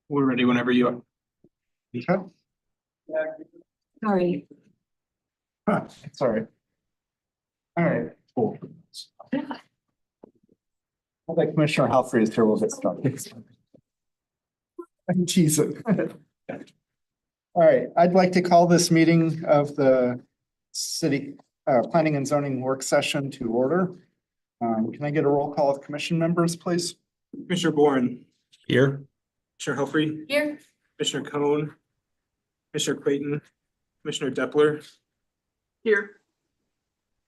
We're ready whenever you are. Okay. Sorry. Sorry. All right, cool. I'll let Commissioner Halfrey is here. We'll get started. Jesus. All right, I'd like to call this meeting of the city planning and zoning work session to order. Can I get a roll call of commission members, please? Commissioner Boren, Here. Commissioner Helfrey, Here. Commissioner Cohn, Commissioner Clayton, Commissioner Depler, Here.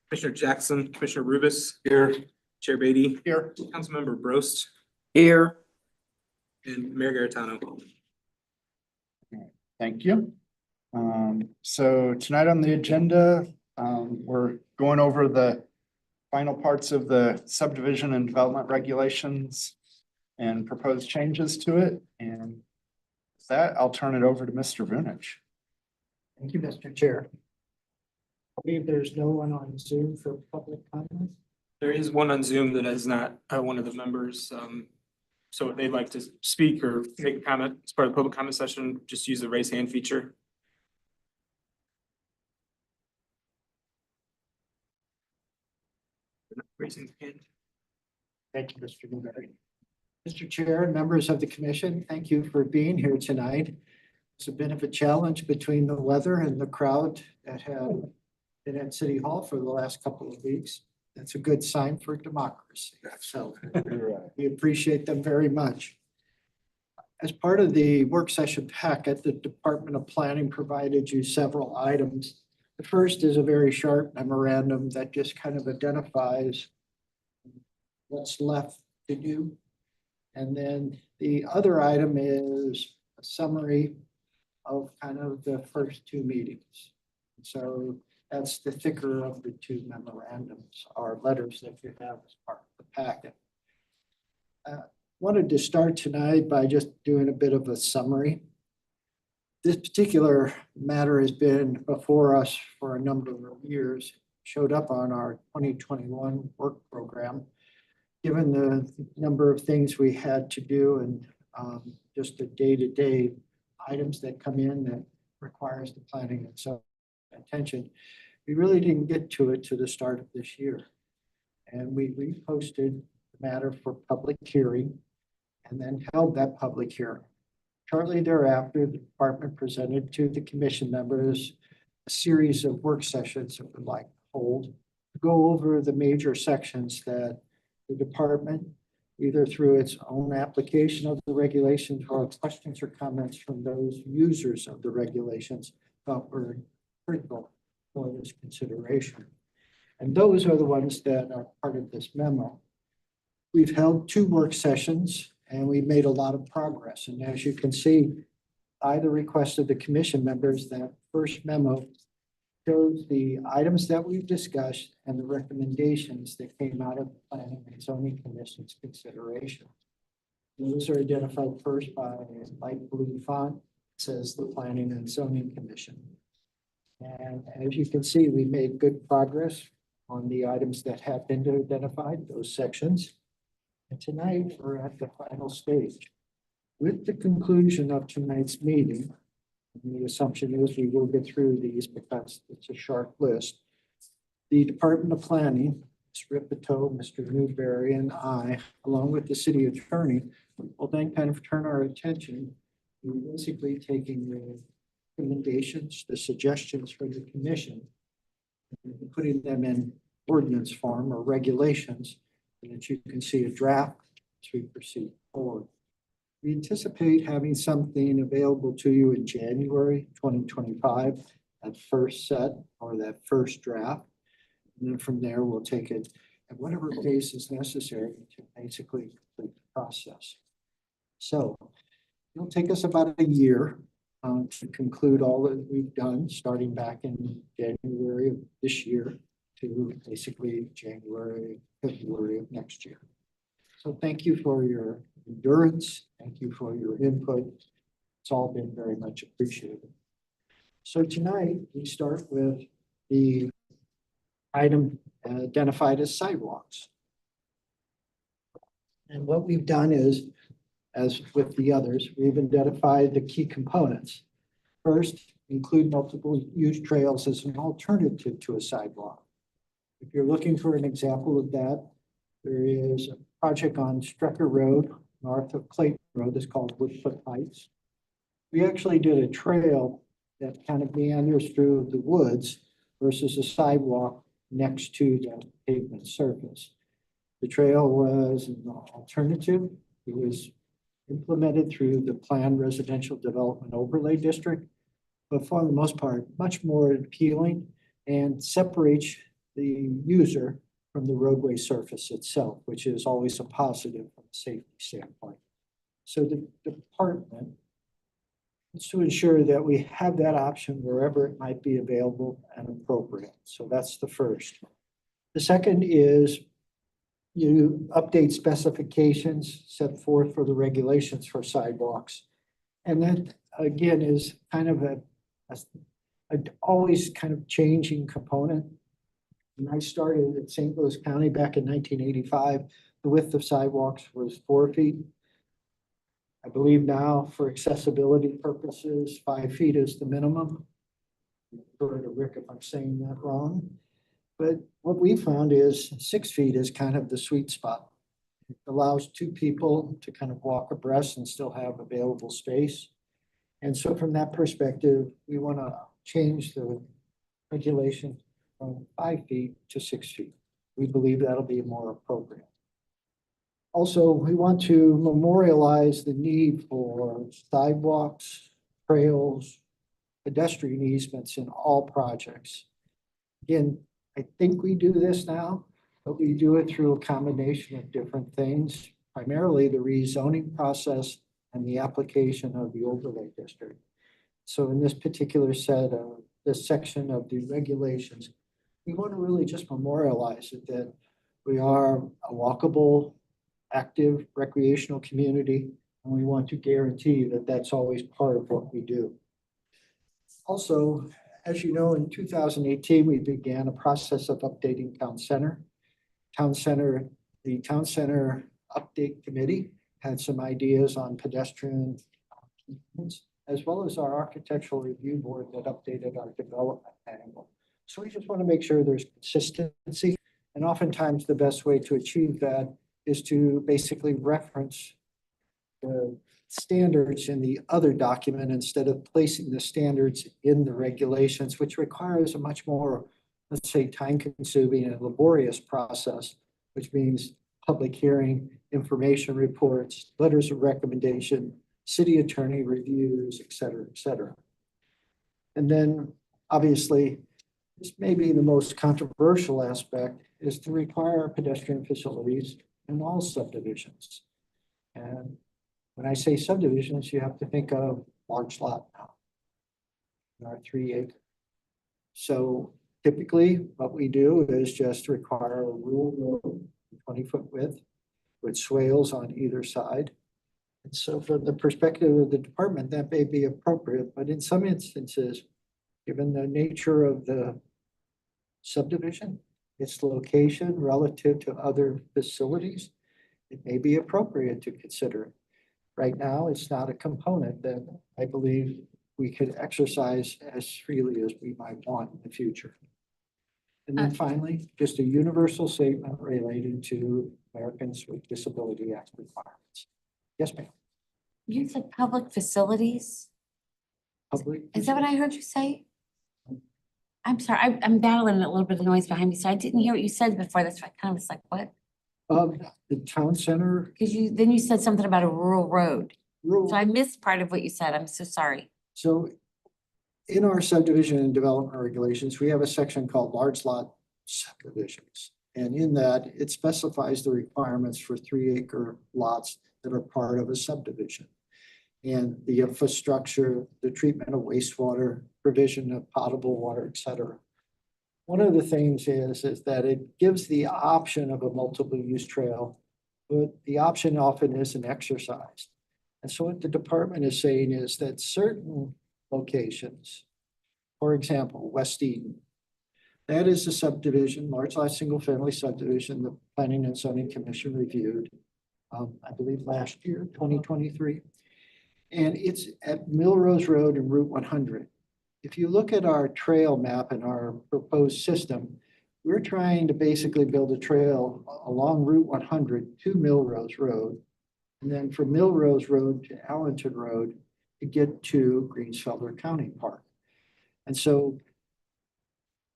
Commissioner Jackson, Commissioner Rubis, Here. Chair Beatty, Here. Councilmember Brost, Here. and Mayor Garitano. Thank you. So tonight on the agenda, we're going over the final parts of the subdivision and development regulations and proposed changes to it. And with that, I'll turn it over to Mr. Vunich. Thank you, Mr. Chair. I believe there's no one on Zoom for public comment. There is one on Zoom that is not one of the members. So if they'd like to speak or make a comment as part of the public comment session, just use the raise hand feature. Raising hand. Thank you, Mr. Newberry. Mr. Chair, members of the commission, thank you for being here tonight. It's a bit of a challenge between the weather and the crowd that have been at City Hall for the last couple of weeks. That's a good sign for democracy. So we appreciate them very much. As part of the work session packet, the Department of Planning provided you several items. The first is a very short memorandum that just kind of identifies what's left to do. And then the other item is a summary of kind of the first two meetings. So that's the thicker of the two memorandums or letters that you have as part of the packet. Wanted to start tonight by just doing a bit of a summary. This particular matter has been before us for a number of years, showed up on our 2021 work program. Given the number of things we had to do and just the day-to-day items that come in that requires the planning and so attention, we really didn't get to it to the start of this year. And we reposted the matter for public hearing and then held that public hearing. Shortly thereafter, the department presented to the commission members a series of work sessions that we'd like to hold to go over the major sections that the department, either through its own application of the regulations or questions or comments from those users of the regulations, thought were critical for this consideration. And those are the ones that are part of this memo. We've held two work sessions and we made a lot of progress. And as you can see, by the request of the commission members, that first memo shows the items that we've discussed and the recommendations that came out of the Planning and Zoning Commission's consideration. Those are identified first by a light blue font. It says the Planning and Zoning Commission. And as you can see, we made good progress on the items that have been identified, those sections. And tonight we're at the final stage. With the conclusion of tonight's meeting, and the assumption is we will get through these because it's a short list. The Department of Planning, Ms. Ripito, Mr. Newberry, and I, along with the city attorney, will then kind of turn our attention to basically taking the recommendations, the suggestions from the commission, and putting them in ordinance form or regulations, so that you can see a draft as we proceed forward. We anticipate having something available to you in January 2025, that first set or that first draft. And then from there, we'll take it at whatever pace is necessary to basically complete the process. So it'll take us about a year to conclude all that we've done, starting back in January of this year to basically January, February of next year. So thank you for your endurance. Thank you for your input. It's all been very much appreciated. So tonight we start with the item identified as sidewalks. And what we've done is, as with the others, we've identified the key components. First, include multiple use trails as an alternative to a sidewalk. If you're looking for an example of that, there is a project on Strecker Road, north of Clayton Road, that's called Woodfoot Heights. We actually did a trail that kind of meanders through the woods versus a sidewalk next to the pavement surface. The trail was an alternative. It was implemented through the Planned Residential Development Overlay District, but for the most part, much more appealing and separates the user from the roadway surface itself, which is always a positive from a safety standpoint. So the department is to ensure that we have that option wherever it might be available and appropriate. So that's the first. The second is you update specifications set forth for the regulations for sidewalks. And that again is kind of a always kind of changing component. When I started at St. Louis County back in 1985, the width of sidewalks was 4 feet. I believe now for accessibility purposes, 5 feet is the minimum. Refer to Rick if I'm saying that wrong. But what we found is 6 feet is kind of the sweet spot. It allows 2 people to kind of walk abreast and still have available space. And so from that perspective, we want to change the regulation from 5 feet to 6 feet. We believe that'll be more appropriate. Also, we want to memorialize the need for sidewalks, trails, pedestrian easements in all projects. Again, I think we do this now, but we do it through a combination of different things, primarily the rezoning process and the application of the overlay district. So in this particular set of this section of the regulations, we want to really just memorialize it that we are a walkable, active recreational community, and we want to guarantee that that's always part of what we do. Also, as you know, in 2018, we began a process of updating Town Center. The Town Center Update Committee had some ideas on pedestrian improvements, as well as our Architectural Review Board that updated our development manual. So we just want to make sure there's consistency. And oftentimes the best way to achieve that is to basically reference the standards in the other document instead of placing the standards in the regulations, which requires a much more, let's say, time-consuming and laborious process, which means public hearing, information reports, letters of recommendation, city attorney reviews, et cetera, et cetera. And then obviously, this may be the most controversial aspect, is to require pedestrian facilities in all subdivisions. And when I say subdivisions, you have to think of large lot now, our 3 acre. So typically what we do is just require a rule road, 20-foot width with swales on either side. And so from the perspective of the department, that may be appropriate, but in some instances, given the nature of the subdivision, its location relative to other facilities, it may be appropriate to consider. Right now, it's not a component that I believe we could exercise as freely as we might want in the future. And then finally, just a universal statement relating to Americans with Disability Act requirements. Yes, ma'am. You said public facilities? Public. Is that what I heard you say? I'm sorry, I'm battling a little bit of noise behind me, so I didn't hear what you said before. That's why I kind of was like, what? The town center. Because then you said something about a rural road. Rural. So I missed part of what you said. I'm so sorry. So in our subdivision and development regulations, we have a section called large lot subdivisions. And in that, it specifies the requirements for 3 acre lots that are part of a subdivision. And the infrastructure, the treatment of wastewater, provision of potable water, et cetera. One of the things is that it gives the option of a multiple use trail, but the option often isn't exercised. And so what the department is saying is that certain locations, for example, West Eden, that is a subdivision, large lot single family subdivision, the Planning and Zoning Commission reviewed. I believe last year, 2023. And it's at Millrose Road and Route 100. If you look at our trail map and our proposed system, we're trying to basically build a trail along Route 100 to Millrose Road. And then from Millrose Road to Allenton Road to get to Greensfelder County Park. And so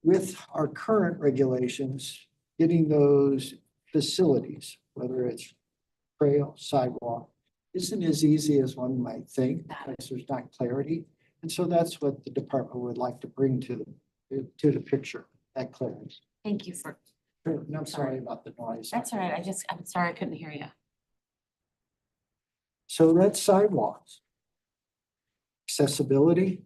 with our current regulations, getting those facilities, whether it's trail, sidewalk, isn't as easy as one might think, because there's not clarity. And so that's what the department would like to bring to the picture, that clarity. Thank you for, Sure, and I'm sorry about the noise. that's all right. I'm sorry I couldn't hear you. So that's sidewalks. Accessibility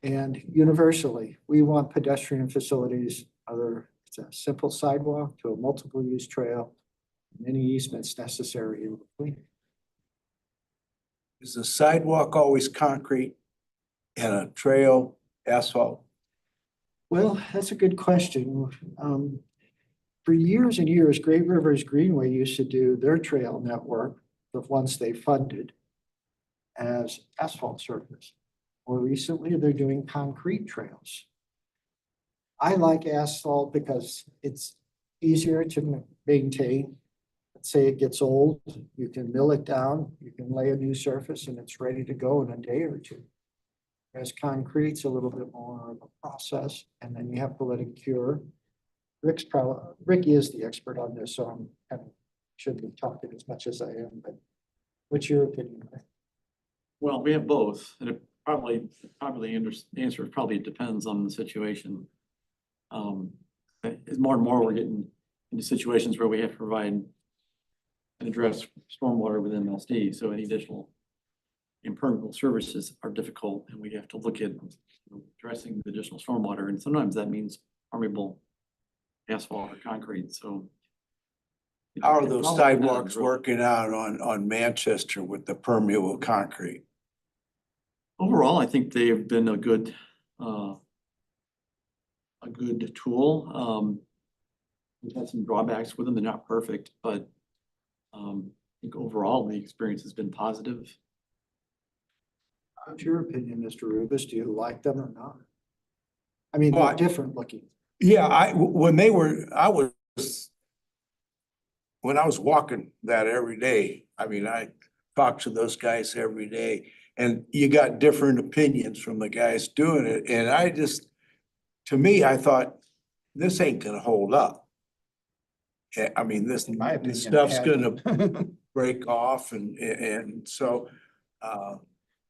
and universally, we want pedestrian facilities, whether it's a simple sidewalk to a multiple use trail, and any easements necessary in between. Is the sidewalk always concrete and a trail asphalt? Well, that's a good question. For years and years, Great Rivers Greenway used to do their trail network, the ones they funded, as asphalt surface. More recently, they're doing concrete trails. I like asphalt because it's easier to maintain. Let's say it gets old, you can mill it down, you can lay a new surface and it's ready to go in a day or two. Whereas concrete's a little bit more of a process and then you have to let it cure. Ricky is the expert on this, so I'm kind of shouldn't be talking as much as I am, but what's your opinion? Well, we have both, and it probably the answer probably depends on the situation. As more and more we're getting into situations where we have to provide and address stormwater within MSD, so any additional impermeable services are difficult, and we have to look at addressing the additional stormwater, and sometimes that means permeable asphalt or concrete, so. How are those sidewalks working out on Manchester with the permeable concrete? Overall, I think they have been a good tool. We've had some drawbacks with them. They're not perfect, but I think overall the experience has been positive. What's your opinion, Mr. Rubus? Do you like them or not? I mean, Well, they're different looking. Yeah, when I was walking that every day, I mean, I talked to those guys every day. And you got different opinions from the guys doing it. And to me, I thought, this ain't gonna hold up. I mean, this My opinion, this stuff's it gonna had- break off and so,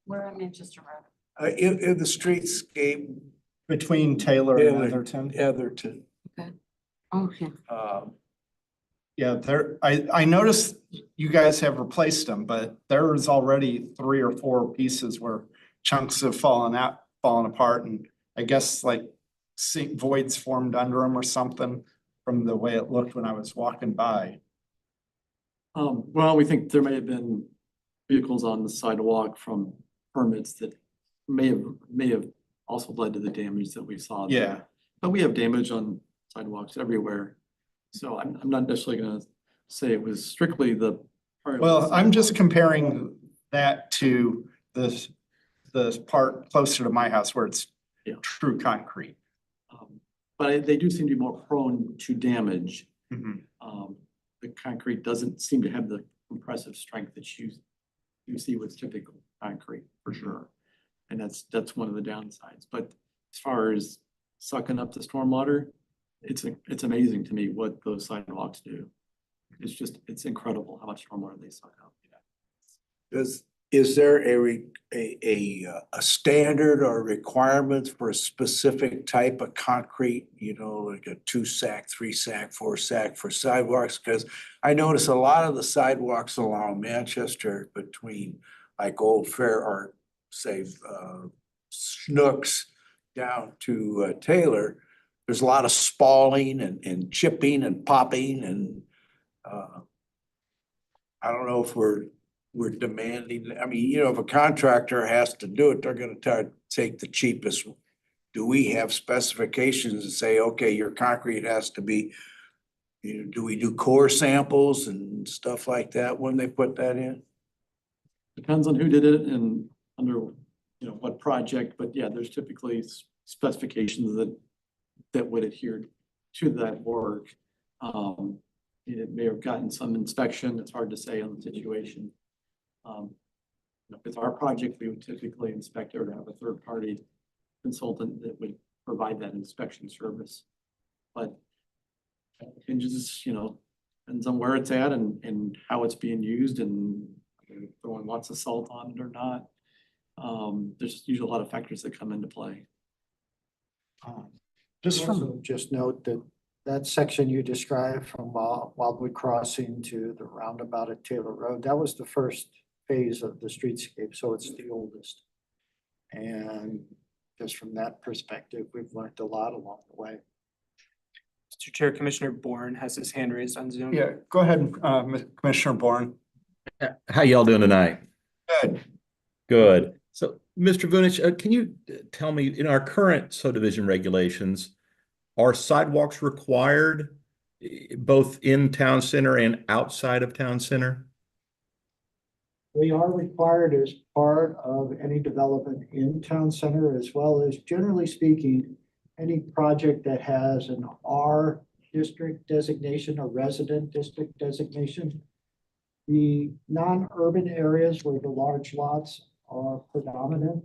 We're on Manchester Road. in the streetscape, Between Taylor and Taylor. Atherton. Atherton, Oh, yeah. Yeah, I noticed you guys have replaced them, but there is already 3 or 4 pieces where chunks have fallen apart, and I guess like voids formed under them or something from the way it looked when I was walking by. Well, we think there may have been vehicles on the sidewalk from permits that may have also led to the damage that we saw there. Yeah. But we have damage on sidewalks everywhere. So I'm not necessarily gonna say it was strictly the. part of the Well, I'm just sidewalk. comparing that to the part closer to my house where it's Yeah. true concrete. But they do seem to be more prone to damage. Mhm. The concrete doesn't seem to have the compressive strength that you see with typical concrete, for sure. And that's one of the downsides. But as far as sucking up the stormwater, it's amazing to me what those sidewalks do. It's incredible how much stormwater they suck up. Is there a standard or requirements for a specific type of concrete, like a 2-sack, 3-sack, 4-sack for sidewalks? Because I notice a lot of the sidewalks along Manchester between like Old Fair or say Snooks down to Taylor, there's a lot of spalling and chipping and popping and I don't know if we're demanding, I mean, if a contractor has to do it, they're gonna try to take the cheapest. Do we have specifications that say, okay, your concrete has to be, do we do core samples and and stuff like that when they put that in? Depends on who did it and under, what project, but yeah, there's typically specifications that would adhere to that work. It may have gotten some inspection, it's hard to say on the situation. If it's our project, we would typically inspect or have a third-party consultant that would provide that inspection service. But it just, depends on where it's at and how it's being used and throwing lots of salt on it or not. There's usually a lot of factors that come into play. Just from, Also, just note that that section you described from Wildwood Crossing to the roundabout at Taylor Road, that was the first phase of the streetscape, so it's the oldest. And just from that perspective, we've learned a lot along the way. Mr. Chair, Commissioner Bourne has his hand raised on Zoom. yeah, go ahead, Commissioner Bourne. How y'all doing tonight? Good. Good. So, Mr. Vunich, can you tell me, in our current subdivision regulations, are sidewalks required both in town center and outside of town center? They are required as part of any development in town center, as well as, generally speaking, any project that has an R district designation, a resident district designation. The non-urban areas where the large lots are predominant,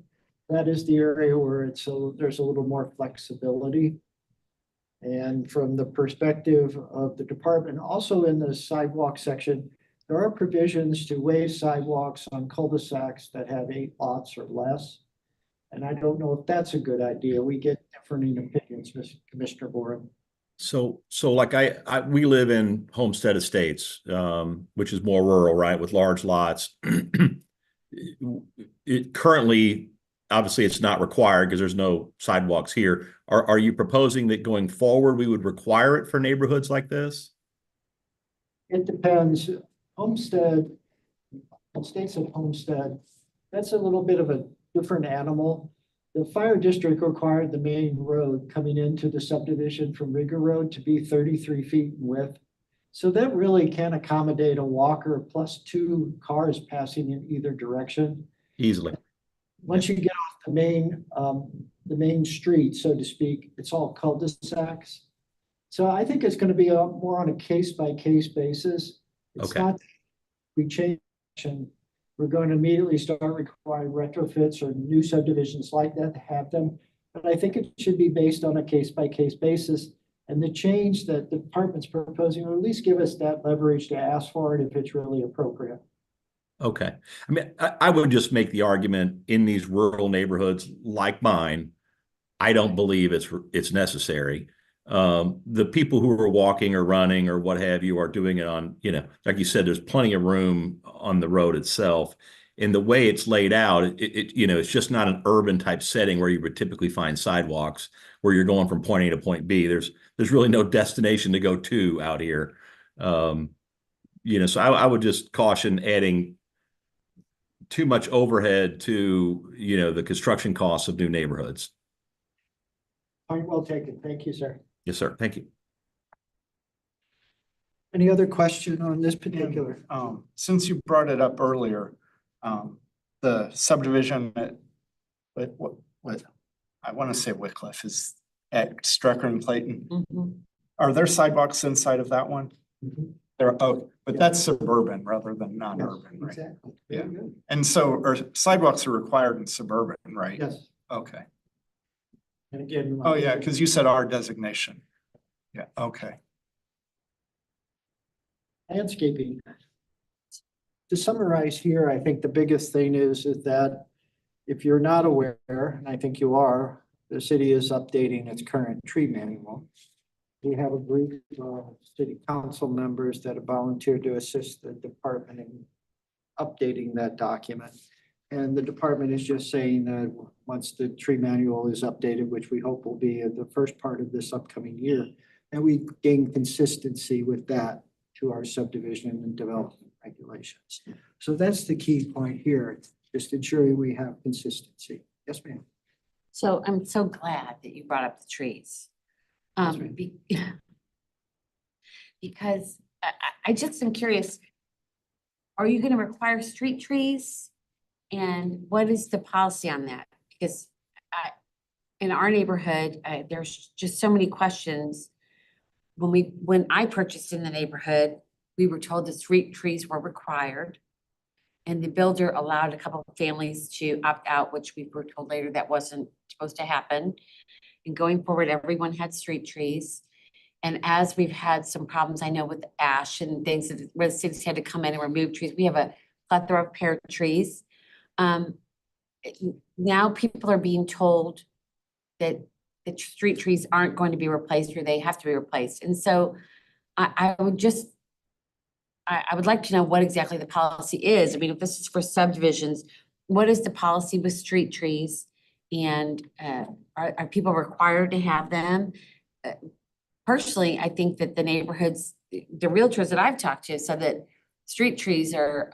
that is the area where there's a little more flexibility. And from the perspective of the department, also in the sidewalk section, there are provisions to waive sidewalks on cul-de-sacs that have 8 lots or less. And I don't know if that's a good idea. We get differing opinions, Mr. Commissioner Boren. So like we live in Homestead Estates, which is more rural, right, with large lots. It currently, obviously, it's not required because there's no sidewalks here. Are you proposing that going forward, we would require it for neighborhoods like this? It depends. Homestead, Estates of Homestead, that's a little bit of a different animal. The fire district required the main road coming into the subdivision from Rigger Road to be 33 feet in width. So that really can accommodate a walker plus 2 cars passing in either direction. Easily. Once you get off the main street, so to speak, it's all cul-de-sacs. So I think it's going to be more on a case-by-case basis. It's Okay. not, we change, and we're going to immediately start requiring retrofits or new subdivisions like that to have them. But I think it should be based on a case-by-case basis. And the change that the department's proposing will at least give us that leverage to ask for it if it's really appropriate. Okay. I mean, I would just make the argument in these rural neighborhoods like mine, I don't believe it's necessary. The people who are walking or running or what have you are doing it on, like you said, there's plenty of room on the road itself. And the way it's laid out, it's just not an urban type setting where you would typically find sidewalks where you're going from point A to point B. There's really no destination to go to out here. So I would just caution adding too much overhead to, the construction costs of new neighborhoods. Point well taken. Thank you, sir. Yes, sir. Thank you. Any other question on this particular? Since you brought it up earlier, the subdivision at what I want to say Wycliffe is at Strecker and Clayton. Are there sidewalks inside of that one? But that's suburban rather than non-urban, right? Exactly. Yeah. Very good. And so, sidewalks are required in suburban, right? Yes, Okay. and again. Oh, yeah, because you said our designation. Yeah, okay. Landscaping. To summarize here, I think the biggest thing is that if you're not aware, and I think you are, the city is updating its current tree manual. We have a group of city council members that have volunteered to assist the department in updating that document. And the department is just saying that once the tree manual is updated, which we hope will be in the first part of this upcoming year, and we gain consistency with that to our subdivision and development regulations. So that's the key point here, just ensuring we have consistency. Yes, ma'am. So I'm so glad that you brought up the trees. Yes, ma'am. Because I just am curious. Are you gonna require street trees? And what is the policy on that? Because in our neighborhood, there's just so many questions. When I purchased in the neighborhood, we were told the street trees were required. And the builder allowed a couple of families to opt out, which we were told later that wasn't supposed to happen. And going forward, everyone had street trees. And as we've had some problems, I know with ash and things that where the cities had to come in and remove trees, we have a plethora of pear trees. Now people are being told that the street trees aren't going to be replaced or they have to be replaced. And so I would just, I would like to know what exactly the policy is. I mean, if this is for subdivisions, what is the policy with street trees? And are people required to have them? Personally, I think that the neighborhoods, the realtors that I've talked to said that street trees are,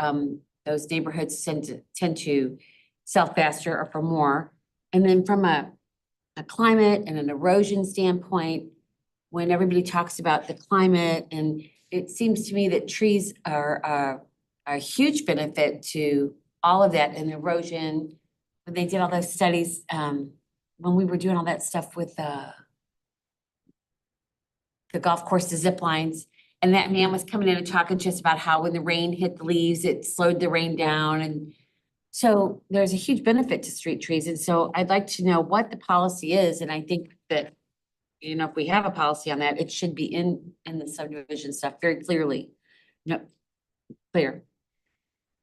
those neighborhoods tend to sell faster or for more. And then from a climate and an erosion standpoint, when everybody talks about the climate, and it seems to me that trees are a huge benefit to all of that and erosion. When they did all those studies, when we were doing all that stuff with the golf course, the zip lines, and that man was coming in and talking to us about how when the rain hit the leaves, it slowed the rain down. And so there's a huge benefit to street trees. And so I'd like to know what the policy is. And I think that, you know, if we have a policy on that, it should be in the subdivision stuff very clearly. No, clear.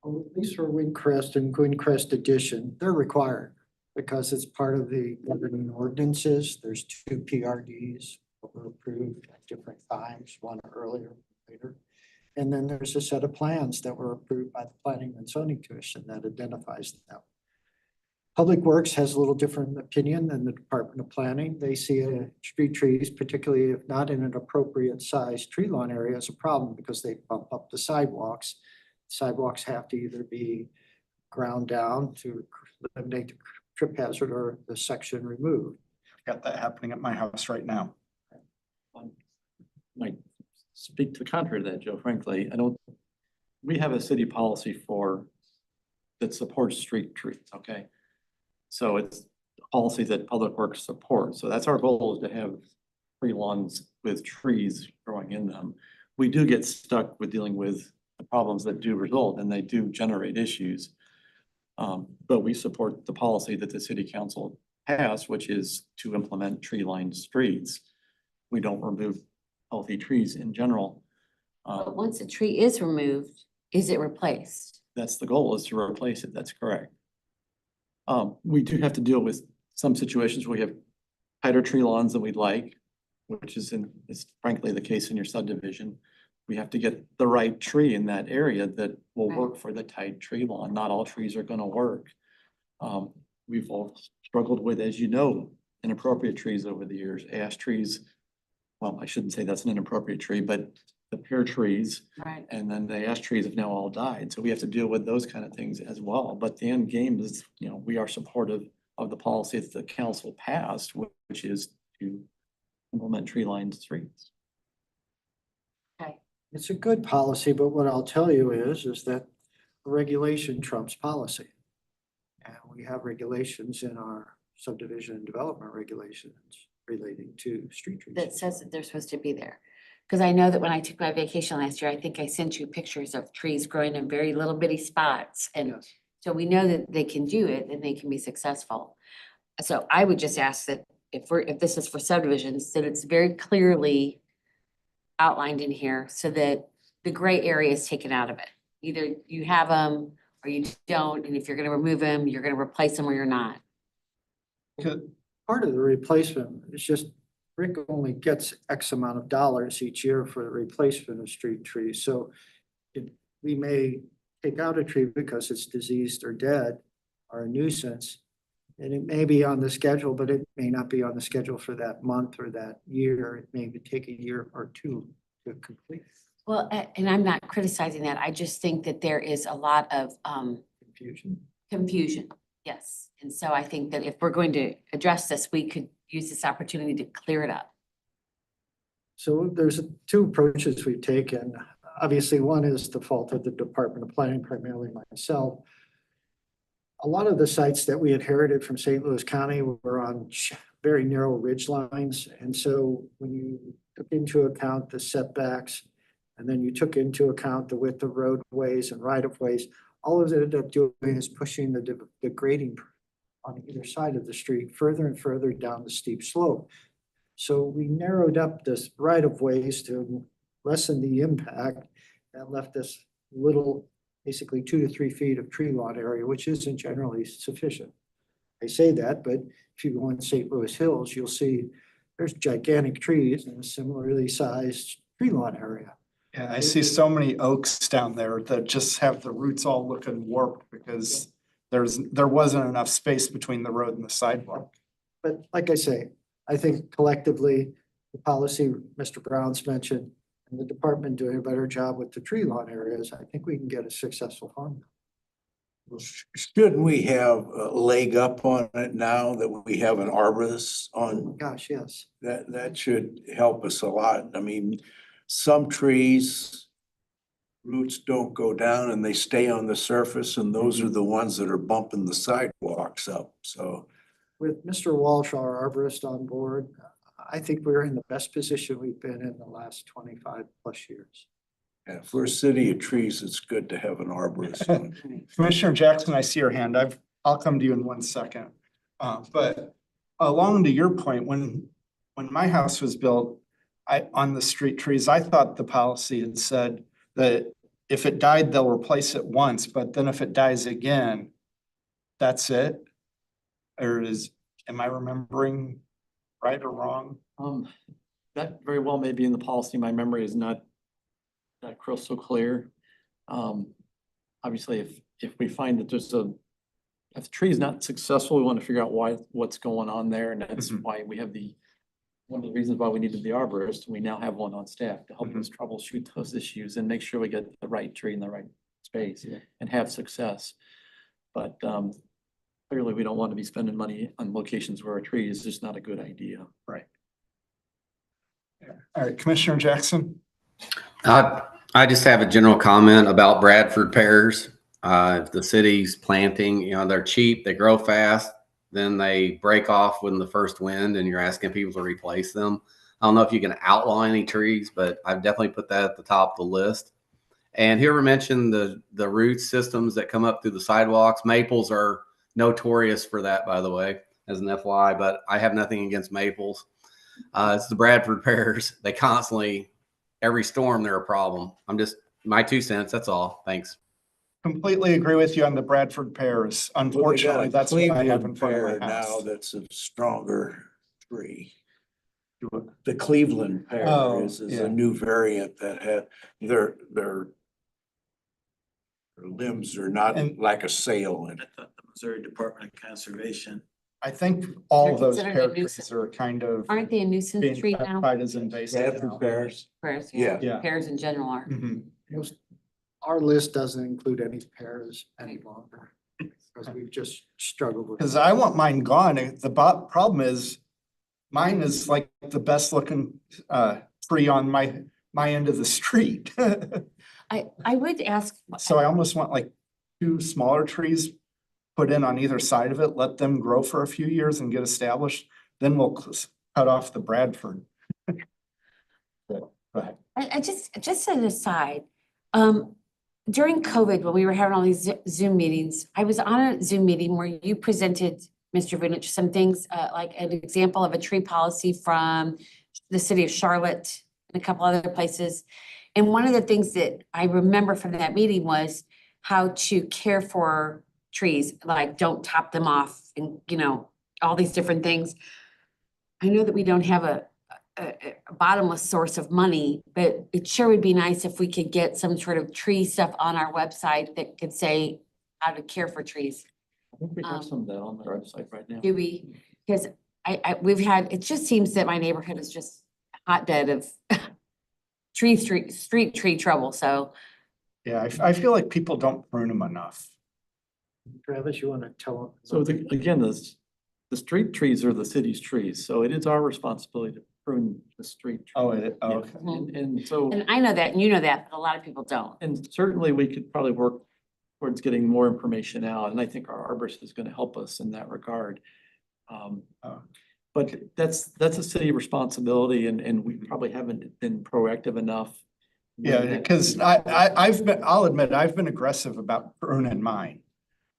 Well, at least for Windcrest and Windcrest Edition, they're required because it's part of the governing ordinances. There's 2 PRDs that were approved at different times, one earlier, later. And then there's a set of plans that were approved by the Planning and Zoning Commission that identifies them. Public Works has a little different opinion than the Department of Planning. They see street trees, particularly if not in an appropriate size tree lawn area, as a problem because they bump up the sidewalks. Sidewalks have to either be ground down to eliminate the trip hazard or the section removed. Got that happening at my house right now. Might speak to the contrary to that, Joe, frankly, we have a city policy that supports street trees, okay? So it's a policy that Public Works supports. So that's our goal, is to have tree lawns with trees growing in them. We do get stuck with dealing with the problems that do result, and they do generate issues. But we support the policy that the city council has, which is to implement tree-lined streets. We don't remove healthy trees in general. But once a tree is removed, is it replaced? That's the goal, is to replace it. That's correct. We do have to deal with some situations where we have tighter tree lawns than we'd like, which is frankly the case in your subdivision. We have to get the right tree in that area that will work for the tight tree lawn. Not all trees are gonna work. We've all struggled with, as you know, inappropriate trees over the years, ash trees. Well, I shouldn't say that's an inappropriate tree, but the pear trees. Right. And then the ash trees have now all died. So we have to deal with those kind of things as well. But the end game is, you know, we are supportive of the policy that the council passed, which is to implement tree-lined streets. It's a good policy, but what I'll tell you is that regulation trumps policy. And we have regulations in our subdivision and development regulations relating to street trees. That says that they're supposed to be there. Because I know that when I took my vacation last year, I think I sent you pictures of trees growing in very little bitty spots. And Yes. so we know that they can do it and they can be successful. So I would just ask that if this is for subdivisions, that it's very clearly outlined in here so that the gray area is taken out of it. Either you have them or you don't, and if you're gonna remove them, you're gonna replace them or you're not. Part of the replacement is just Rick only gets X amount of dollars each year for the replacement of street trees. So we may take out a tree because it's diseased or dead or a nuisance. And it may be on the schedule, but it may not be on the schedule for that month or that year. It may take a year or two to complete. Well, and I'm not criticizing that. I just think that there is a lot of confusion. Yes. And so I think that if we're going to address this, we could use this opportunity to clear it up. So there's 2 approaches we've taken. obviously, one is the fault of the Department of Planning, primarily myself. A lot of the sites that we inherited from St. Louis County were on very narrow ridge lines. And so when you took into account the setbacks, and then you took into account the width of roadways and right-of-ways, all of it ended up doing is pushing the grading on either side of the street further and further down the steep slope. So we narrowed up this right-of-ways to lessen the impact. That left us little, basically 2 to 3 feet of tree lawn area, which isn't generally sufficient. I say that, but if you go in St. Louis Hills, you'll see there's gigantic trees in a similarly sized tree lawn area. Yeah, I see so many oaks down there that just have the roots all looking warped because there wasn't enough space between the road and the sidewalk. But like I say, I think collectively, the policy Mr. Brown's mentioned and the department doing a better job with the tree lawn areas, I think we can get a successful farm. Shouldn't we have a leg up on it now that we have an arborist on? Gosh, yes. That should help us a lot. I mean, some trees, roots don't go down and they stay on the surface, and those are the ones that are bumping the sidewalks up, so. With Mr. Walsh, our arborist on board, I think we're in the best position we've been in the last 25 plus years. Yeah, for a city of trees, it's good to have an arborist. Commissioner Jackson, I see your hand. I'll come to you in 1 second. But along to your point, when my house was built, on the street trees, I thought the policy had said that if it died, they'll replace it once, but then if it dies again, that's it? Or am I remembering right or wrong? That very well may be in the policy. My memory is not that crystal clear. Obviously, if we find that if the tree is not successful, we want to figure out what's going on there, and that's why we have one of the reasons why we needed the arborist. We now have one on staff to help us troubleshoot those issues and make sure we get the right tree in the right space and have success. But clearly, we don't want to be spending money on locations where a tree is just not a good idea. Right. Yeah. All right, Commissioner Jackson? I just have a general comment about Bradford pears. If the city's planting, they're cheap, they grow fast, then they break off when the first wind and you're asking people to replace them. I don't know if you can outlaw any trees, but I've definitely put that at the top of the list. And whoever mentioned the root systems that come up through the sidewalks, maples are notorious for that, by the way, as an FYI, but I have nothing against maples. It's the Bradford pears. They constantly, every storm, they're a problem. I'm just, my 2 cents, that's all. Thanks. Completely agree with you on the Bradford pears. Unfortunately, that's what I have in front of my Now house. that's a stronger tree. The Cleveland pear Oh, is yeah. a new variant that had, their limbs are not And- like a sail. And I thought the Missouri Department of Conservation. I think all They're of those considered a pear trees nuisance. are kind of Aren't they a nuisance being tree now? classified as invasive Bradford now. pears, Pears, yeah. Yeah. Pears in general are. Mhm. Our list doesn't include any pears any longer because we've just struggled with. Cause I want mine gone. The problem is mine is like the best looking tree on my end of the street. I would ask, So I almost want like 2 smaller trees put in on either side of it, let them grow for a few years and get established. Then we'll cut off the Bradford. Go ahead. I just an aside, during COVID, when we were having all these Zoom meetings, I was on a Zoom meeting where you presented, Mr. Vunich, some things, like an example of a tree policy from the city of Charlotte and a couple other places. And one of the things that I remember from that meeting was how to care for trees, like don't top them off and, all these different things. I know that we don't have a bottomless source of money, but it sure would be nice if we could get some sort of tree stuff on our website that could say how to care for trees. I think we have some of that on the website right now. Do we? Because it just seems that my neighborhood is just a hotbed of street tree trouble, so. Yeah, I feel like people don't prune them enough. Travis, you want to tell them? So again, the street trees are the city's trees, so it is our responsibility to prune the street. Oh, trees. oh, Yeah. okay. And so, And I know that, and you know that, but a lot of people don't. and certainly we could probably work towards getting more information out, and I think our arborist is gonna help us in that regard. Oh. But that's a city responsibility, and we probably haven't been proactive enough. with Yeah, that. because I've been, I'll admit, I've been aggressive about pruning mine.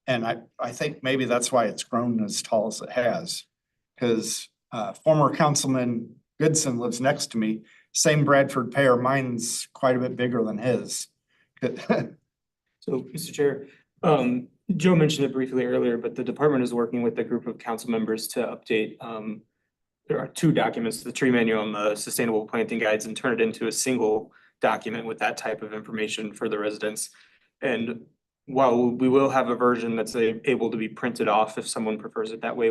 And I think maybe that's why it's grown as tall as it has. Because former Councilman Goodson lives next to me, same Bradford pear, mine's quite a bit bigger than his. So, Mr. Chair, Joe mentioned it briefly earlier, but the department is working with a group of council members to update. There are two documents, the tree manual and the sustainable planting guides, and turn it into a single document with that type of information for the residents. And while we will have a version that's able to be printed off if someone prefers it that way,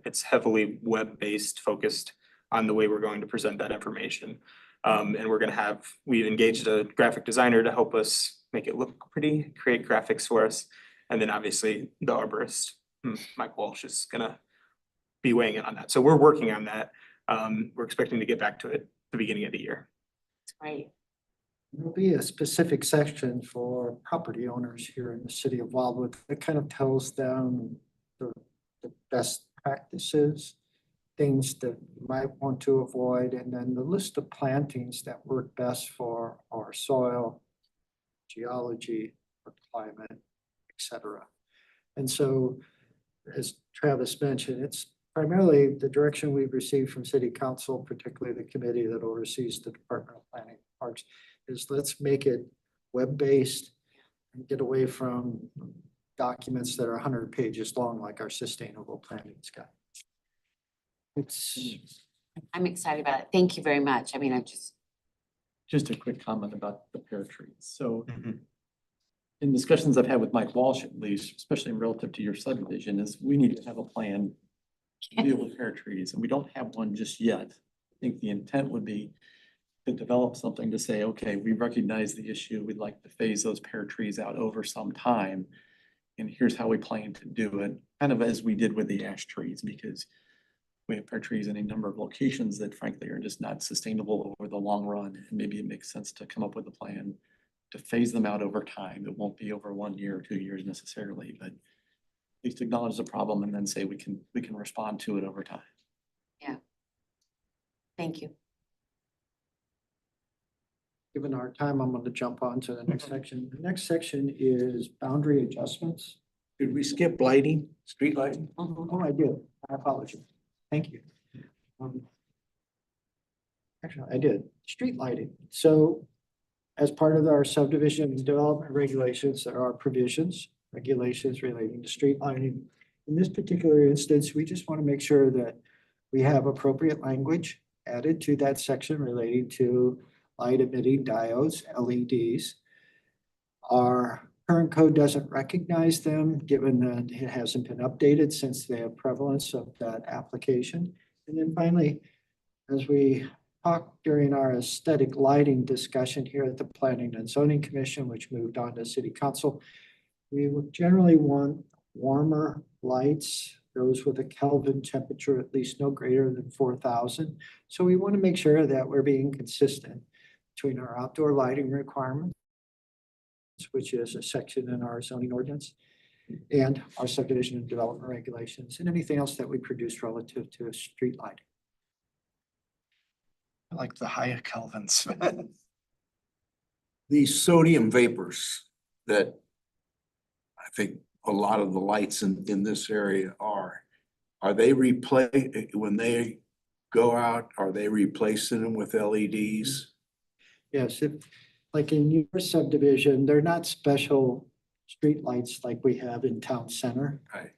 it's heavily web-based, focused on the way we're going to present that information. And we've engaged a graphic designer to help us make it look pretty, create graphics for us. And then obviously the arborist, Mike Walsh, is gonna be weighing in on that. So we're working on that. We're expecting to get back to it at the beginning of the year. It's great. There'll be a specific section for property owners here in the city of Wildwood that kind of tells them the best practices, things that you might want to avoid, and then the list of plantings that work best for our soil, geology, or climate, etc. And so, as Travis mentioned, it's primarily the direction we've received from City Council, particularly the committee that oversees the Department of Planning and Parks, is let's make it web-based and get away from documents that are 100 pages long, like our sustainable planning guide. I'm excited about it. Thank you very much. I mean, Just a quick comment about the pear trees. So Mhm. in discussions I've had with Mike Walsh, at least, especially relative to your subdivision, is we need to have a plan to deal with pear trees, and we don't have one just yet. I think the intent would be to develop something to say, okay, we recognize the issue, we'd like to phase those pear trees out over some time. And here's how we plan to do it, kind of as we did with the ash trees, because we have pear trees in a number of locations that frankly are just not sustainable over the long run. And maybe it makes sense to come up with a plan to phase them out over time. It won't be over 1 year or 2 years necessarily, but at least acknowledge the problem and then say we can respond to it over time. thank you. Given our time, I'm going to jump on to the next section. The next section is boundary adjustments. Did we skip lighting, street lighting? Mhm. Oh, I did. I apologize. Thank you. Actually, I did. Street lighting. So as part of our subdivision and development regulations, there are provisions, regulations relating to street lighting. In this particular instance, we just want to make sure that we have appropriate language added to that section relating to light emitting diodes, LEDs. Our current code doesn't recognize them, given that it hasn't been updated since the prevalence of that application. And then finally, as we talked during our aesthetic lighting discussion here at the Planning and Zoning Commission, which moved on to City Council, we would generally want warmer lights, those with a Kelvin temperature at least no greater than 4,000. So we want to make sure that we're being consistent between our outdoor lighting requirements, which is a section in our zoning ordinance, and our subdivision and development regulations, and anything else that we produce relative to street lighting. I like the higher Kelvins. These sodium vapors that I think a lot of the lights in this area are they when they go out, are they replacing them with LEDs? Yes, like in your subdivision, they're not special street lights like we have in town center. Right.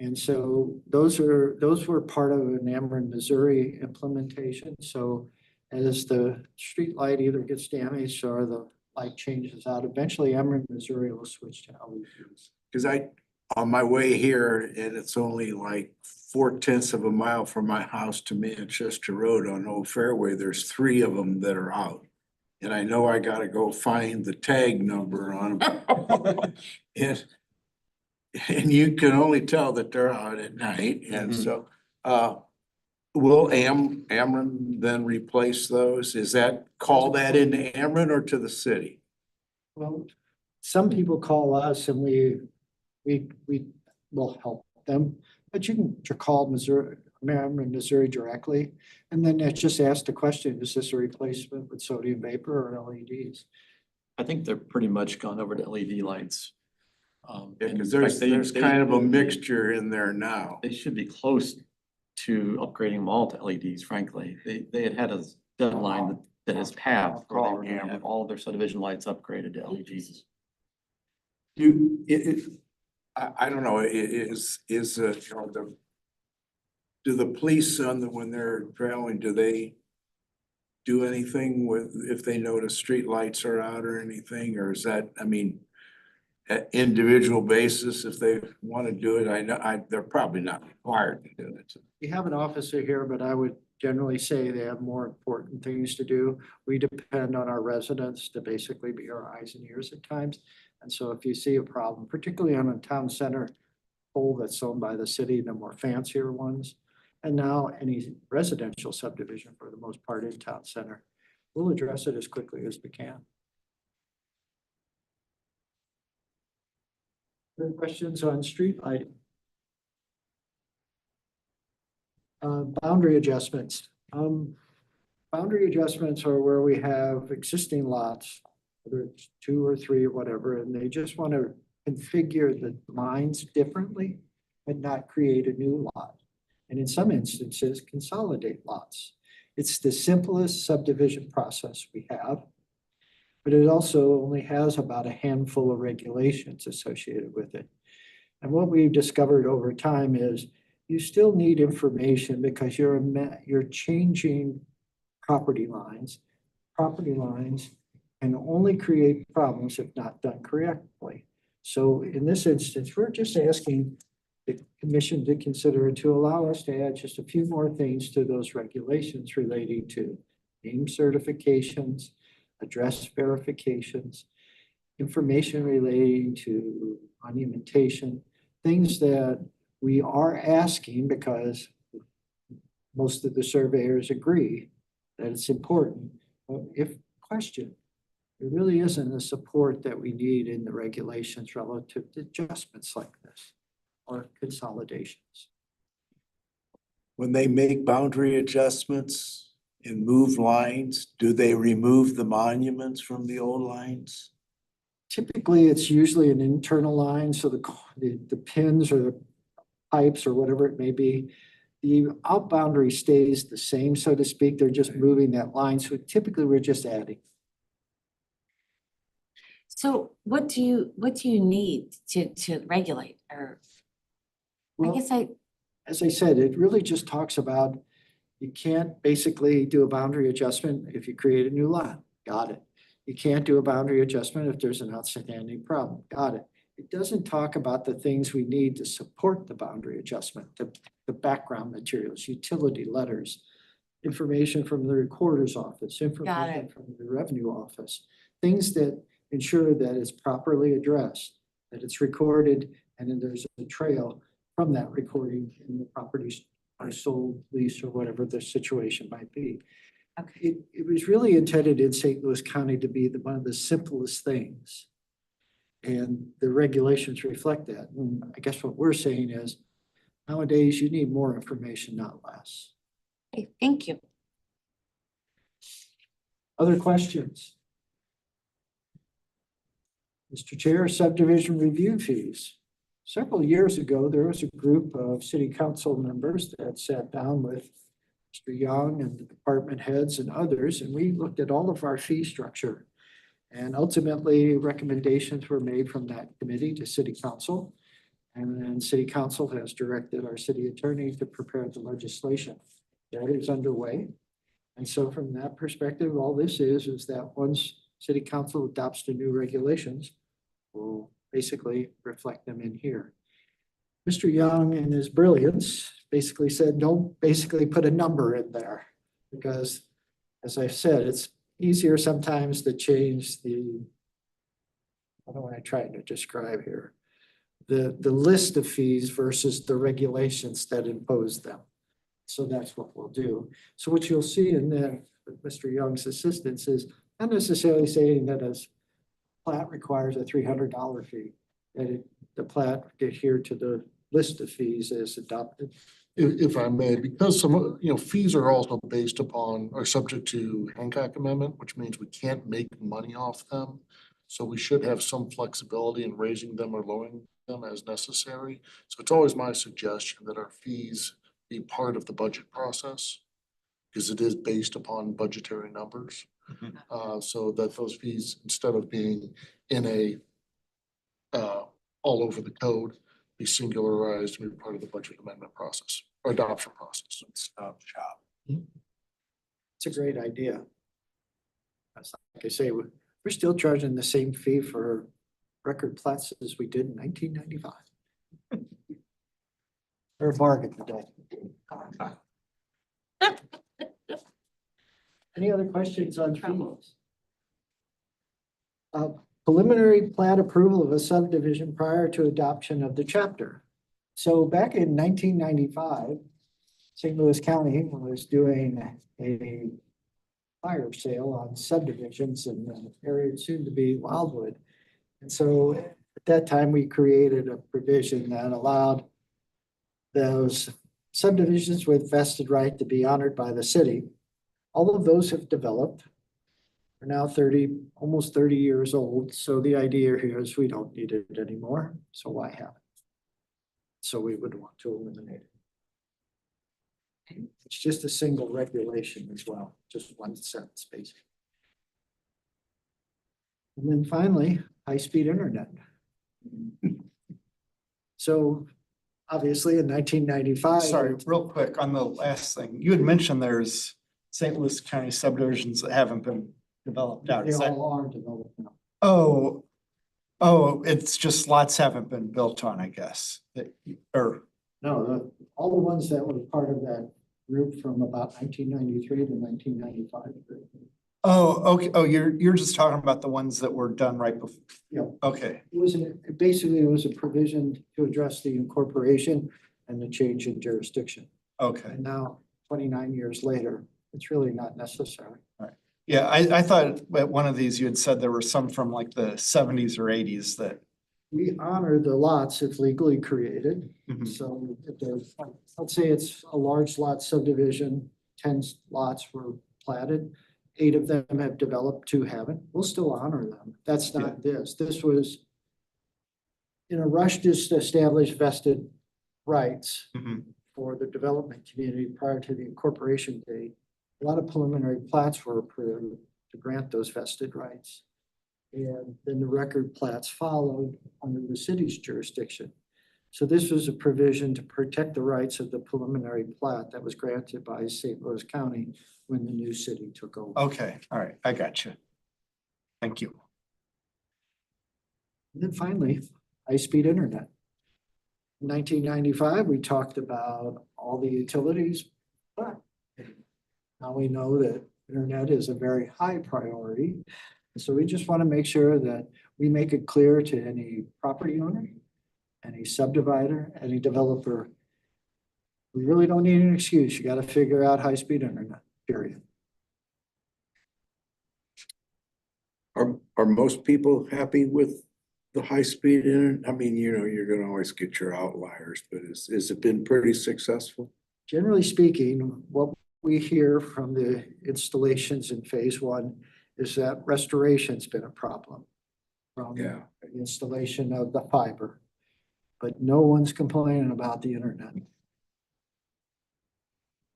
And so those were part of an Ameren, Missouri implementation. So as the street light either gets damaged or the light changes out, eventually Ameren, Missouri will switch to LEDs. Because on my way here, and it's only like 0.4 of a mile from my house to Manchester Road on Old Fairway, there's 3 of them that are out. And I know I gotta go find the tag number on them. And you can only tell that they're out at night. And so, will Ameren then replace those? Is that, call that into Ameren or to the city? Well, some people call us and we will help them, but you can call Missouri, Missouri directly. And then it just ask the question, is this a replacement with sodium vapor or LEDs? I think they're pretty much gone over to LED lights. Yeah, and cause in there's, fact, there's they kind of a should be- mixture in there now. They should be close to upgrading them all to LEDs, frankly. They had a deadline that has passed where they were gonna have all of their subdivision lights upgraded to LEDs. I don't know, you know, do the police when they're traveling, do they do anything with, if they notice street lights are out or anything, or is that, I mean, at individual basis, if they want to do it, I know, they're probably not required to do it. We have an officer here, but I would generally say they have more important things to do. We depend on our residents to basically be our eyes and ears at times. And so if you see a problem, particularly on a town center pole that's owned by the city, the more fancier ones, and now any residential subdivision for the most part in town center, we'll address it as quickly as we can. Other questions on street lighting? Boundary adjustments. Boundary adjustments are where we have existing lots, whether it's 2 or 3 or whatever, and they just want to configure the lines differently and not create a new lot. And in some instances, consolidate lots. It's the simplest subdivision process we have, but it also only has about a handful of regulations associated with it. And what we've discovered over time is you still need information because you're changing property lines. Property lines can only create problems if not done correctly. So in this instance, we're just asking the commission to consider to allow us to add just a few more things to those regulations relating to name certifications, address verifications, information relating to monumentation, things that we are asking because most of the surveyors agree that it's important. But if questioned, there really isn't the support that we need in the regulations relative to adjustments like this or consolidations. When they make boundary adjustments and move lines, do they remove the monuments from the old lines? Typically, it's usually an internal line, so the pins or the pipes or whatever it may be, the out boundary stays the same, so to speak. They're just moving that line. So typically, we're just adding. So what do you need to regulate or? I Well, guess as I said, it really just talks about you can't basically do a boundary adjustment if you create a new lot. Got it. You can't do a boundary adjustment if there's an outstanding problem. Got it. It doesn't talk about the things we need to support the boundary adjustment, the background materials, utility letters, information from the recorder's office, information from the revenue office, things that ensure that it's properly addressed, that it's recorded, and then there's a trail from that recording in the properties are sold, leased, or whatever the situation might be. okay. It was really intended in St. Louis County to be one of the simplest things. And the regulations reflect that. And I guess what we're saying is nowadays you need more information, not less. Okay, thank you. Other questions? Mr. Chair, subdivision review fees. Several years ago, there was a group of city council members that sat down with Mr. Young and the department heads and others, and we looked at all of our fee structure. And ultimately, recommendations were made from that committee to city council. And then city council has directed our city attorney to prepare the legislation. That is underway. And so from that perspective, all this is that once city council adopts the new regulations, we'll basically reflect them in here. Mr. Young, in his brilliance, basically said, don't basically put a number in there because, as I said, it's easier sometimes to change what am I trying to describe here? The list of fees versus the regulations that impose them. So that's what we'll do. So what you'll see in there, with Mr. Young's assistance is not necessarily saying that a plat requires a $300 fee, that the plat adhere to the list of fees as adopted. If I may, because some, fees are also based upon, are subject to Hancock Amendment, which means we can't make money off them. So we should have some flexibility in raising them or lowering them as necessary. So it's always my suggestion that our fees be part of the budget process, because it is based upon budgetary numbers. So that those fees, instead of being in all over the code, be singularized and be part of the budget amendment process or adoption process. Stop shop. It's a great idea. Like I say, we're still charging the same fee for record plats as we did in 1995. Or a bargain today. Any other questions on fees? Preliminary plat approval of a subdivision prior to adoption of the chapter. So back in 1995, St. Louis County was doing a fire sale on subdivisions in the area soon to be Wildwood. And so at that time, we created a provision that allowed those subdivisions with vested right to be honored by the city. All of those have developed. Are now almost 30 years old. So the idea here is we don't need it anymore. So why have it? So we would want to eliminate it. It's just a single regulation as well, just one sentence basically. And then finally, high-speed internet. So obviously in 1995. Sorry, real quick on the last thing, you had mentioned there's St. Louis County subdivisions that haven't been developed out. They Is that- all are developed now. Oh, it's just lots haven't been built on, I guess. Or, No, all the ones that were part of that group from about 1993 to 1995. okay. Oh, you're just talking about the ones that were done right before. Yeah. Okay, Basically, it was a provision to address the incorporation and the change in jurisdiction. okay. And now, 29 years later, it's really not necessary. Yeah, I thought at one of these you had said there were some from like the 70s or 80s that. We honor the lots if legally created. Mhm. So if there's, let's say it's a large lot subdivision, 10 lots were platted. 8 of them have developed, 2 haven't. We'll still honor them. That's not this. This was in a rush to establish vested rights Mhm. for the development community prior to the incorporation date. A lot of preliminary plats were approved to grant those vested rights. And then the record plats followed under the city's jurisdiction. So this was a provision to protect the rights of the preliminary plat that was granted by St. Louis County when the new city took over. Okay, all right, I got you. Thank you. And then finally, high-speed internet. In 1995, we talked about all the utilities. But now we know that internet is a very high priority. So we just want to make sure that we make it clear to any property owner, any subdivider, any developer. We really don't need an excuse. You got to figure out high-speed internet, period. Are most people happy with the high-speed internet? I mean, you're gonna always get your outliers, but has it been pretty successful? Generally speaking, what we hear from the installations in phase 1 is that restoration's been a problem from Yeah. the installation of the fiber, but no one's complaining about the internet.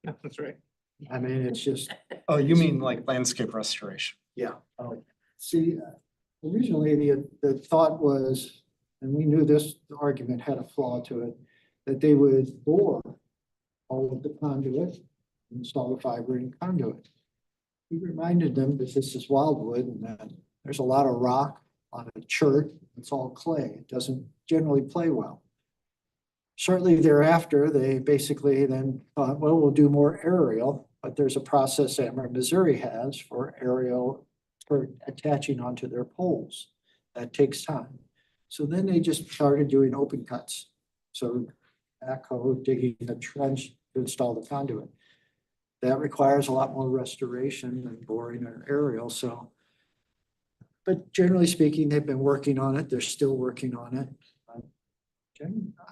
Yeah, that's right. I mean, it's just, Oh, you mean like landscape restoration? yeah. See, originally the thought was, and we knew this argument had a flaw to it, that they would bore all of the conduit, install the fiber in conduit. We reminded them that this is Wildwood and that there's a lot of rock on a chert. It's all clay. It doesn't generally play well. Shortly thereafter, they basically then thought, well, we'll do more aerial, but there's a process Ameren Missouri has for aerial for attaching onto their poles. That takes time. So then they just started doing open cuts. So backhoe digging a trench to install the conduit. That requires a lot more restoration than boring or aerial, so. But generally speaking, they've been working on it. They're still working on it.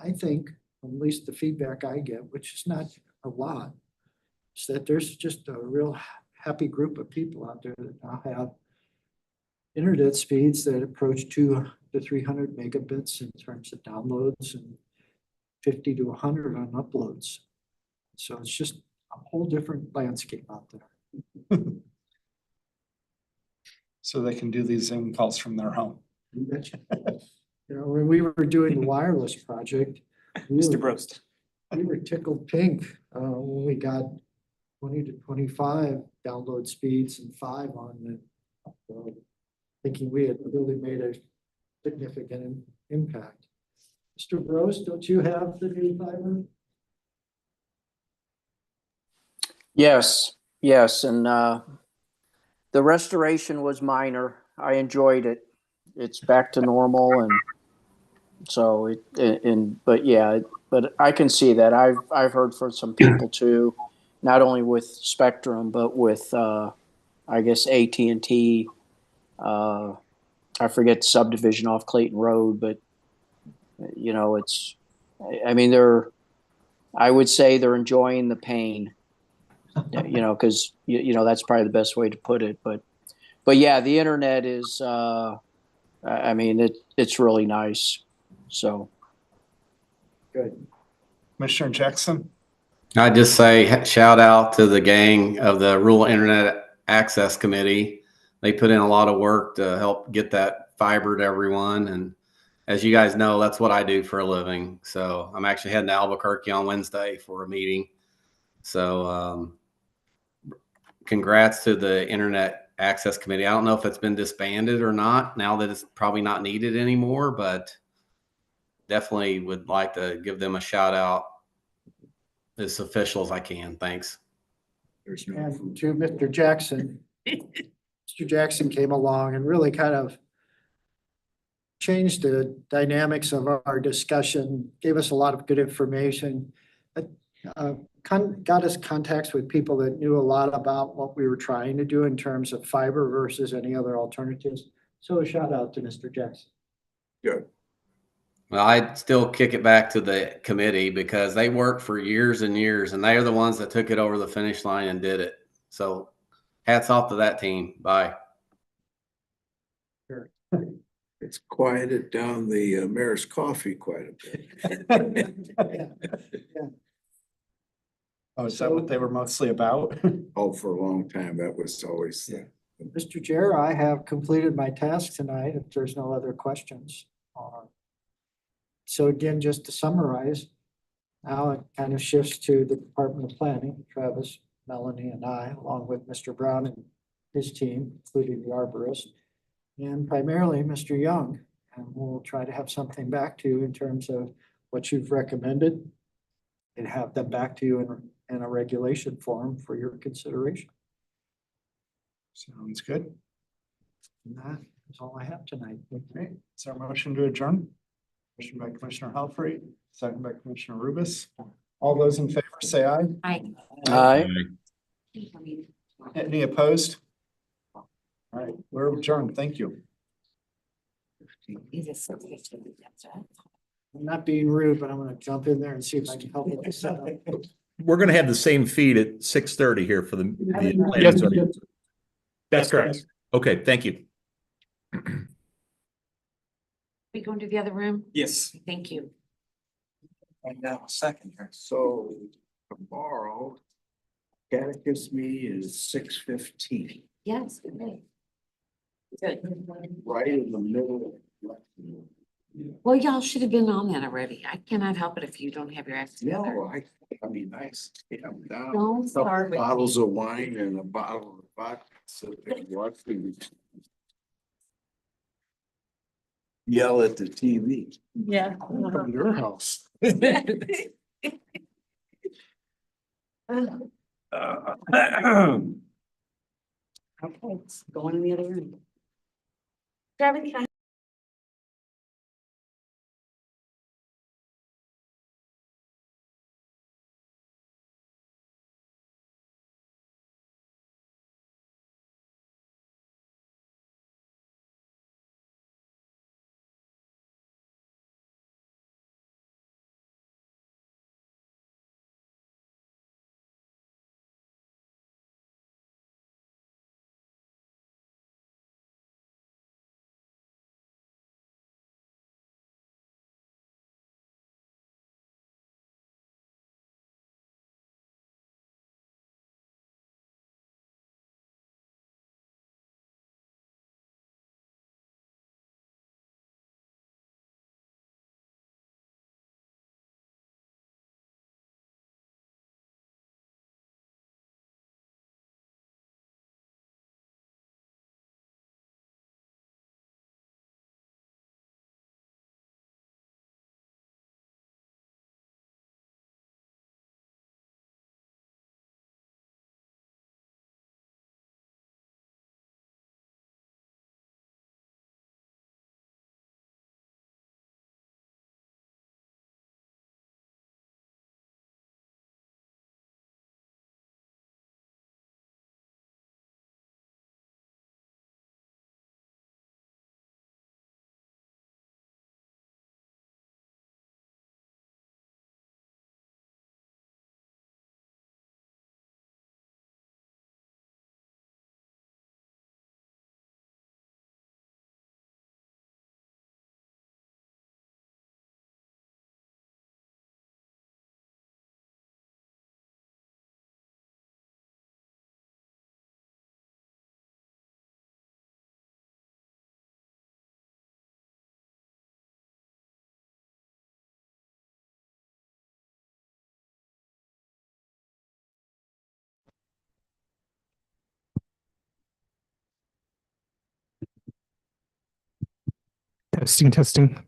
I think, at least the feedback I get, which is not a lot, is that there's just a real happy group of people out there that now have internet speeds that approach 200 to 300 megabits in terms of downloads and 50 to 100 on uploads. So it's just a whole different landscape out there. So they can do these Zoom calls from their home. You betcha. You know, when we were doing the wireless project, Mr. Brost. we were tickled pink when we got 20 to 25 download speeds and 5 on the upload, thinking we had really made a significant impact. Mr. Gross, don't you have the new fiber? Yes, yes, and the restoration was minor. I enjoyed it. It's back to normal, and so but yeah, but I can see that. I've heard from some people too, not only with Spectrum but with I guess AT&T. I forget the subdivision off Clayton Road, but you know, I mean, I would say they're enjoying the pain. You know, because you know that's probably the best way to put it. But yeah, the internet is. I mean, it's really nice. So Good. Commissioner Jackson? I just say shout out to the gang of the Rural Internet Access Committee. They put in a lot of work to help get that fiber to everyone. And as you guys know, that's what I do for a living. So I'm actually heading to Albuquerque on Wednesday for a meeting. So congrats to the Internet Access Committee. I don't know if it's been disbanded or not now that it's probably not needed anymore, but definitely would like to give them a shout out as official as I can. Thanks. There's no And food. to Mr. Jackson, Mr. Jackson came along and really kind of changed the dynamics of our discussion, gave us a lot of good information. Got us contacts with people that knew a lot about what we were trying to do in terms of fiber versus any other alternatives. So a shout out to Mr. Jackson. Good. Well, I still kick it back to the committee because they worked for years and years, and they are the ones that took it over the finish line and did it. So hats off to that team. Bye. It's quieted down the mayor's coffee quite a bit. Oh, is that what they were mostly about? Oh, for a long time, that was always, Mr. Chair, I have completed my task tonight if there's no other questions. So again, just to summarize, now it kind of shifts to the Department of Planning, Travis, Melanie, and I, along with Mr. Brown and his team, including the arborist, and primarily Mr. Young. And we'll try to have something back to you in terms of what you've recommended and have them back to you in a regulation form for your consideration. Sounds good. And that is all I have tonight. Okay, is there a motion to adjourn? Motion by Commissioner Helfrey, second by Commissioner Rubis. All those in favor say aye. Aye. Any opposed? All right, we're adjourned. Thank you. I'm not being rude, but I'm gonna jump in there and see if I can help with the setup. We're going to have the same feed at 6:30 here for the planning Yes. zone. That's correct. Okay, thank you. We going to the other room? Yes. Thank you. Right now, a second here. so tomorrow, catechist meeting is 6:15, Yes, good. Good. right in the middle. Well, y'all should have been on that already. I cannot help it if you don't have your act together. No, I mean, nice. I'm down. Don't start with me. Bottles of wine and a bottle of vodka, so they can watch me yell at the TV. Yeah. Come to your house. Okay, going in the other room. Travis, can I Testing, testing.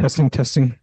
Testing, testing.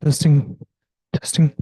Testing, testing.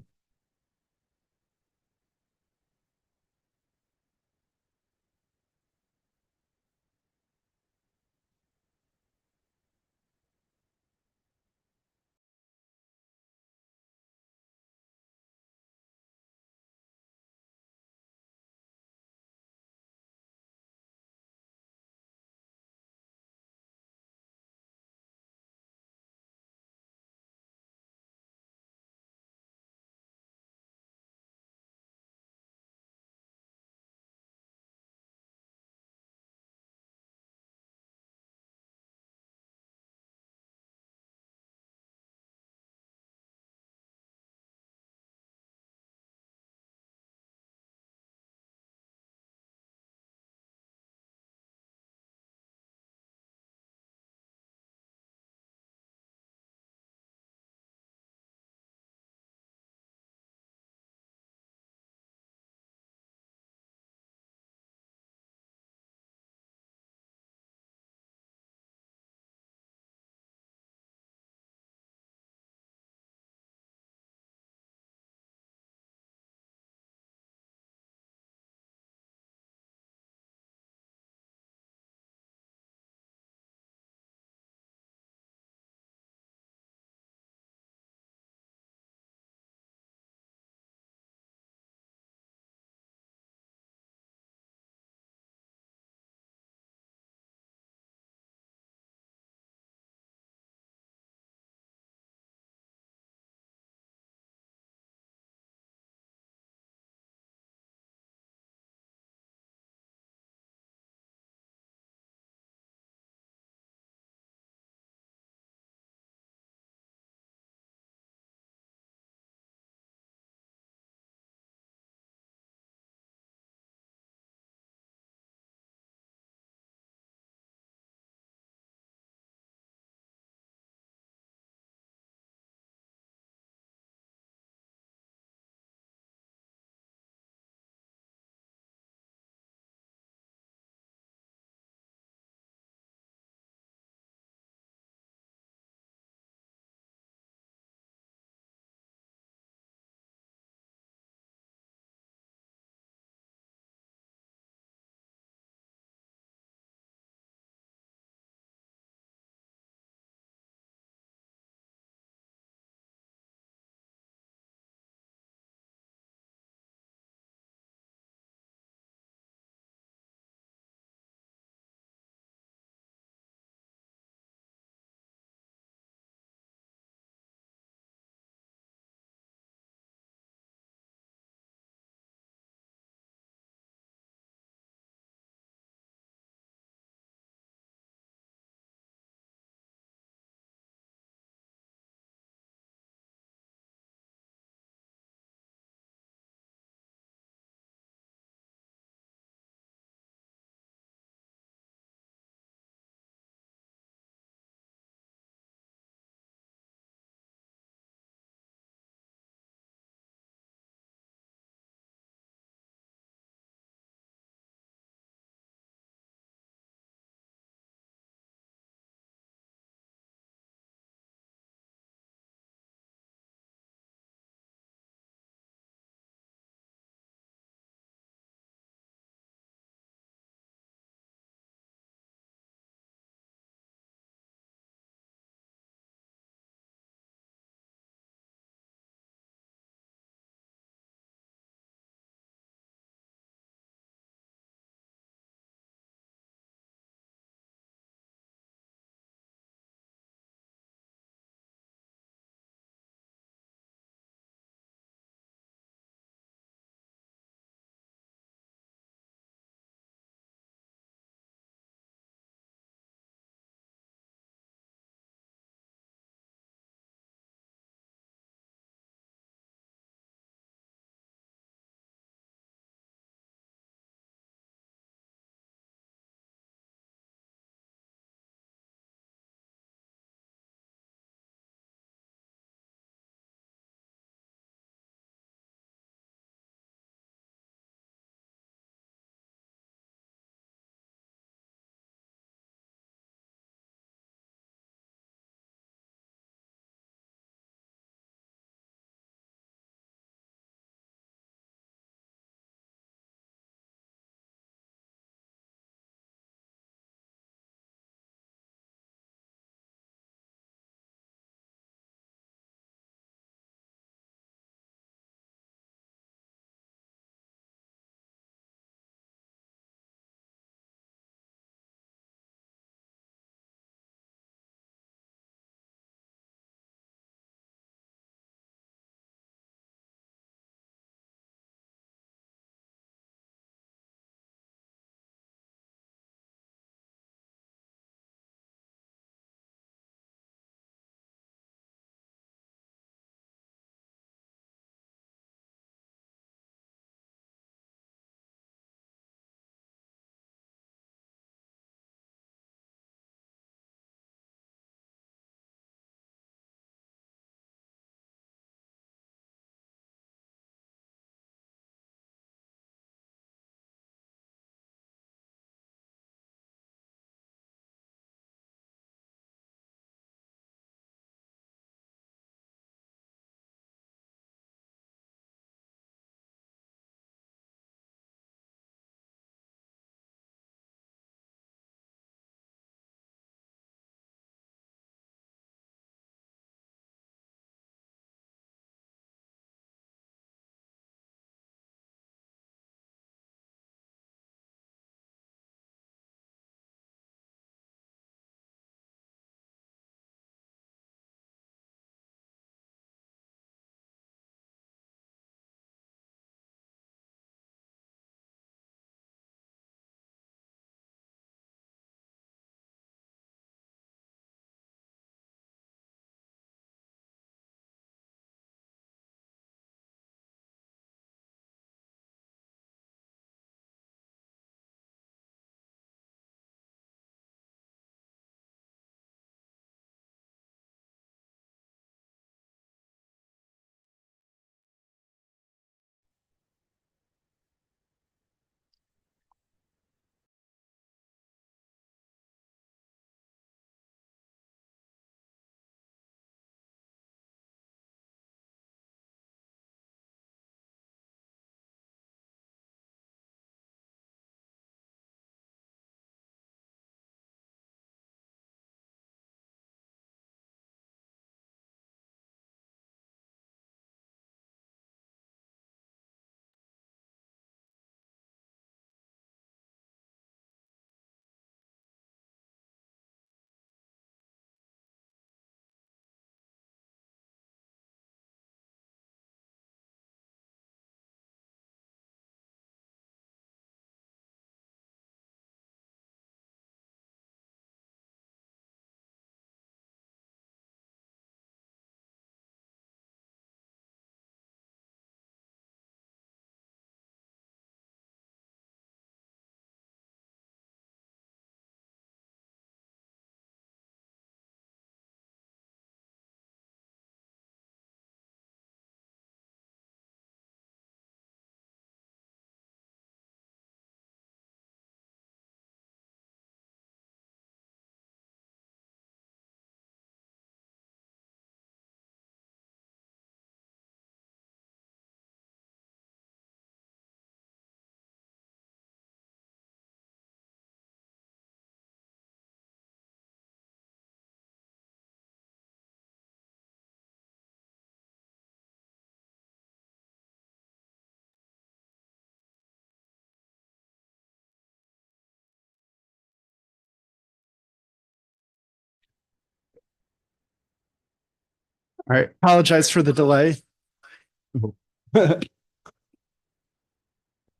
All right, apologize for the delay.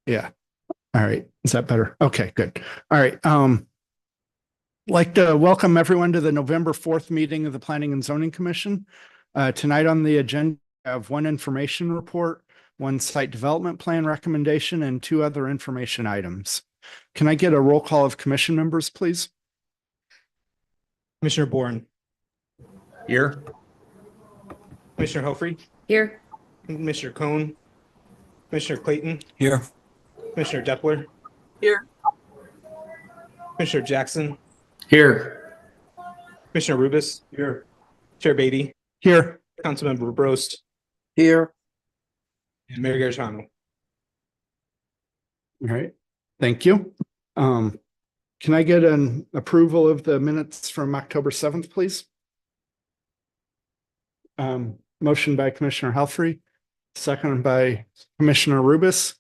Yeah. All right. Is that better? Okay, good. All right. Like to welcome everyone to the November 4th meeting of the Planning and Zoning Commission. Tonight on the agenda, we have one information report, one site development plan recommendation, and 2 other information items. Can I get a roll call of commission members, please? Commissioner Bourne, Here? Commissioner Helfrey, Here. Commissioner Cohn, Commissioner Clayton, Here. Commissioner Depler. Here. Commissioner Jackson, Here. Commissioner Rubis. Here. Chair Beatty, Here. Councilmember Brost, Here. and Mayor Garitano. All right. Thank you. Can I get an approval of the minutes from October 7th, please? Motion by Commissioner Helfrey, second by Commissioner Rubis.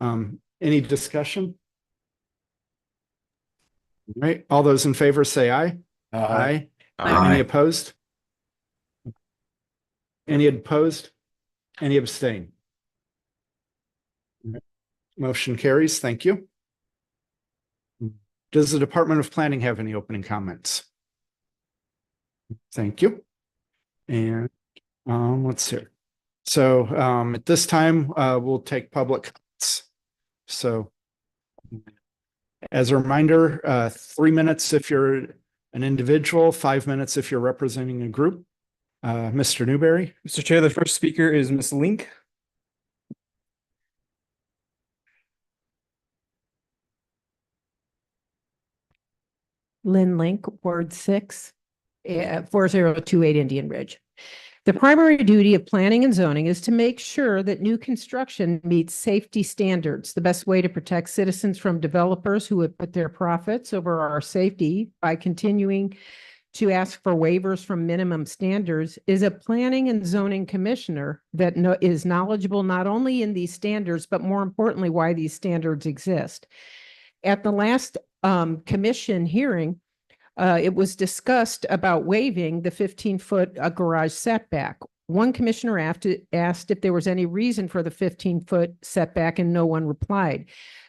Any discussion? All right, all those in favor say aye. Aye. Any opposed? Any opposed? Any abstain? Motion carries. Thank you. Does the Department of Planning have any opening comments? Thank you. And let's see. So at this time, we'll take public comments. So as a reminder, 3 minutes if you're an individual, 5 minutes if you're representing a group. Mr. Newberry. Mr. Chair, the first speaker is Ms. Link. Lynn Link, Ward 6, 4028 Indian Ridge. The primary duty of planning and zoning is to make sure that new construction meets safety standards. The best way to protect citizens from developers who have put their profits over our safety by continuing to ask for waivers from minimum standards is a planning and zoning commissioner that is knowledgeable not only in these standards, but more importantly, why these standards exist. At the last commission hearing, it was discussed about waiving the 15-foot garage setback. One commissioner asked if there was any reason for the 15-foot setback, and no one replied.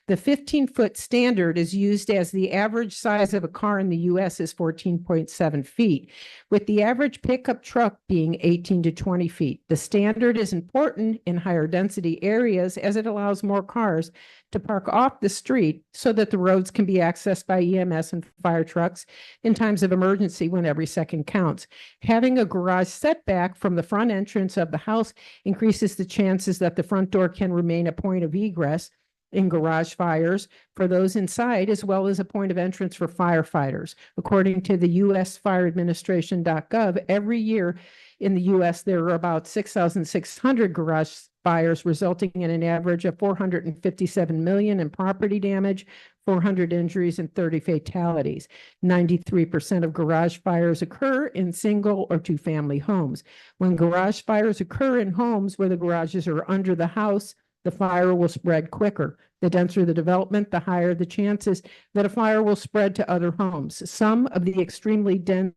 The 15-foot standard is used as the average size of a car in the U.S. is 14.7 feet, with the average pickup truck being 18 to 20 feet. The standard is important in higher density areas as it allows more cars to park off the street so that the roads can be accessed by EMS and fire trucks in times of emergency when every second counts. Having a garage setback from the front entrance of the house increases the chances that the front door can remain a point of egress in garage fires for those inside, as well as a point of entrance for firefighters. According to the USFireAdministration.gov, every year in the US, there are about 6,600 garage fires, resulting in an average of 457 million in property damage, 400 injuries, and 30 fatalities. 93% of garage fires occur in single or two-family homes. When garage fires occur in homes where the garages are under the house, the fire will spread quicker. The denser the development, the higher the chances that a fire will spread to other homes. Some of the extremely dense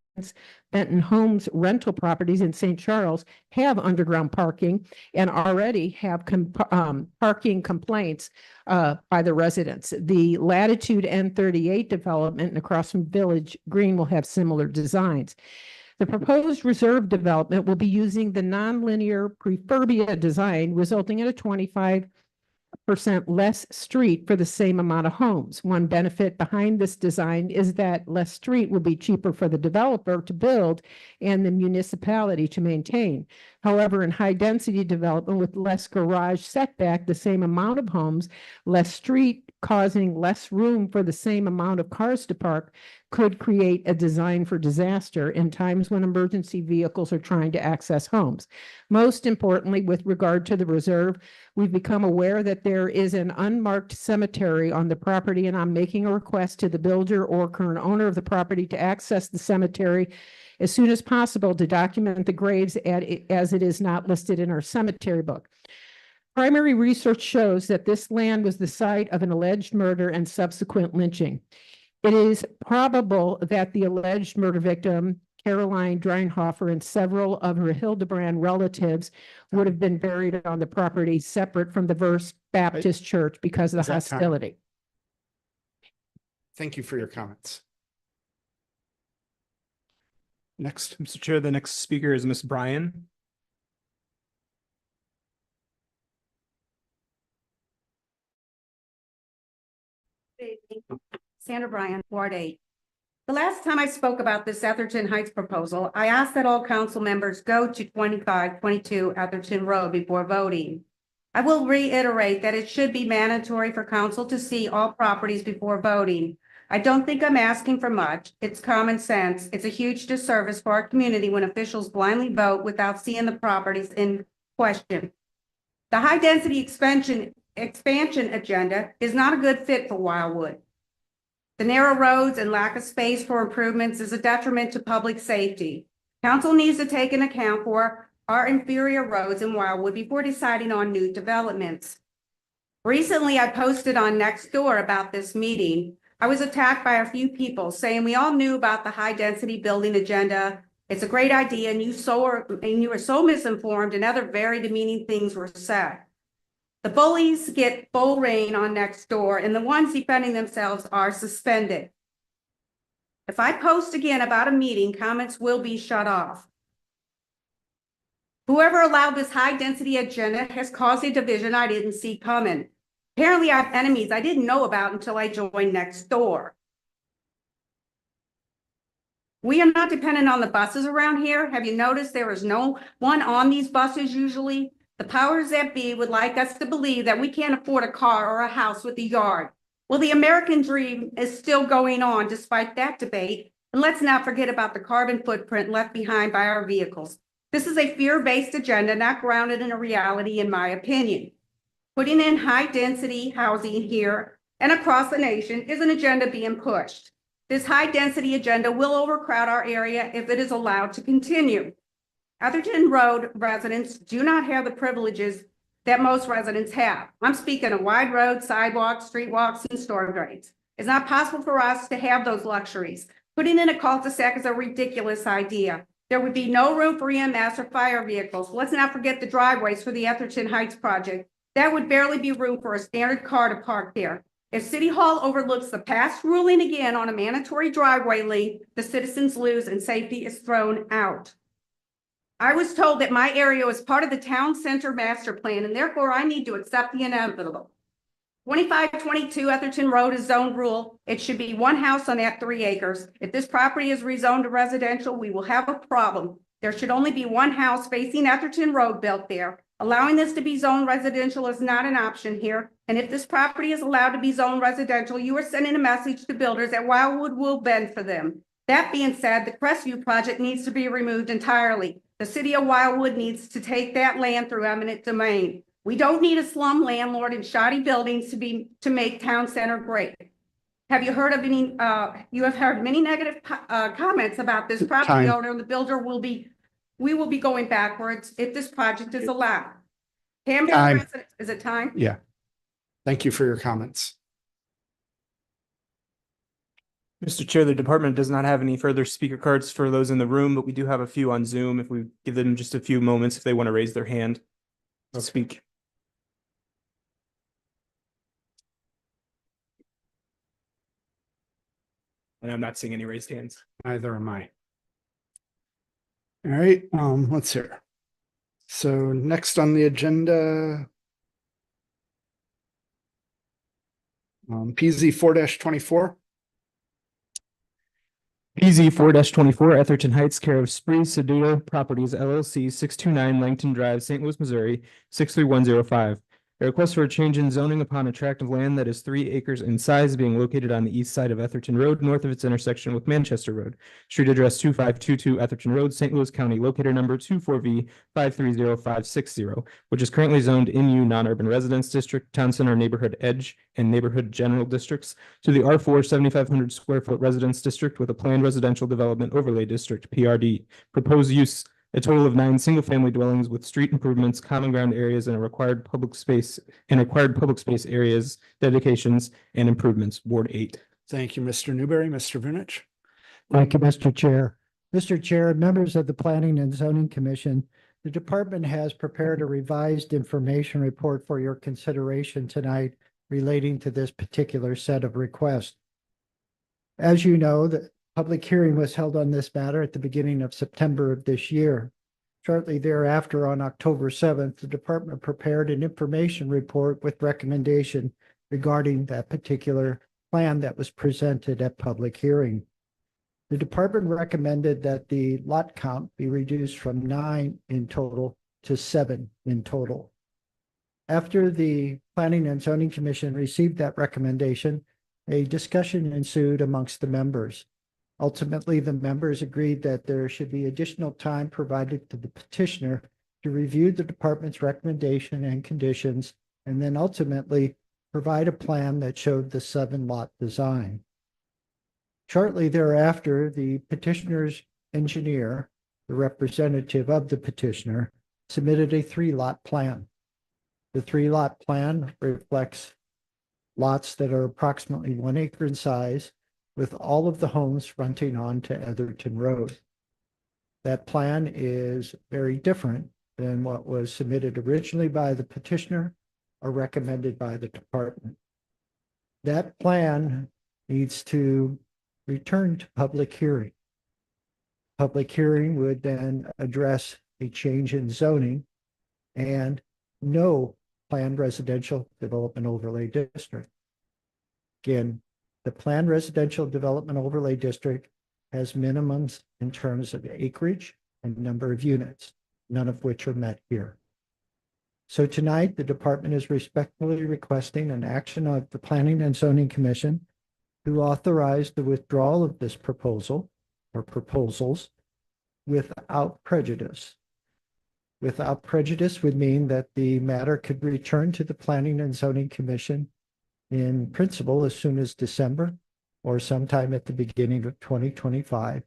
Benton Homes rental properties in St. Charles have underground parking and already have parking complaints by the residents. The Latitude N38 development across from Village Green will have similar designs. The proposed reserve development will be using the nonlinear Preferbia design, resulting in a 25% less street for the same amount of homes. One benefit behind this design is that less street will be cheaper for the developer to build and the municipality to maintain. However, in high density development with less garage setback, the same amount of homes, less street causing less room for the same amount of cars to park could create a design for disaster in times when emergency vehicles are trying to access homes. Most importantly, with regard to the reserve, we've become aware that there is an unmarked cemetery on the property, and I'm making a request to the builder or current owner of the property to access the cemetery as soon as possible to document the graves as it is not listed in our cemetery book. Primary research shows that this land was the site of an alleged murder and subsequent lynching. It is probable that the alleged murder victim Caroline Dreinhofer and several of her Hildebrand relatives would have been buried on the property separate from the First Baptist Church because of Is the that time? hostility. Thank you for your comments. Next. Mr. Chair, the next speaker is Ms. Bryan. Sandra Bryan, Ward 8. The last time I spoke about this Atherton Heights proposal, I asked that all council members go to 2522 Atherton Road before voting. I will reiterate that it should be mandatory for council to see all properties before voting. I don't think I'm asking for much. It's common sense. It's a huge disservice for our community when officials blindly vote without seeing the properties in question. The high-density expansion agenda is not a good fit for Wildwood. The narrow roads and lack of space for improvements is a detriment to public safety. Council needs to take into account for our inferior roads in Wildwood before deciding on new developments. Recently, I posted on Nextdoor about this meeting. I was attacked by a few people saying we all knew about the high-density building agenda. It's a great idea, and you were so misinformed, and other very demeaning things were said. The bullies get full reign on Nextdoor, and the ones defending themselves are suspended. If I post again about a meeting, comments will be shut off. Whoever allowed this high-density agenda has caused a division I didn't see coming. Apparently, I have enemies I didn't know about until I joined Nextdoor. We are not dependent on the buses around here. Have you noticed there is no one on these buses usually? The powers that be would like us to believe that we can't afford a car or a house with a yard. Well, the American dream is still going on despite that debate. And let's not forget about the carbon footprint left behind by our vehicles. This is a fear-based agenda, not grounded in a reality, in my opinion. Putting in high-density housing here and across the nation is an agenda being pushed. This high-density agenda will overcrowd our area if it is allowed to continue. Atherton Road residents do not have the privileges that most residents have. I'm speaking of wide roads, sidewalks, streetwalks, and storm drains. It's not possible for us to have those luxuries. Putting in a cul-de-sac is a ridiculous idea. There would be no room for EMS or fire vehicles. Let's not forget the driveways for the Atherton Heights project. That would barely be room for a standard car to park there. If City Hall overlooks the past ruling again on a mandatory driveway lane, the citizens lose and safety is thrown out. I was told that my area was part of the town center master plan, and therefore I need to accept the inevitable. 2522 Atherton Road is zone rule. It should be one house on that 3 acres. If this property is rezoned to residential, we will have a problem. There should only be one house facing Atherton Road built there. Allowing this to be zoned residential is not an option here. And if this property is allowed to be zoned residential, you are sending a message to builders that Wildwood will bend for them. That being said, the Crestview project needs to be removed entirely. The city of Wildwood needs to take that land through eminent domain. We don't need a slum landlord and shoddy buildings to make town center great. Have you heard of any, you have heard many negative comments about this property owner, and the builder we will be going backwards if this project is allowed. Time. Is it time? Yeah. Thank you for your comments. Mr. Chair, the department does not have any further speaker cards for those in the room, but we do have a few on Zoom if we give them just a few moments if they want to raise their hand to speak. And I'm not seeing any raised hands. Neither am I. All right, let's hear. So next on the agenda, PZ 4-24. PZ 4-24 Atherton Heights, care of Spree Seduta Properties LLC, 629 Langton Drive, St. Louis, Missouri, 63105. A request for a change in zoning upon a tract of land that is 3 acres in size, being located on the east side of Atherton Road, north of its intersection with Manchester Road. Street address 2522 Atherton Road, St. Louis County, locator number 24V530560, which is currently zoned NU non-urban residence district, town center neighborhood edge, and neighborhood general districts to the R4 7,500 square foot residence district with a planned residential development overlay district, PRD. Proposed use: a total of 9 single-family dwellings with street improvements, common ground areas, and required public space areas, dedications, and improvements. Ward 8. Thank you, Mr. Newberry. Mr. Vunich. Thank you, Mr. Chair. Mr. Chair, members of the Planning and Zoning Commission, the department has prepared a revised information report for your consideration tonight relating to this particular set of requests. As you know, the public hearing was held on this matter at the beginning of September of this year. Shortly thereafter, on October 7th, the department prepared an information report with recommendation regarding that particular plan that was presented at public hearing. The department recommended that the lot count be reduced from 9 in total to 7 in total. After the Planning and Zoning Commission received that recommendation, a discussion ensued amongst the members. Ultimately, the members agreed that there should be additional time provided to the petitioner to review the department's recommendation and conditions, and then ultimately provide a plan that showed the 7-lot design. Shortly thereafter, the petitioner's engineer, the representative of the petitioner, submitted a 3-lot plan. The 3-lot plan reflects lots that are approximately 1 acre in size, with all of the homes fronting onto Etherton Road. That plan is very different than what was submitted originally by the petitioner or recommended by the department. That plan needs to return to public hearing. Public hearing would then address a change in zoning and no planned residential development overlay district. Again, the planned residential development overlay district has minimums in terms of acreage and number of units, none of which are met here. So tonight, the department is respectfully requesting an action of the Planning and Zoning Commission to authorize the withdrawal of this proposal or proposals without prejudice. Without prejudice would mean that the matter could return to the Planning and Zoning Commission in principle as soon as December or sometime at the beginning of 2025.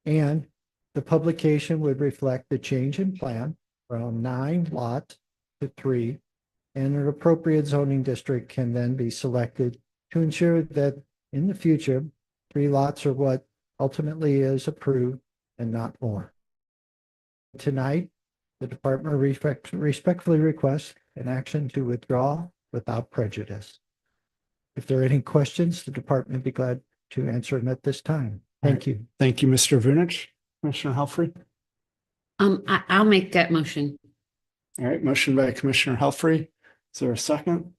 And the publication would reflect the change in plan from 9 lots to 3, and an appropriate zoning district can then be selected to ensure that in the future, 3 lots are what ultimately is approved and not more. Tonight, the department respectfully requests an action to withdraw without prejudice. If there are any questions, the department would be glad to answer them at this time. Thank you. Thank you, Mr. Vunich. Commissioner Helfrey. I'll make that motion. All right, motion by Commissioner Helfrey. Is there a second?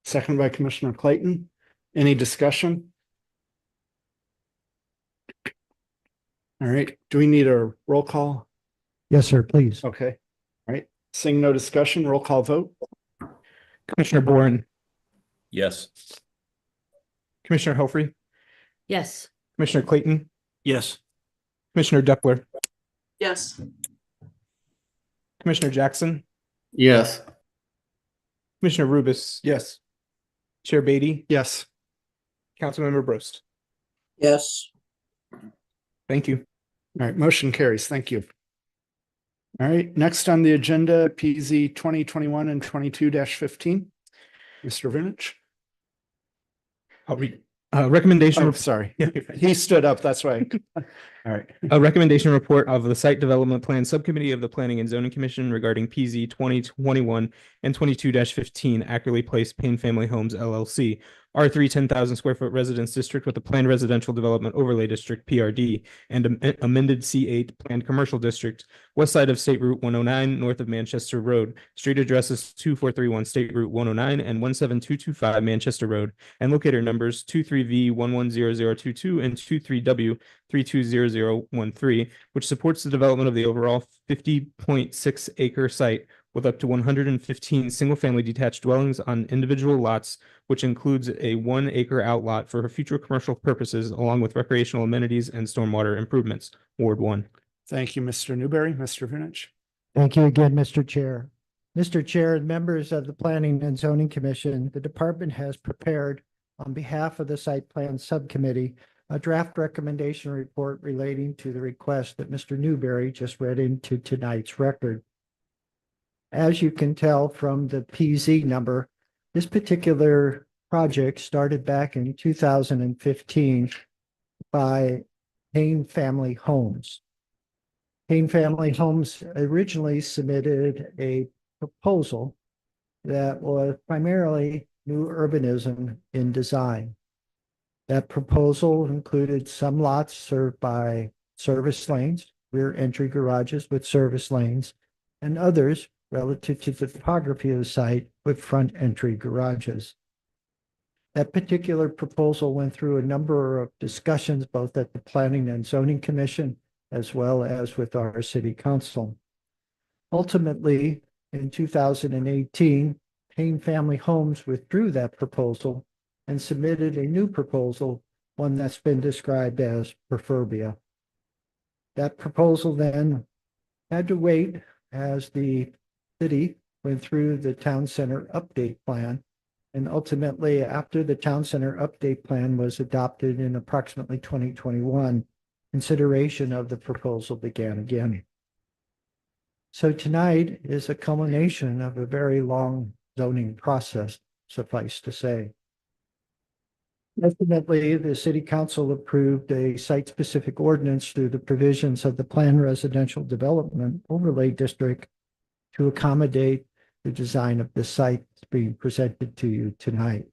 Second by Commissioner Clayton. Any discussion? All right, do we need a roll call? Yes, sir, please. Okay, all right. Seeing no discussion, roll call vote. Commissioner Boren, Yes. Commissioner Helfrey, Yes. Commissioner Clayton, Yes. Commissioner Duckler, Yes. Commissioner Jackson, Yes. Commissioner Rubis, Yes. Chair Beatty, Yes. Councilmember Brost. Yes. Thank you. All right, motion carries. Thank you. All right, next on the agenda, PZ 2021 and 22-15. Mr. Vunich. I'll read. Recommendation. Oh, sorry. He stood up, that's why. All right. A recommendation report of the Site Development Plan Subcommittee of the Planning and Zoning Commission regarding PZ 2021 and 22-15 Ackerley Place Payne Family Homes LLC, R3 10,000 square foot residence district with a planned residential development overlay district PRD and amended C8 planned commercial district, west side of State Route 109, north of Manchester Road. Street addresses 2431 State Route 109 and 17225 Manchester Road, and locator numbers 23V110022 and 23W320013, which supports the development of the overall 50.6 acre site with up to 115 single-family detached dwellings on individual lots, which includes a 1 acre outlot for future commercial purposes, along with recreational amenities and stormwater improvements. Ward 1. Thank you, Mr. Newberry. Mr. Vunich. Thank you again, Mr. Chair. Mr. Chair and members of the Planning and Zoning Commission, the department has prepared on behalf of the Site Plan Subcommittee a draft recommendation report relating to the request that Mr. Newberry just read into tonight's record. As you can tell from the PZ number, this particular project started back in 2015 by Payne Family Homes. Payne Family Homes originally submitted a proposal that was primarily new urbanism in design. That proposal included some lots served by service lanes, rear entry garages with service lanes, and others relative to the topography of the site with front entry garages. That particular proposal went through a number of discussions, both at the Planning and Zoning Commission, as well as with our city council. Ultimately, in 2018, Payne Family Homes withdrew that proposal and submitted a new proposal, one that's been described as Preferbia. That proposal then had to wait as the city went through the town center update plan. And ultimately, after the town center update plan was adopted in approximately 2021, consideration of the proposal began again. So tonight is a culmination of a very long zoning process, suffice to say. Ultimately, the city council approved a site-specific ordinance through the provisions of the Planned Residential Development Overlay District to accommodate the design of the site being presented to you tonight.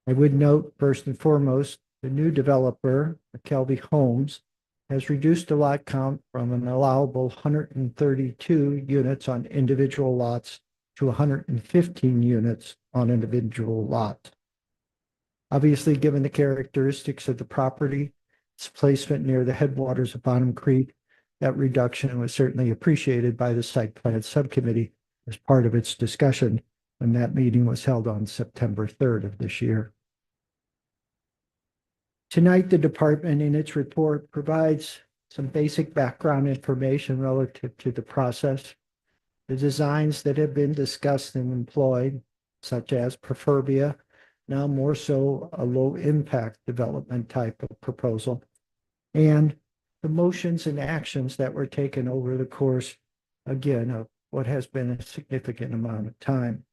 I would note, first and foremost, the new developer, McKelvey Homes, has reduced the lot count from an allowable 132 units on individual lots to 115 units on individual lots. Obviously, given the characteristics of the property, its placement near the headwaters of Bonham Creek, that reduction was certainly appreciated by the site plan subcommittee as part of its discussion when that meeting was held on September 3rd of this year. Tonight, the department in its report provides some basic background information relative to the process, the designs that have been discussed and employed, such as Preferbia, now more so a low-impact development type of proposal, and the motions and actions that were taken over the course, again, of what has been a significant amount of time.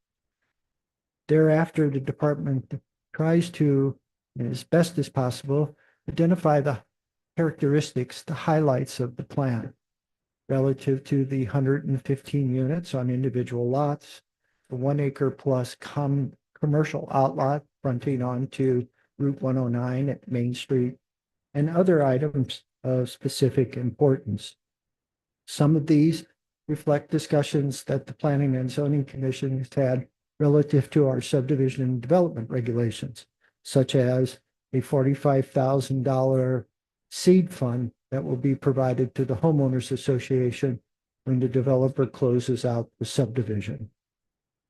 Thereafter, the department tries to, as best as possible, identify the characteristics, the highlights of the plan relative to the 115 units on individual lots, the 1 acre plus commercial outlot fronting onto Route 109 at Main Street, and other items of specific importance. Some of these reflect discussions that the Planning and Zoning Commission has had relative to our subdivision and development regulations, such as a $45,000 seed fund that will be provided to the homeowners association when the developer closes out the subdivision.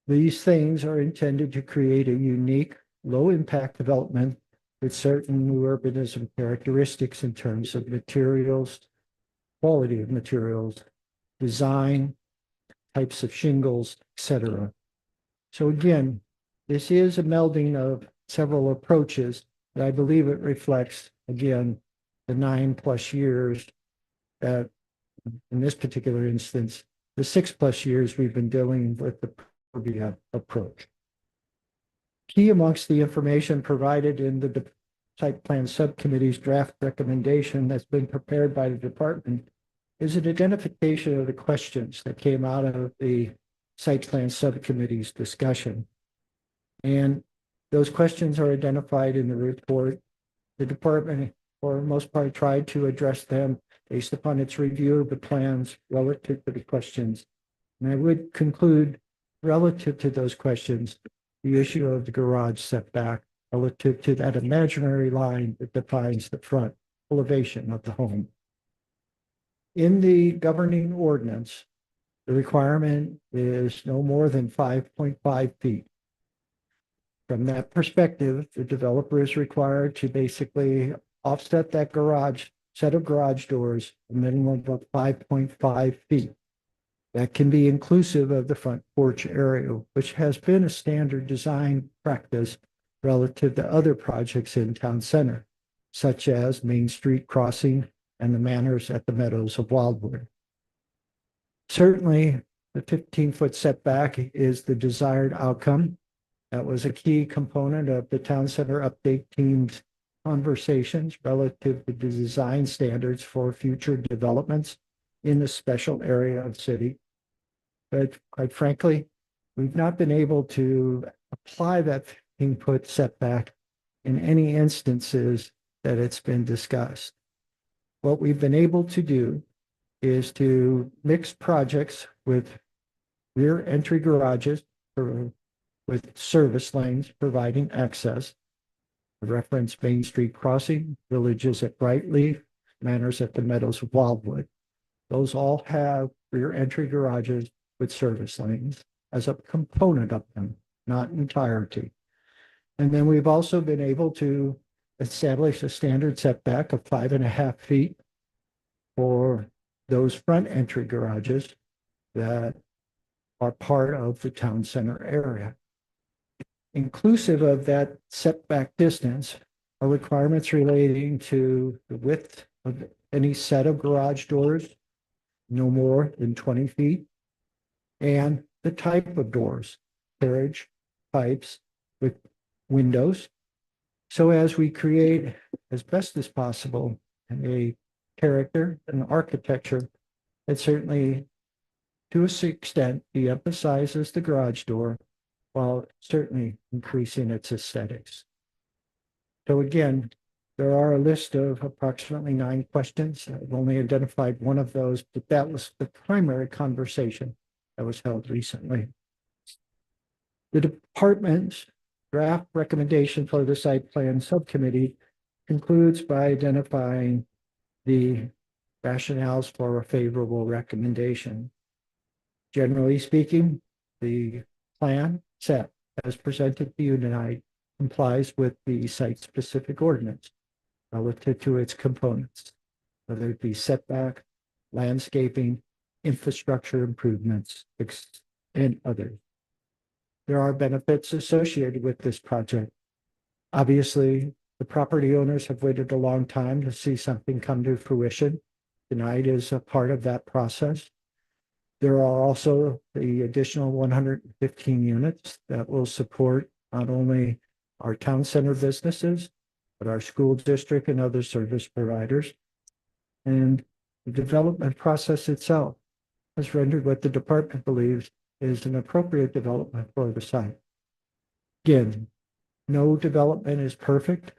These things are intended to create a unique, low-impact development with certain new urbanism characteristics in terms of materials, quality of materials, design, types of shingles, etc. So again, this is a melding of several approaches, but I believe it reflects, again, the 9+ years that, in this particular instance, the 6+ years we've been dealing with the Preferbia approach. Key amongst the information provided in the site plan subcommittee's draft recommendation that's been prepared by the department is an identification of the questions that came out of the site plan subcommittee's discussion. And those questions are identified in the report. The department, for the most part, tried to address them based upon its review of the plans relative to the questions. And I would conclude, relative to those questions, the issue of the garage setback relative to that imaginary line that defines the front elevation of the home. In the governing ordinance, the requirement is no more than 5.5 feet. From that perspective, the developer is required to basically offset that set of garage doors a minimum of 5.5 feet. That can be inclusive of the front porch area, which has been a standard design practice relative to other projects in town center, such as Main Street Crossing and the Manors at the Meadows of Wildwood. Certainly, the 15-foot setback is the desired outcome. That was a key component of the town center update team's conversations relative to the design standards for future developments in the special area of city. But quite frankly, we've not been able to apply that 15-foot setback in any instances that it's been discussed. What we've been able to do is to mix projects with rear entry garages with service lanes providing access. Reference Main Street Crossing, Villages at Brightleaf, Manors at the Meadows of Wildwood. Those all have rear entry garages with service lanes as a component of them, not entirety. And then we've also been able to establish a standard setback of 5.5 feet for those front entry garages that are part of the town center area. Inclusive of that setback distance are requirements relating to the width of any set of garage doors, no more than 20 feet, and the type of doors, carriage, pipes with windows. So as we create as best as possible a character and architecture that certainly to a extent de-emphasizes the garage door while certainly increasing its aesthetics. So again, there are a list of approximately 9 questions. I've only identified one of those, but that was the primary conversation that was held recently. The department's draft recommendation for the site plan subcommittee concludes by identifying the rationales for a favorable recommendation. Generally speaking, the plan set as presented to you tonight complies with the site-specific ordinance relative to its components, whether it be setback, landscaping, infrastructure improvements, and others. There are benefits associated with this project. Obviously, the property owners have waited a long time to see something come to fruition. Tonight is a part of that process. There are also the additional 115 units that will support not only our town center businesses, but our school district and other service providers. And the development process itself has rendered what the department believes is an appropriate development for the site. Again, no development is perfect.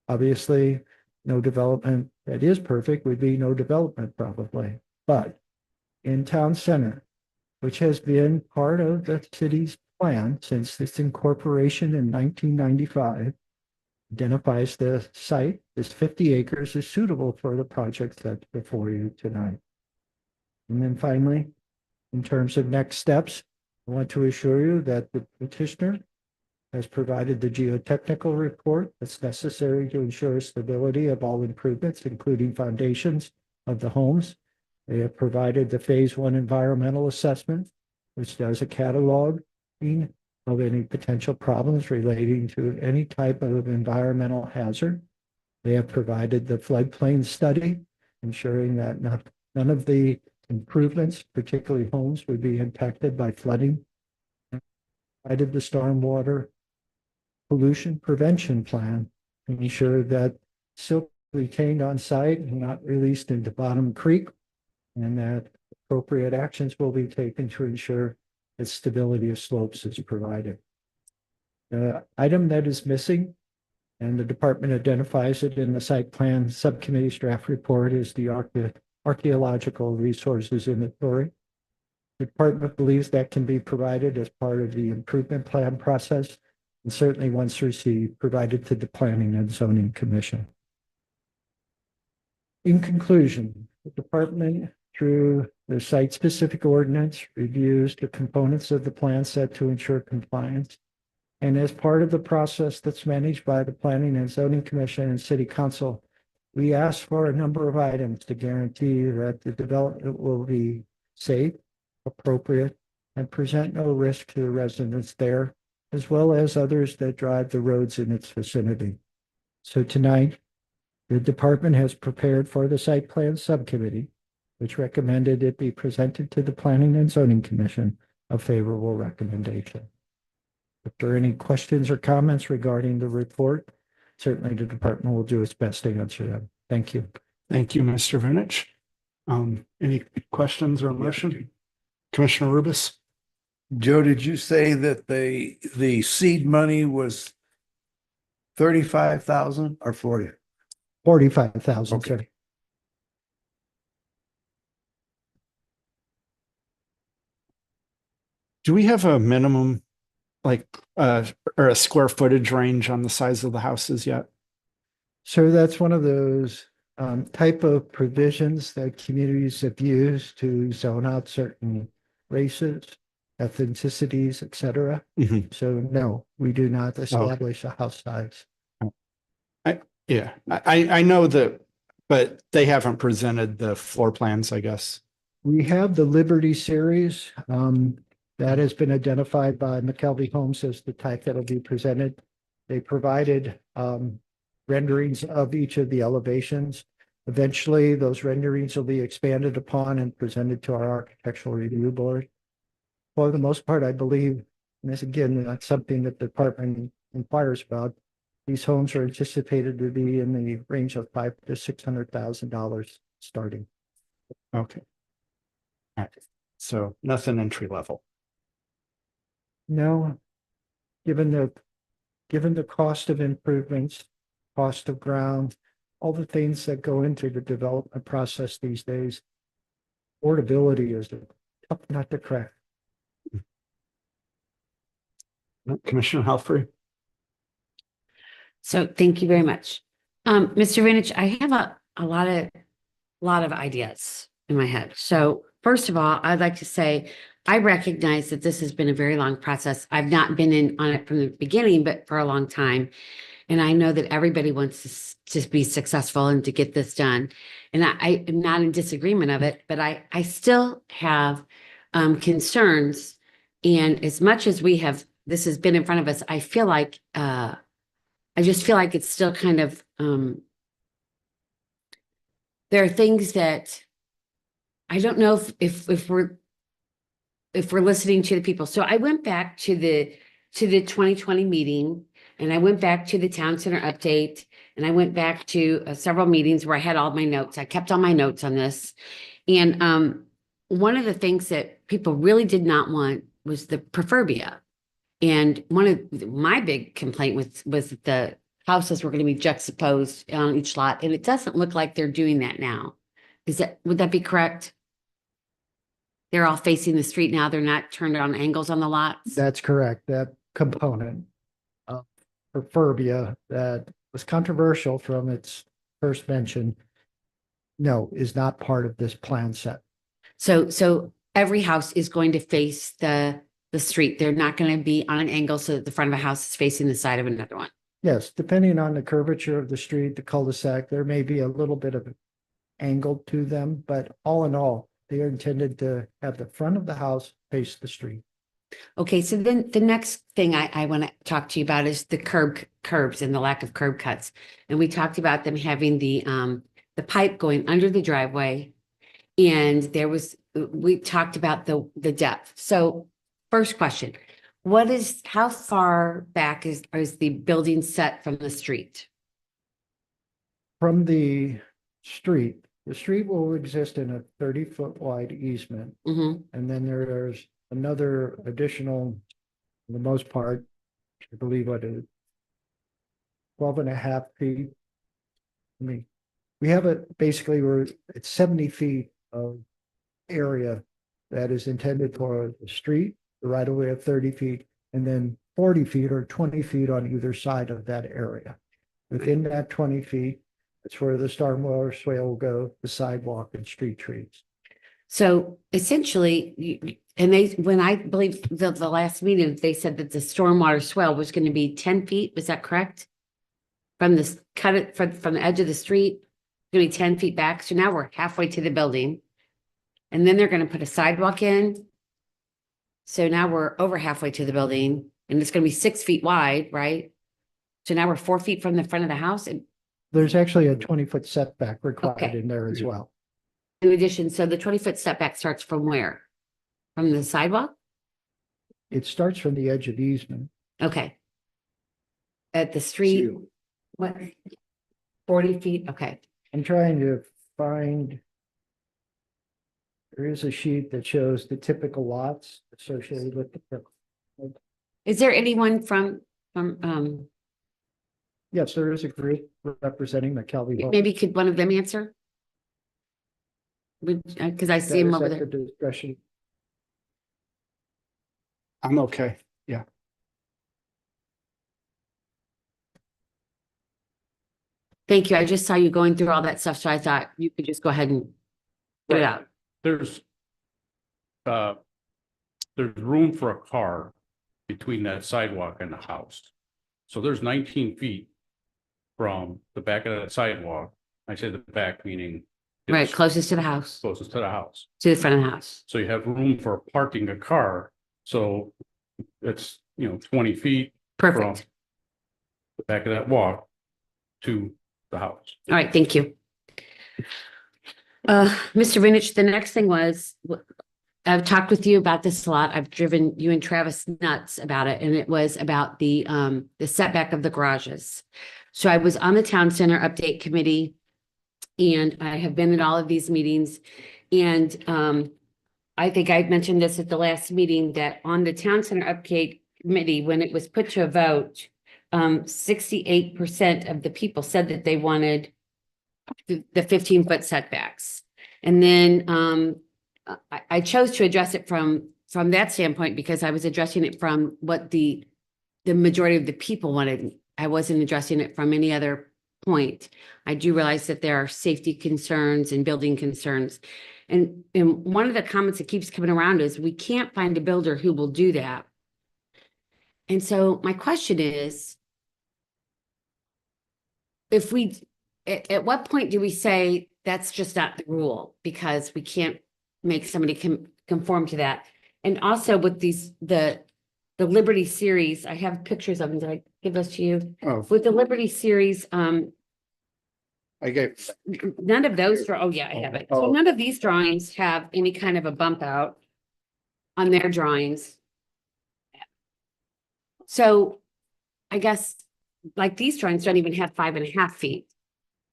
Obviously, no development that is perfect would be no development probably, but in town center, which has been part of the city's plan since its incorporation in 1995, identifies the site as 50 acres is suitable for the project that's before you tonight. And then finally, in terms of next steps, I want to assure you that the petitioner has provided the geotechnical report that's necessary to ensure stability of all improvements, including foundations of the homes. They have provided the phase 1 environmental assessment, which does a cataloging of any potential problems relating to any type of environmental hazard. They have provided the floodplain study, ensuring that none of the improvements, particularly homes, would be impacted by flooding. Provided the stormwater pollution prevention plan to ensure that silt retained on site and not released into Bottom Creek, and that appropriate actions will be taken to ensure that stability of slopes is provided. The item that is missing, and the department identifies it in the site plan subcommittee's draft report, is the archaeological resources inventory. The department believes that can be provided as part of the improvement plan process, and certainly once received, provided to the Planning and Zoning Commission. In conclusion, the department, through the site-specific ordinance, reviews the components of the plan set to ensure compliance. And as part of the process that's managed by the Planning and Zoning Commission and City Council, we ask for a number of items to guarantee that the development will be safe, appropriate, and present no risk to the residents there, as well as others that drive the roads in its vicinity. So tonight, the department has prepared for the site plan subcommittee, which recommended it be presented to the Planning and Zoning Commission, a favorable recommendation. If there are any questions or comments regarding the report, certainly the department will do its best to answer them. Thank you. Thank you, Mr. Vinich. Any questions or motion? Commissioner Rubis? Joe, did you say that the seed money was 35,000 or 40? 45,000, Okay. sir. Do we have a minimum, like, or a square footage range on the size of the houses yet? So that's one of those type of provisions that communities have used to zone out certain races, ethnicities, et cetera. Mhm. So no, we do not establish a house size. Yeah, I know that, but they haven't presented the floor plans, I guess. We have the Liberty Series, that has been identified by McKelvey Homes as the type that'll be presented. They provided, renderings of each of the elevations. Eventually, those renderings will be expanded upon and presented to our architectural review board. For the most part, I believe, and this again, that's something that the department inquires about. These homes are anticipated to be in the range of $500,000 to $600,000 starting. Okay. All right, so nothing entry level. No, given the cost of improvements, cost of ground, all the things that go into the development process these days, affordability is a tough nut to crack. Commissioner Helfrey? So thank you very much. Mr. Vinich, I have a lot of ideas in my head. So first of all, I'd like to say, I recognize that this has been a very long process. I've not been in on it from the beginning, but for a long time. And I know that everybody wants to be successful and to get this done. And I am not in disagreement of it, but I still have concerns. And as much as this has been in front of us, I feel like, I just feel like it's still kind of, there are things that I don't know if we're listening to the people. So I went back to the 2020 meeting, and I went back to the town center update, and I went back to several meetings where I had all my notes. I kept all my notes on this. And one of the things that people really did not want was the profurbia. And one of my big complaint was that the houses were going to be juxtaposed on each lot, and it doesn't look like they're doing that now. Would that be correct? They're all facing the street now. They're not turned on angles on the lots. That's correct. That component of perfurbia that was controversial from its first mention, no, is not part of this plan set. So every house is going to face the street. They're not going to be on an angle so that the front of a house is facing the side of another one. Yes, depending on the curvature of the street, the cul-de-sac, there may be a little bit of angle to them, but all in all, they are intended to have the front of the house face the street. Okay, so then the next thing I want to talk to you about is the curbs and the lack of curb cuts. And we talked about them having the pipe going under the driveway. And we talked about the depth. So first question, how far back is the building set from the street? From the street will exist in a 30-foot wide easement. Mm-hmm. And then there's another additional, for the most part, I believe what is 12.5 feet. I mean, we have it's 70 feet of area that is intended for the street, the right of way of 30 feet, and then 40 feet or 20 feet on either side of that area. Within that 20 feet, that's where the stormwater swale will go, the sidewalk and street trees. So essentially, when I believe the last meeting, they said that the stormwater swale was going to be 10 feet. Was that correct? From the edge of the street, going to be 10 feet back. So now we're halfway to the building. And then they're going to put a sidewalk in. So now we're over halfway to the building, and it's going to be 6 feet wide, right? So now we're 4 feet from the front of the house. And there's actually a 20-foot setback required in there as well. In addition, so the 20-foot setback starts from where? From the sidewalk? It starts from the edge of the easement. Okay. At the street. What? 40 feet, okay. I'm trying to find. There is a sheet that shows the typical lots associated with the. Is there anyone from, Yes, there is a group representing the Kelby. Home. maybe could one of them answer? Because I see That him is over at there. the discretion. I'm okay. Yeah. Thank you. I just saw you going through all that stuff, so I thought you could just go ahead and put it out. There's room for a car between that sidewalk and the house. So there's 19 feet from the back of that sidewalk. I say the back meaning. Right, it's closest to the house, closest to the house. to the front of the house. So you have room for parking a car. So it's, 20 feet from Perfect. the back of that walk to the house. All right, thank you. Mr. Vinich, the next thing was, I've talked with you about this a lot. I've driven you and Travis nuts about it, and it was about the setback of the garages. So I was on the Town Center Update Committee, and I have been at all of these meetings. And I think I mentioned this at the last meeting, that on the Town Center Update Committee, when it was put to a vote, 68% of the people said that they wanted the 15-foot setbacks. And then I chose to address it from that standpoint because I was addressing it from what the majority of the people wanted. I wasn't addressing it from any other point. I do realize that there are safety concerns and building concerns. And one of the comments that keeps coming around is we can't find a builder who will do that. And so my question is, if we, at what point do we say that's just not the rule because we can't make somebody conform to that? And also with the Liberty series, I have pictures of them. Did I give those to you? Oh, With the Liberty series, I gave. none of those, oh yeah, I have it. So Oh. none of these drawings have any kind of a bump out on their drawings. So I guess like these drawings don't even have 5.5 feet.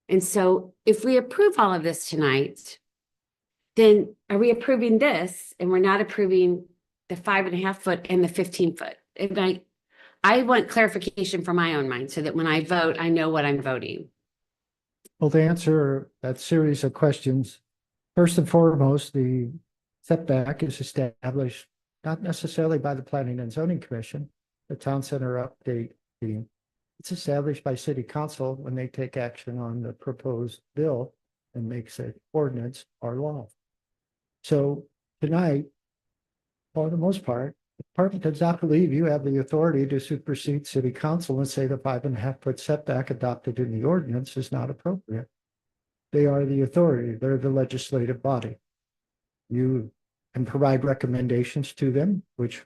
And so if we approve all of this tonight, then are we approving this and we're not approving the 5.5 foot and the 15 foot? And I want clarification for my own mind so that when I vote, I know what I'm voting. Well, to answer that series of questions, first and foremost, the setback is established not necessarily by the Planning and Zoning Commission, the Town Center Update team. It's established by City Council when they take action on the proposed bill and makes it ordinance or law. So tonight, for the most part, the department does not believe you have the authority to supersede City Council and say the 5.5 foot setback adopted in the ordinance is not appropriate. They are the authority. They're the legislative body. You can provide recommendations to them, which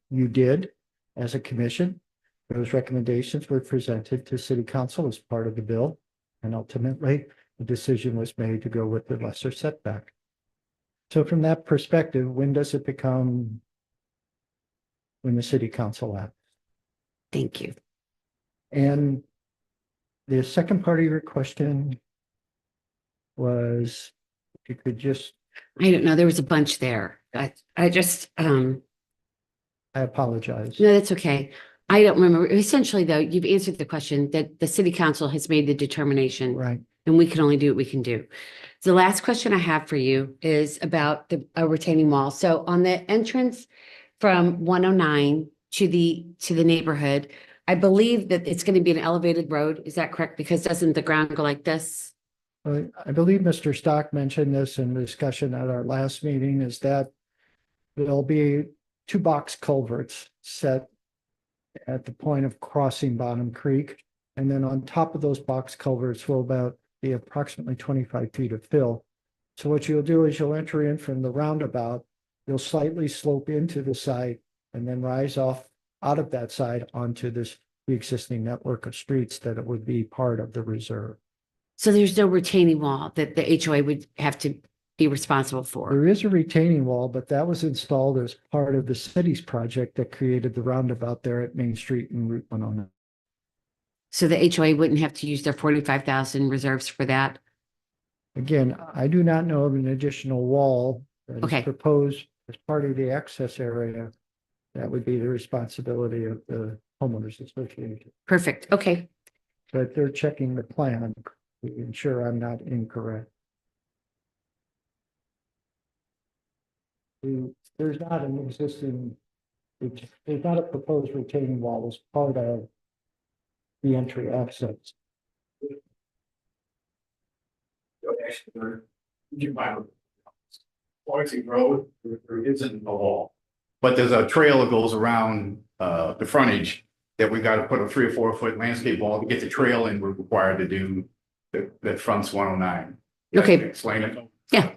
you did as a commission. Those recommendations were presented to City Council as part of the bill, and ultimately the decision was made to go with the lesser setback. So from that perspective, when does it become when the City Council acts? Thank you. And the second part of your question was, if you could just, I don't know, there was a bunch there. I just, I apologize. no, that's okay. I don't remember. Essentially, though, you've answered the question that the City Council has made the determination. Right. And we can only do what we can do. The last question I have for you is about a retaining wall. So on the entrance from 109 to the neighborhood, I believe that it's going to be an elevated road. Is that correct? Because doesn't the ground go like this? I believe Mr. Stock mentioned this in the discussion at our last meeting, is that there'll be 2 box culverts set at the point of crossing Bottom Creek. And then on top of those box culverts will be approximately 25 feet of fill. So what you'll do is you'll enter in from the roundabout, you'll slightly slope into the site and then rise off out of that side onto the existing network of streets that it would be part of the reserve. So there's no retaining wall that the HOA would have to be responsible for. There is a retaining wall, but that was installed as part of the city's project that created the roundabout there at Main Street and Route 109. So the HOA wouldn't have to use their 45,000 reserves for that? Again, I do not know of an additional wall that Okay. is proposed as part of the access area. That would be the responsibility of the homeowners association, Perfect. Okay. but they're checking the plan to ensure I'm not incorrect. There's not an existing, there's not a proposed retaining wall as part of the entry access. Boise Road, there isn't a wall. But there's a trail that goes around the frontage that we gotta put a 3 or 4 foot landscape wall to get the trail in, we're required to do that fronts 109. Okay. Explain it. Yeah.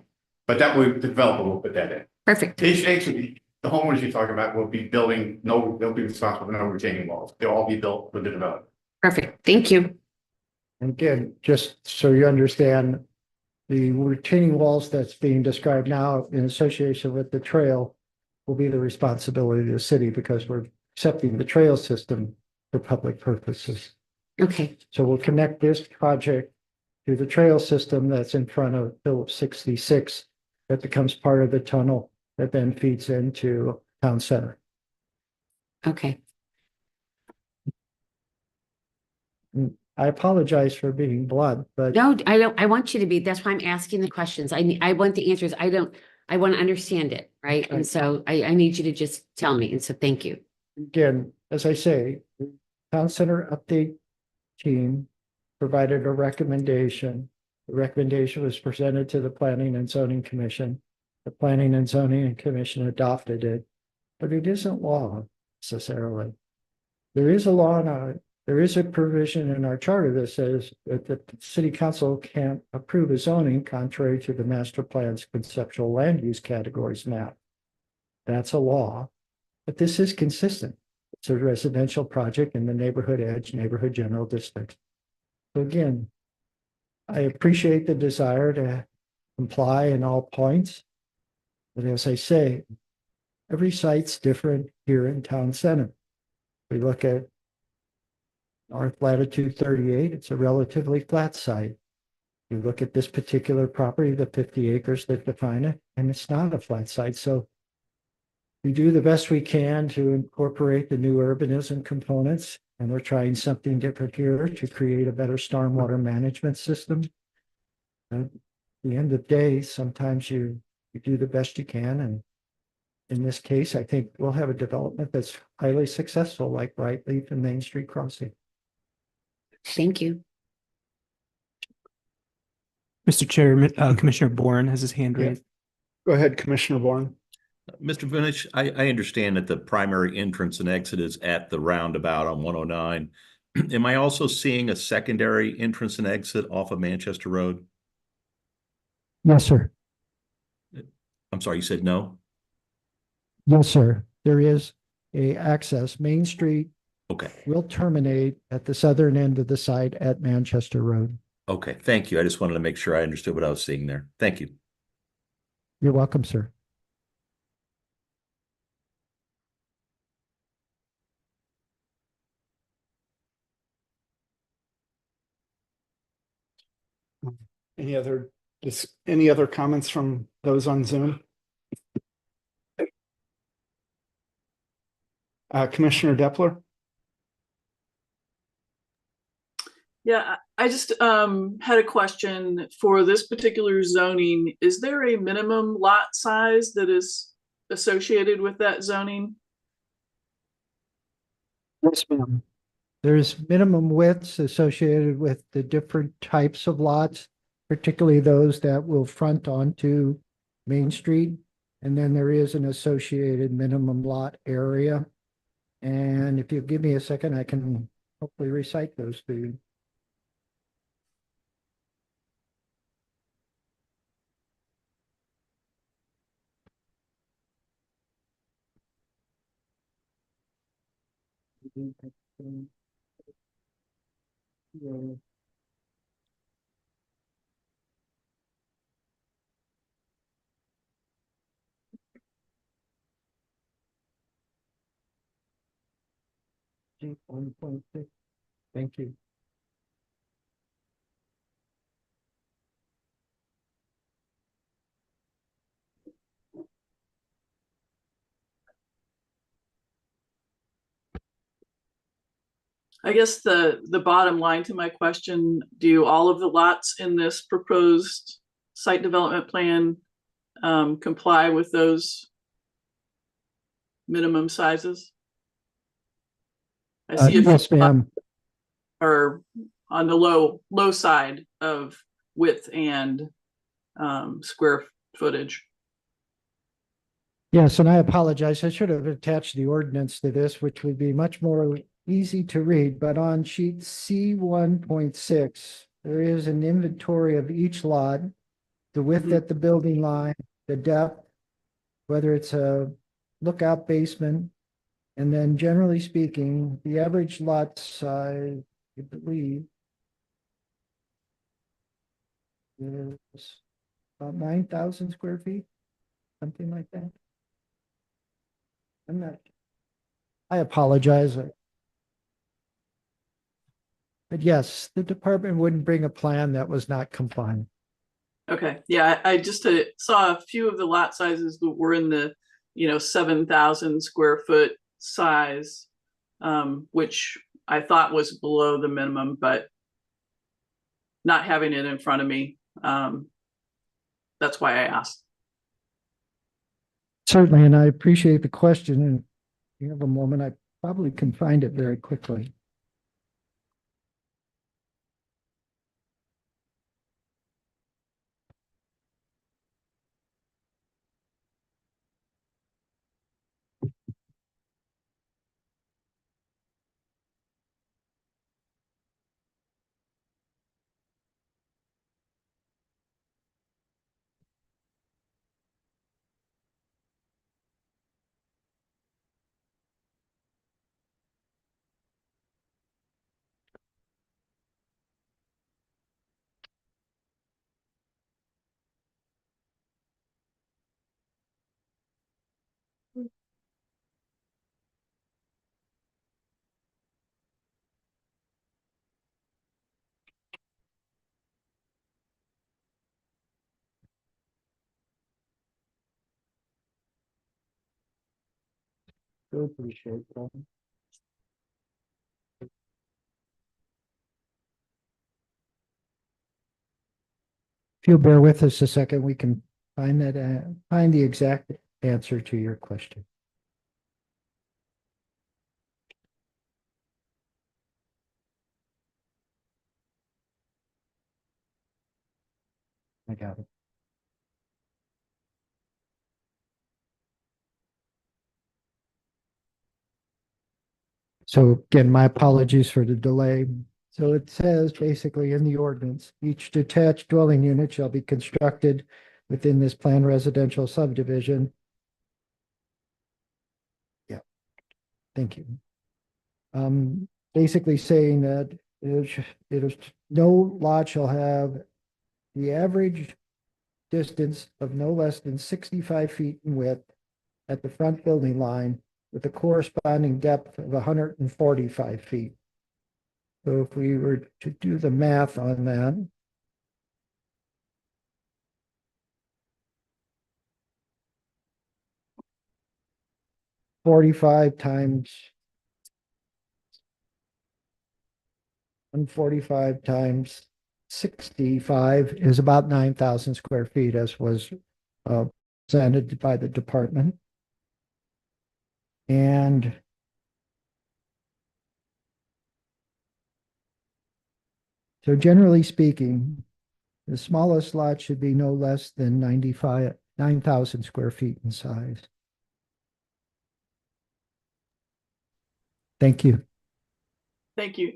But that would develop, we'll put that in. Perfect. Actually, the homeowners you're talking about will be building, they'll be responsible for no retaining walls. They'll all be built with the development. Perfect. Thank you. And again, just so you understand, the retaining walls that's being described now in association with the trail will be the responsibility of the city because we're accepting the trail system for public purposes. Okay. So we'll connect this project to the trail system that's in front of Phillips 66 that becomes part of the tunnel that then feeds into town center. Okay. I apologize for being blunt, but No, I don't, I want you to be, that's why I'm asking the questions. I want the answers. I want to understand it, right? And Right. so I need you to just tell me. And so thank you. again, as I say, the town center update team provided a recommendation. The recommendation was presented to the Planning and Zoning Commission. The Planning and Zoning Commission adopted it, but it isn't law necessarily. There is a law now. There is a provision in our charter that says that the city council can't approve a zoning contrary to the master plan's conceptual land use categories map. That's a law, but this is consistent. It's a residential project in the neighborhood edge, neighborhood general district. So again, I appreciate the desire to comply in all points. But as I say, every site's different here in town center. We look at North latitude 38, it's a relatively flat site. You look at this particular property, the 50 acres that define it, and it's not a flat site. So we do the best we can to incorporate the new urbanism components, and we're trying something different here to create a better stormwater management system. At the end of the day, sometimes you do the best you can, and in this case, I think we'll have a development that's highly successful, like Brightleaf and Main Street Crossing. Thank you. Mr. Chair, Commissioner Bourne has his hand Yeah. raised. Go ahead, Commissioner Bourne. Mr. Vinich, I understand that the primary entrance and exit is at the roundabout on 109. Am I also seeing a secondary entrance and exit off of Manchester Road? Yes, sir. I'm sorry, you said no? Yes, sir. There is a access. Main Street Okay, will terminate at the southern end of the site at Manchester Road. okay, thank you. I just wanted to make sure I understood what I was seeing there. Thank you. You're welcome, sir. Any other comments from those on Zoom? Commissioner Depler? Yeah, I just had a question for this particular zoning. Is there a minimum lot size that is associated with that zoning? Yes, ma'am. There's minimum widths associated with the different types of lots, particularly those that will front onto Main Street. And then there is an associated minimum lot area. And if you give me a second, I can hopefully recite those to you. G 1.6. Thank you. I guess the bottom line to my question, do all of the lots in this proposed site development plan comply with those minimum sizes? I see a few Yes, ma'am. are on the low side of width and square footage. Yes, and I apologize. I should have attached the ordinance to this, which would be much more easy to read, but on sheet C 1.6, there is an inventory of each lot, the width at the building line, the depth, whether it's a lookout basement, and then generally speaking, the average lot size, I believe, is about 9,000 square feet, something like that. I'm not, I apologize. But yes, the department wouldn't bring a plan that was not compliant. Okay, yeah, I just saw a few of the lot sizes that were in the 7,000 square foot size, which I thought was below the minimum, but not having it in front of me, that's why I asked. Certainly, and I appreciate the question. And if you have a moment, I probably can find it very quickly. Do appreciate that. If you'll bear with us a second, we can find that, find the exact answer to your question. I got it. So again, my apologies for the delay. So it says basically in the ordinance, each detached dwelling unit shall be constructed within this planned residential subdivision. Yeah, thank you. Basically saying that no lot shall have the average distance of no less than 65 feet in width at the front building line with a corresponding depth of 145 feet. So if we were to do the math on that, $45 times 145 times 65 is about 9,000 square feet, as was presented by the department. And so generally speaking, the smallest lot should be no less than 9,000 square feet in size. Thank you. Thank you.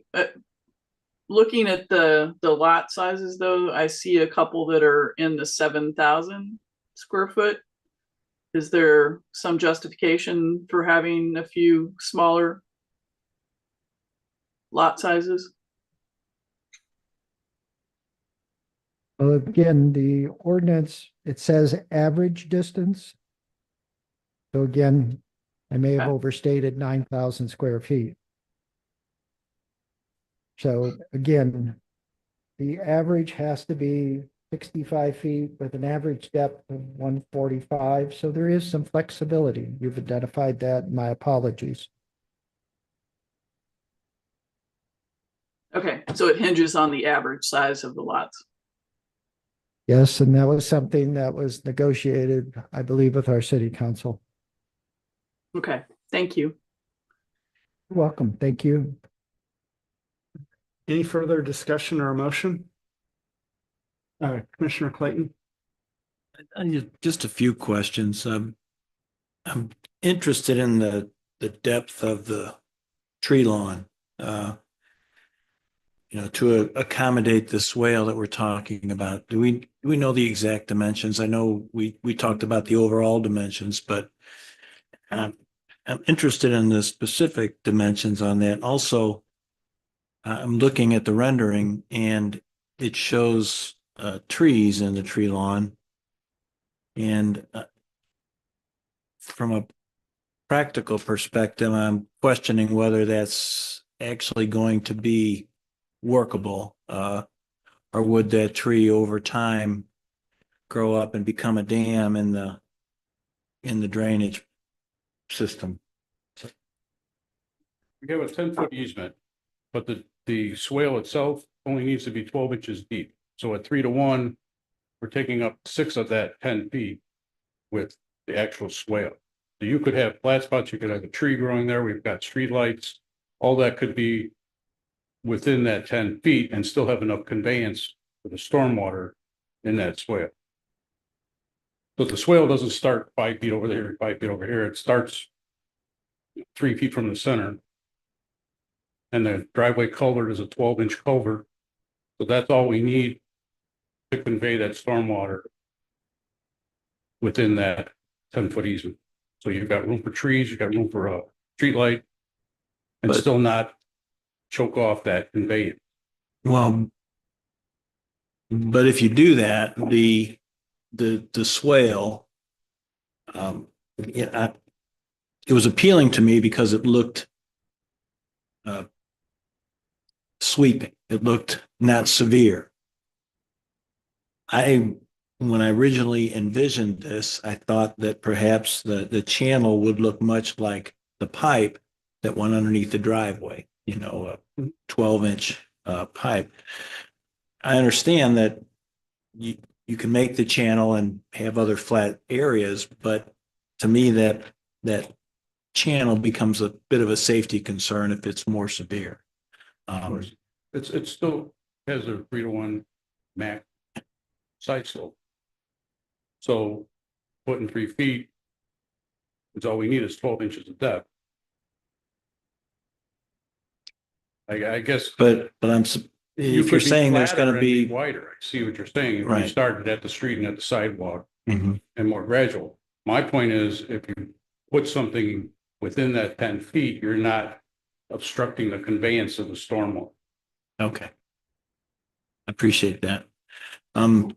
Looking at the lot sizes though, I see a couple that are in the 7,000 square foot. Is there some justification for having a few smaller lot sizes? Well, again, the ordinance, it says average distance. So again, I may have overstated 9,000 square feet. So again, the average has to be 65 feet with an average depth of 145. So there is some flexibility. You've identified that. My apologies. Okay, so it hinges on the average size of the lots. Yes, and that was something that was negotiated, I believe, with our city council. Okay, thank you. You're welcome. Thank you. Any further discussion or motion? Commissioner Clayton? Just a few questions. I'm interested in the depth of the tree lawn. To accommodate the swale that we're talking about. Do we know the exact dimensions? I know we talked about the overall dimensions, but I'm interested in the specific dimensions on that. Also, I'm looking at the rendering and it shows trees in the tree lawn. And from a practical perspective, I'm questioning whether that's actually going to be workable, or would that tree over time grow up and become a dam in the drainage system? We have a 10-foot easement, but the swale itself only needs to be 12 inches deep. So at 3-to-1, we're taking up 6 of that 10 feet with the actual swale. So you could have flat spots, you could have a tree growing there, we've got street lights, all that could be within that 10 feet and still have enough conveyance for the stormwater in that swale. So the swale doesn't start 5 feet over there, 5 feet over here, it starts 3 feet from the center. And the driveway culvert is a 12-inch culvert. So that's all we need to convey that stormwater within that 10-foot easement. So you've got room for trees, you've got room for a street light, and But- still not choke off that conveyance. Well, but if you do that, the swale, it was appealing to me because it looked sweeping. It looked not severe. When I originally envisioned this, I thought that perhaps the channel would look much like the pipe that went underneath the driveway, a 12-inch pipe. I understand that you can make the channel and have other flat areas, but to me that channel becomes a bit of a safety concern if it's more severe. It still has a 3-to-1 max side slope. So putting 3 feet is all we need is 12 inches of depth. I guess. But if you're saying there's going to be wider, I see what you're saying. If you Right. started at the street and at the sidewalk Mhm. and more gradual. My point is, if you put something within that 10 feet, you're not obstructing the conveyance of the stormwater. Okay. I appreciate that.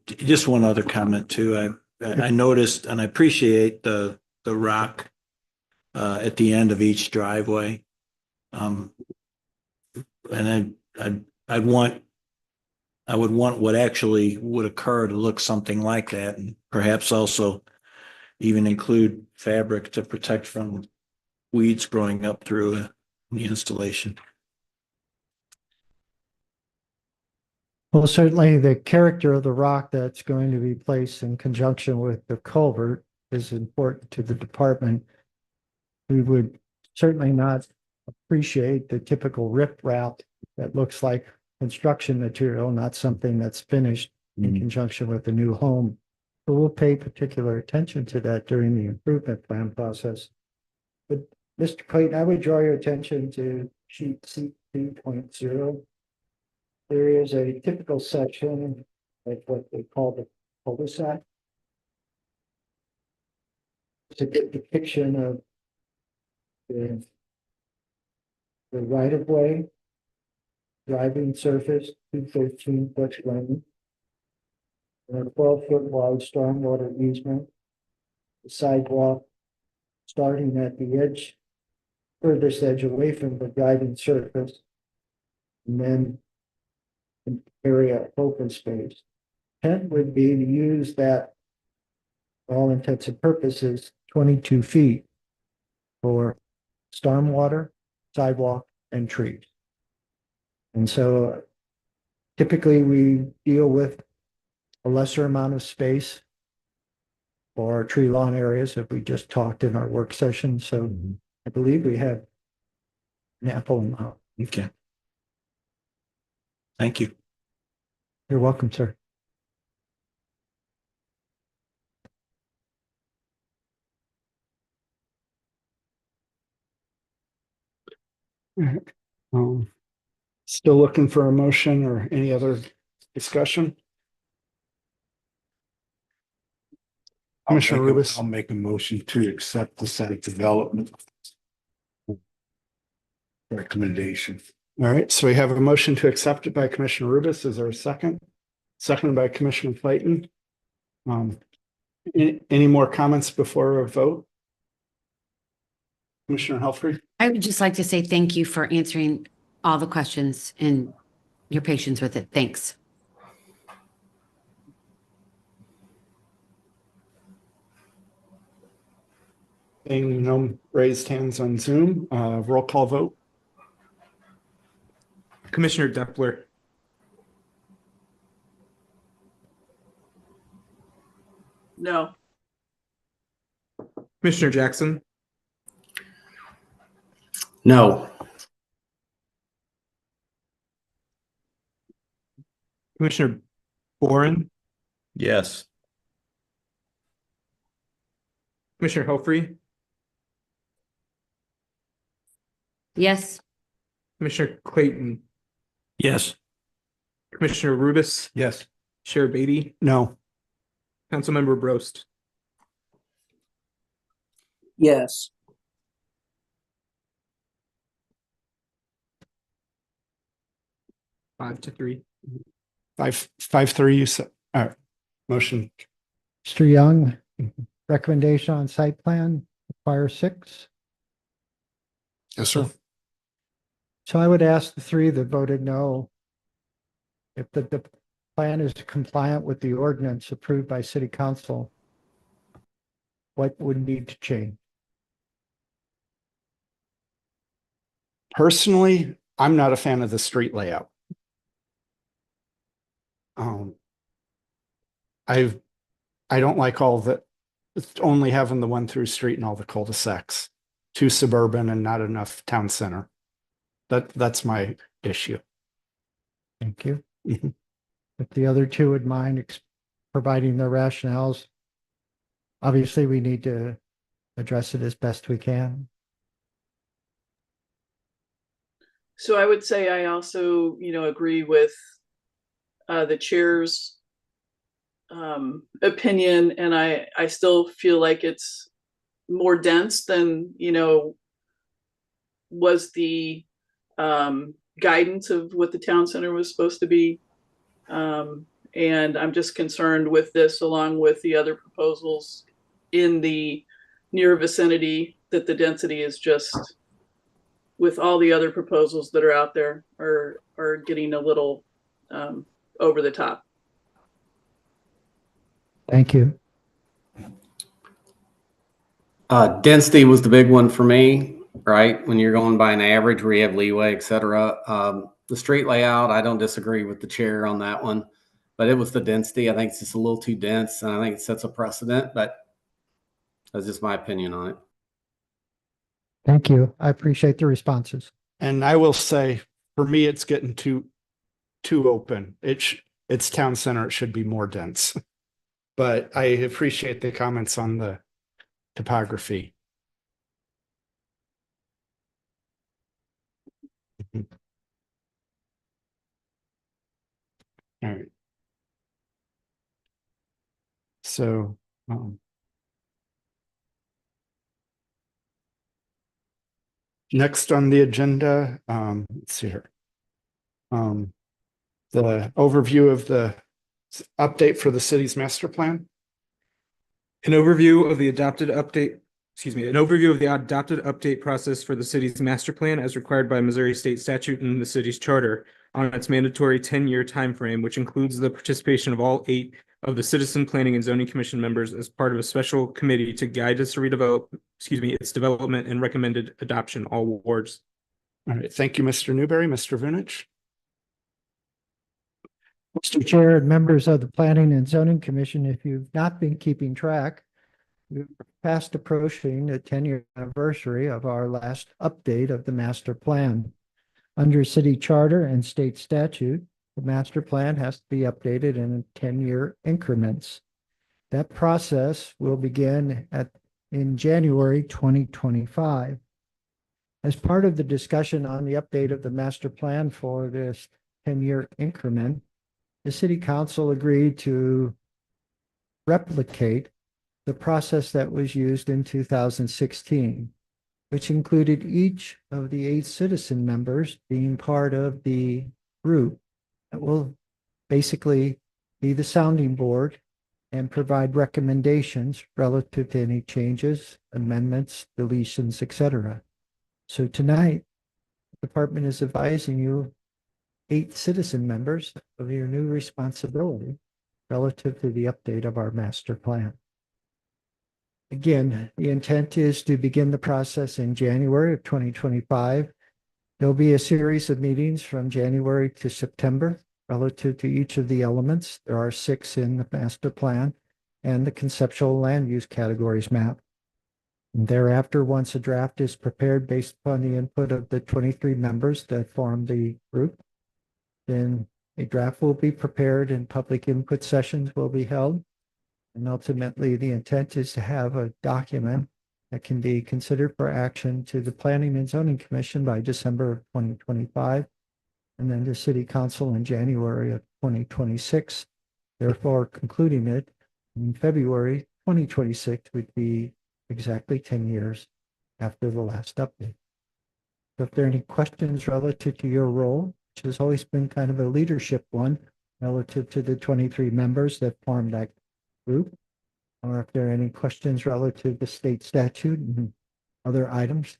Just one other comment too. I noticed and I appreciate the rock at the end of each driveway. And I would want what actually would occur to look something like that, and perhaps also even include fabric to protect from weeds growing up through the installation. Well, certainly the character of the rock that's going to be placed in conjunction with the culvert is important to the department. We would certainly not appreciate the typical riprap that looks like construction material, not something that's finished in conjunction with the new home. So we'll pay particular attention to that during the improvement plan process. But Mr. Clayton, I would draw your attention to sheet C 2.0. There is a typical section of what they call the cul-de-sac. It's a good depiction of the right of way, driving surface, 213-foot lane, and a 12-foot wide stormwater easement, the sidewalk starting at the edge, furthest edge away from the driving surface, and then an area of open space. Intent would be to use that, for all intents and purposes, 22 feet for stormwater, sidewalk, and trees. And so typically we deal with a lesser amount of space for tree lawn areas that we just talked in our work session. So I believe we have an ample amount. Okay. Thank you. You're welcome, sir. Um, Still looking for a motion or any other discussion? Commissioner Rubis. I'll make a motion to accept the site development recommendation. All right, so we have a motion to accept it by Commissioner Rubis. Is there a second? Seconded by Commissioner Clayton. Any more comments before a vote? Commissioner Helfrey? I would just like to say thank you for answering all the questions and your patience with it. Thanks. Seeing no raised hands on Zoom, roll call vote. Commissioner Doppler, No. Commissioner Jackson, No. Commissioner Boren, Yes. Commissioner Helfrey, Yes. Commissioner Clayton, Yes. Commissioner Rubis, Yes. Chair Beatty, No. Councilmember Brost. Yes. Five to three. 5-3, you said, all right, motion. Mr. Young, recommendation on site plan, require 6. Yes, sir. So I would ask the 3 that voted no, if the plan is compliant with the ordinance approved by city council, what would need to change? Personally, I'm not a fan of the street layout. I don't like all the, it's only having the 1 through street and all the cul-de-sacs. Too suburban and not enough town center. That's my issue. Thank you. Mhm. If the other 2 would mind providing their rationales, obviously we need to address it as best we can. So I would say I also, agree with the chair's opinion, and I still feel like it's more dense than, was the guidance of what the town center was supposed to be. And I'm just concerned with this, along with the other proposals in the near vicinity, that the density is just, with all the other proposals that are out there, are getting a little over the top. Thank you. Density was the big one for me, right? When you're going by an average where you have leeway, et cetera. The street layout, I don't disagree with the chair on that one, but it was the density. I think it's just a little too dense, and I think it sets a precedent, but that's just my opinion on it. Thank you. I appreciate the responses. And I will say, for me, it's getting too open. It's town center. It should be more dense. But I appreciate the comments on the topography. All right. So, next on the agenda, let's see here. The overview of the update for the city's master plan. An overview of the adopted update process for the city's master plan as required by Missouri State statute and the city's charter on its mandatory 10-year timeframe, which includes the participation of all 8 of the Citizen Planning and Zoning Commission members as part of a special committee to guide us to its development and recommended adoption, all wards. All right, thank you, Mr. Newberry. Mr. Vunich. Mr. Chair and members of the Planning and Zoning Commission, if you've not been keeping track, we're fast approaching the 10-year anniversary of our last update of the master plan. Under city charter and state statute, the master plan has to be updated in 10-year increments. That process will begin in January 2025. As part of the discussion on the update of the master plan for this 10-year increment, the city council agreed to replicate the process that was used in 2016, which included each of the 8 citizen members being part of the group that will basically be the sounding board and provide recommendations relative to any changes, amendments, deletions, etc. So tonight, the department is advising you 8 citizen members of your new responsibility relative to the update of our master plan. Again, the intent is to begin the process in January of 2025. There'll be a series of meetings from January to September relative to each of the elements. There are 6 in the master plan and the conceptual land use categories map. And thereafter, once a draft is prepared based upon the input of the 23 members that form the group, then a draft will be prepared and public input sessions will be held. And ultimately, the intent is to have a document that can be considered for action to the Planning and Zoning Commission by December of 2025, and then the City Council in January of 2026. Therefore, concluding it in February 2026 would be exactly 10 years after the last update. So if there are any questions relative to your role, which has always been kind of a leadership one relative to the 23 members that form that group, or if there are any questions relative to state statute and other items,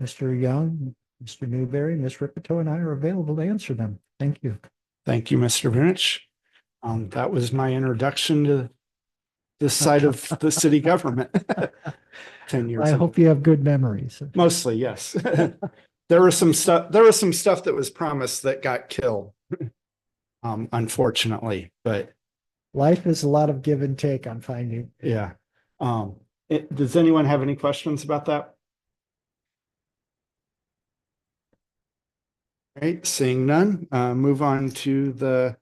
Mr. Young, Mr. Newberry, Ms. Ripito, and I are available to answer them. Thank you. Thank you, Mr. Vinich. That was my introduction to this side of the city government. 10 years I ago. hope you have good memories. Mostly, yes. There was some stuff that was promised that got killed. Unfortunately, but Life is a lot of give and take on finding. yeah. Does anyone have any questions about that? All right, seeing none, move on to the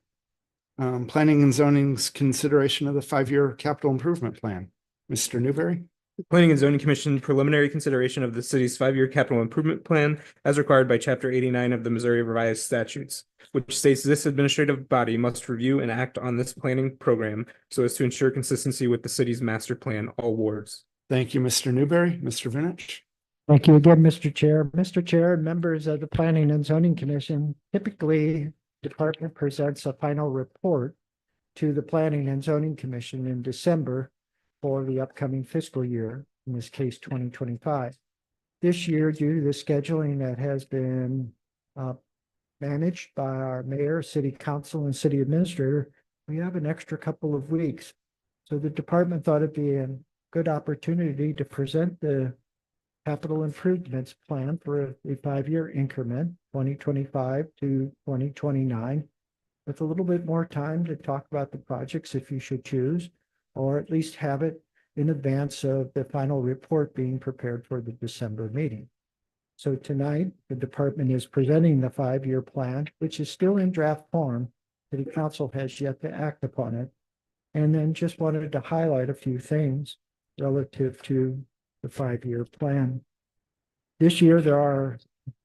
planning and zoning's consideration of the 5-year capital improvement plan. Mr. Newberry? Planning and Zoning Commission preliminary consideration of the city's 5-year capital improvement plan as required by Chapter 89 of the Missouri Revised Statutes, which states this administrative body must review and act on this planning program so as to ensure consistency with the city's master plan, all wards. Thank you, Mr. Newberry. Mr. Vinich? Thank you again, Mr. Chair. Mr. Chair and members of the Planning and Zoning Commission, typically department presents a final report to the Planning and Zoning Commission in December for the upcoming fiscal year, in this case, 2025. This year, due to the scheduling that has been managed by our mayor, city council, and city administrator, we have an extra couple of weeks. So the department thought it'd be a good opportunity to present the capital improvements plan for a 5-year increment, 2025 to 2029, with a little bit more time to talk about the projects if you should choose, or at least have it in advance of the final report being prepared for the December meeting. So tonight, the department is presenting the 5-year plan, which is still in draft form. City Council has yet to act upon it. And then just wanted to highlight a few things relative to the 5-year plan. This year, there are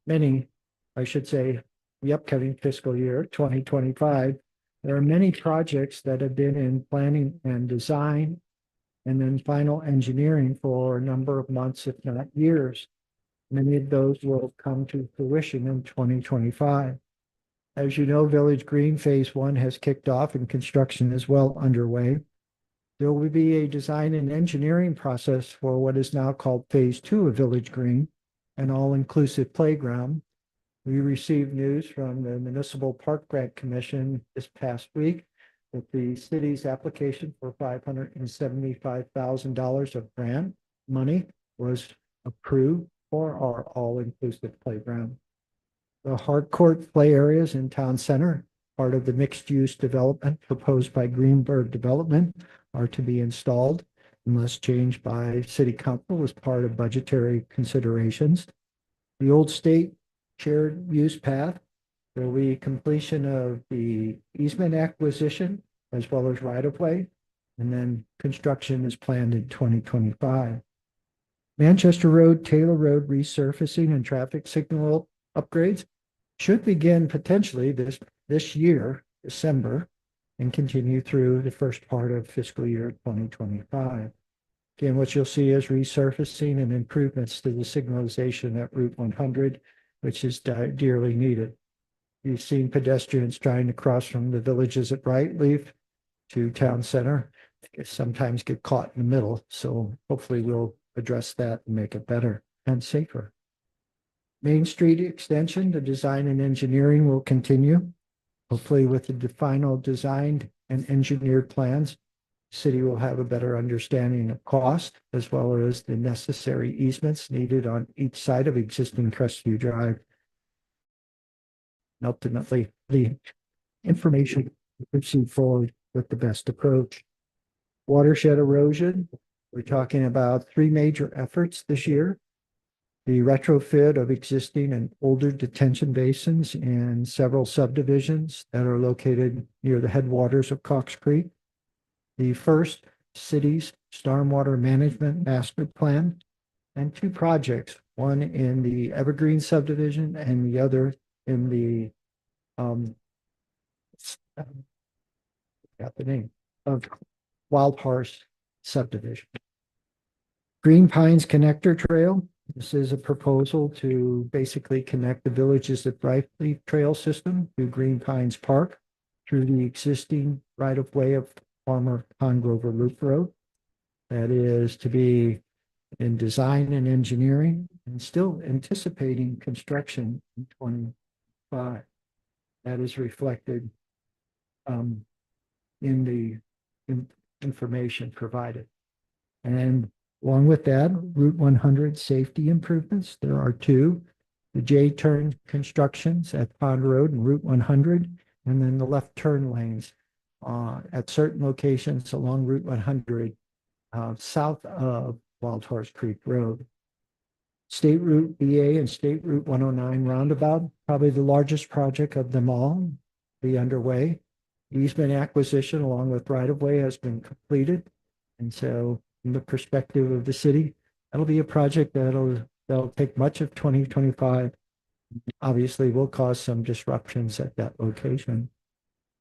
many, I should say, the upcoming fiscal year, 2025, there are many projects that have been in planning and design and then final engineering for a number of months, if not years. Many of those will come to fruition in 2025. As you know, Village Green Phase 1 has kicked off and construction is well underway. There will be a design and engineering process for what is now called Phase 2 of Village Green, an all-inclusive playground. We received news from the Municipal Park Grant Commission this past week that the city's application for $575,000 of grant money was approved for our all-inclusive playground. The hard court play areas in Town Center part of the mixed-use development proposed by Greenberg Development are to be installed unless changed by city council as part of budgetary considerations. The Old State shared use path, there will be completion of the easement acquisition as well as right-of-way, and then construction is planned in 2025. Manchester Road, Taylor Road resurfacing and traffic signal upgrades should begin potentially this year, December, and continue through the first part of fiscal year 2025. Again, what you'll see is resurfacing and improvements to the signalization at Route 100, which is dearly needed. You've seen pedestrians trying to cross from the villages at Brightleaf to town center, sometimes get caught in the middle. So hopefully we'll address that and make it better and safer. Main Street extension, the design and engineering will continue. Hopefully with the final designed and engineered plans, city will have a better understanding of cost as well as the necessary easements needed on each side of existing Crestview Drive. And ultimately, the information will proceed forward with the best approach. Watershed erosion, we're talking about 3 major efforts this year. The retrofit of existing and older detention basins in several subdivisions that are located near the headwaters of Cox Creek. The first city's stormwater management master plan, and 2 projects, one in the Evergreen subdivision and the other in the got the name of Wild Horse subdivision. Green Pines Connector Trail. This is a proposal to basically connect the villages at Brightleaf Trail system to Green Pines Park through the existing right-of-way of former Congrover Loop Road. That is to be in design and engineering and still anticipating construction in 2025. That is reflected in the information provided. And along with that, Route 100 safety improvements, there are 2. The J-turn constructions at Pond Road and Route 100, and then the left turn lanes at certain locations along Route 100 south of Wild Horse Creek Road. State Route BA and State Route 109 roundabout, probably the largest project of them all, be underway. Easement acquisition along with right-of-way has been completed. And so from the perspective of the city, that'll be a project that'll take much of 2025. Obviously will cause some disruptions at that location.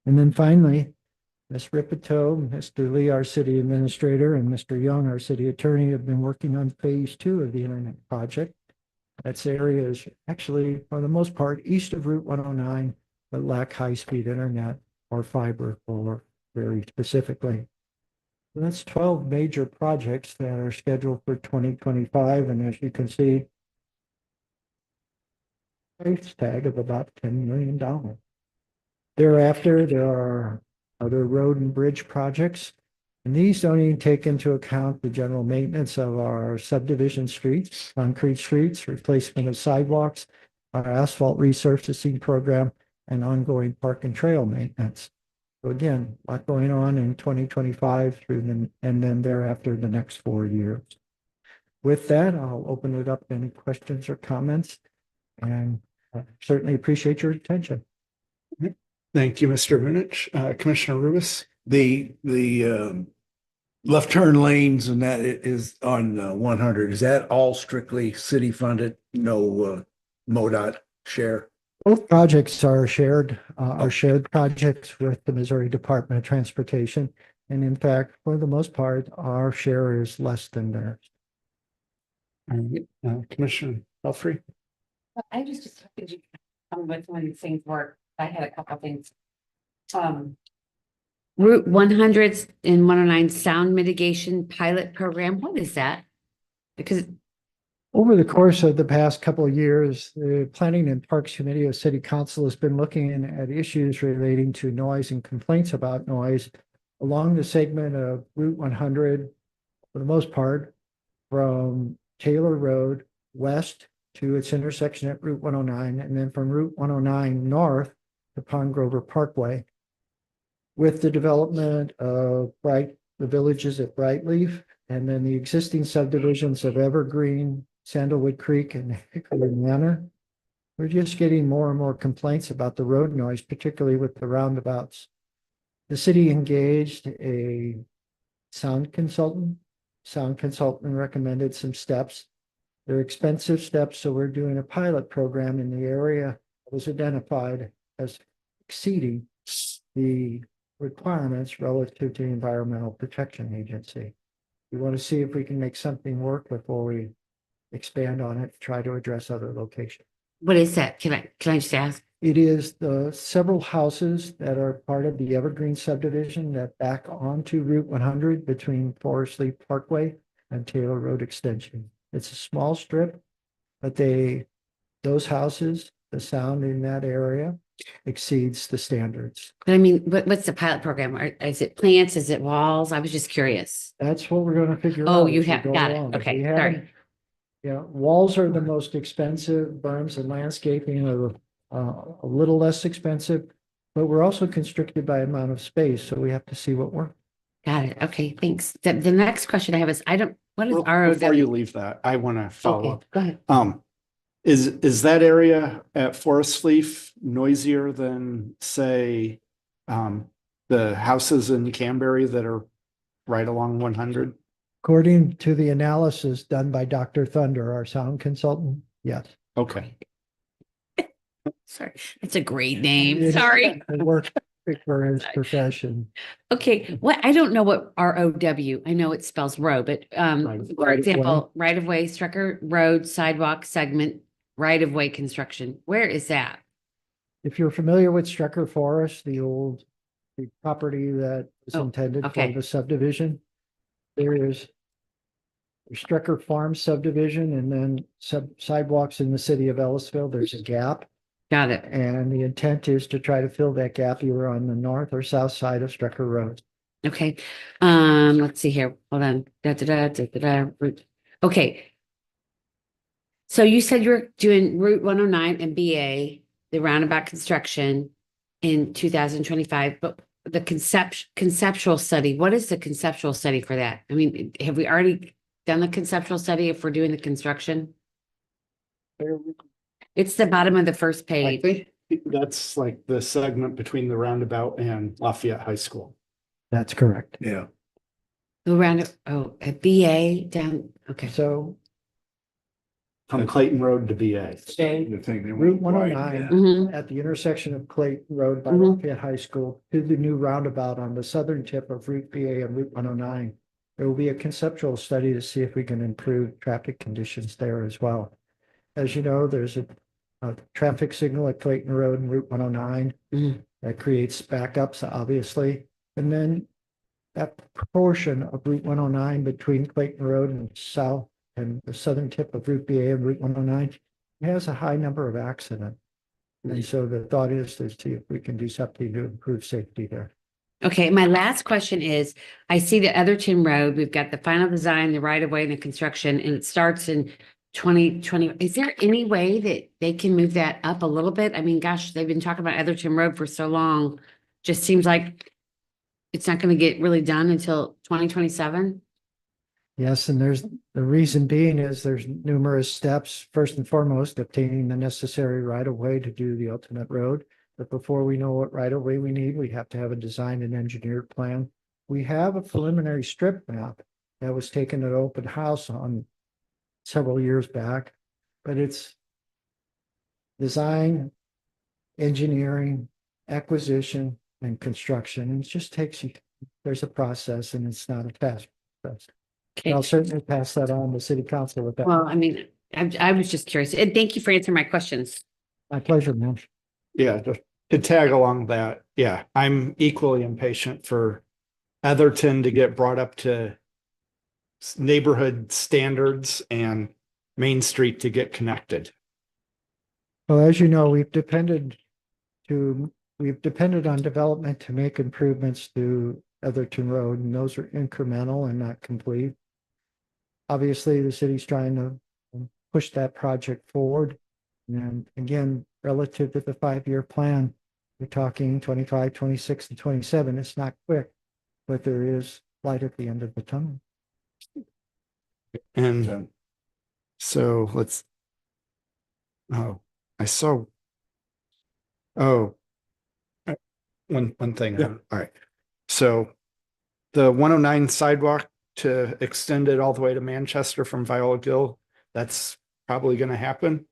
And then finally, Ms. Ripito, Mr. Lee, our city administrator, and Mr. Young, our city attorney, have been working on phase 2 of the internet project. That's areas actually, for the most part, east of Route 109, but lack high-speed internet or fiber, or very specifically. So that's 12 major projects that are scheduled for 2025, and as you can see, price tag of about $10 million. Thereafter, there are other road and bridge projects, and these don't even take into account the general maintenance of our subdivision streets, concrete streets, replacement of sidewalks, our asphalt resurfacing program, and ongoing park and trail maintenance. So again, a lot going on in 2025 and then thereafter the next 4 years. With that, I'll open it up to any questions or comments, and certainly appreciate your attention. Thank you, Mr. Vunich. Commissioner Rubis, the left turn lanes and that is on 100. Is that all strictly city funded? No MoDOT share? Both projects are shared projects with the Missouri Department of Transportation. And in fact, for the most part, our share is less than theirs. All right, Commissioner Belfry. I just with one of these things work. I had a couple things. Route 100 and 109 sound mitigation pilot program. What is that? Because over the course of the past couple of years, the Planning and Parks Committee of City Council has been looking at issues relating to noise and complaints about noise along the segment of Route 100, for the most part, from Taylor Road west to its intersection at Route 109, and then from Route 109 north to Pond Grover Parkway. With the development of the villages at Brightleaf, and then the existing subdivisions of Evergreen, Sandalwood Creek, and Hickory Manor, we're just getting more and more complaints about the road noise, particularly with the roundabouts. The city engaged a sound consultant. Sound consultant recommended some steps. They're expensive steps, so we're doing a pilot program in the area that was identified as exceeding the requirements relative to the Environmental Protection Agency. We want to see if we can make something work before we expand on it, try to address other locations. What is that? Can I just ask? It is the several houses that are part of the Evergreen subdivision that back onto Route 100 between Forest Leaf Parkway and Taylor Road Extension. It's a small strip, but those houses, the sound in that area exceeds the standards. But I mean, what's the pilot program? Is it plants? Is it walls? I was just curious. That's what we're going to figure out. Oh, you as we have, go got it. along. Okay, We sorry. haven't- Yeah, walls are the most expensive, berms and landscaping are a little less expensive, but we're also constricted by amount of space, so we have to see what works. Got it. Okay, thanks. The next question I have is, what is Before you ROW? leave that, I want to follow Okay, up. go ahead. Is that area at Forest Leaf noisier than, say, the houses in Canterbury that are right along 100? According to the analysis done by Dr. Thunder, our sound consultant, yes. Okay. Sorry, it's a great name. It- Sorry. It works for his profession. Okay, I don't know what ROW, I know it spells row, but for Right-of-way. example, right of way, Strucker Road, sidewalk segment, right of way construction. Where is that? If you're familiar with Strucker Forest, the property that was Oh, intended for okay. the subdivision, there is Strucker Farm subdivision and then sidewalks in the city of Ellisville. There's a gap. Got it. And the intent is to try to fill that gap either on the north or south side of Strucker Road. Okay, let's see here. Hold on. Route. Okay. So you said you were doing Route 109 and BA, the roundabout construction in 2025, but the conceptual study, what is the conceptual study for that? I mean, have we already done the conceptual study if we're doing the construction? It's the bottom of the first I page. think that's like the segment between the roundabout and Lafayette High School. That's correct. Yeah. Go around, a BA down, okay. So From Clayton Road to BA. The thing they Route want to 109 Mhm. at the intersection of Clayton Road by Mhm. Lafayette High School to the new roundabout on the southern tip of Route BA and Route 109. There will be a conceptual study to see if we can improve traffic conditions there as well. As you know, there's a traffic signal at Clayton Road and Route 109 Mhm. that creates backups, obviously. And then that portion of Route 109 between Clayton Road and south and the southern tip of Route BA and Route 109 has a high number of accidents. And so the thought is to see if we can do something to improve safety there. Okay, my last question is, I see the Etherton Road, we've got the final design, the right of way and the construction, and it starts in 2020. Is there any way that they can move that up a little bit? I mean, gosh, they've been talking about Etherton Road for so long. Just seems like it's not going to get really done until 2027. Yes, and the reason being is there's numerous steps. First and foremost, obtaining the necessary right of way to do the ultimate road. But before we know what right of way we need, we have to have a designed and engineered plan. We have a preliminary strip map that was taken at open house on several years back, but it's design, engineering, acquisition, and construction. And it just takes you, there's a process and it's not a fast process. Okay, I'll certainly pass that on to city council with that. well, I mean, I was just curious, and thank you for answering my questions. My pleasure, ma'am. Yeah, to tag along that, yeah, I'm equally impatient for Etherton to get brought up to neighborhood standards and Main Street to get connected. Well, as you know, we've depended on development to make improvements to Etherton Road, and those are incremental and not complete. Obviously, the city's trying to push that project forward. And again, relative to the 5-year plan, We're talking 25, 26, and 27. It's not quick, but there is light at the end of the tunnel. And so let's, oh, I saw, oh, one thing. Yeah. All right. So the 109 sidewalk to extend it all the way to Manchester from Viola Gill, that's probably going to happen.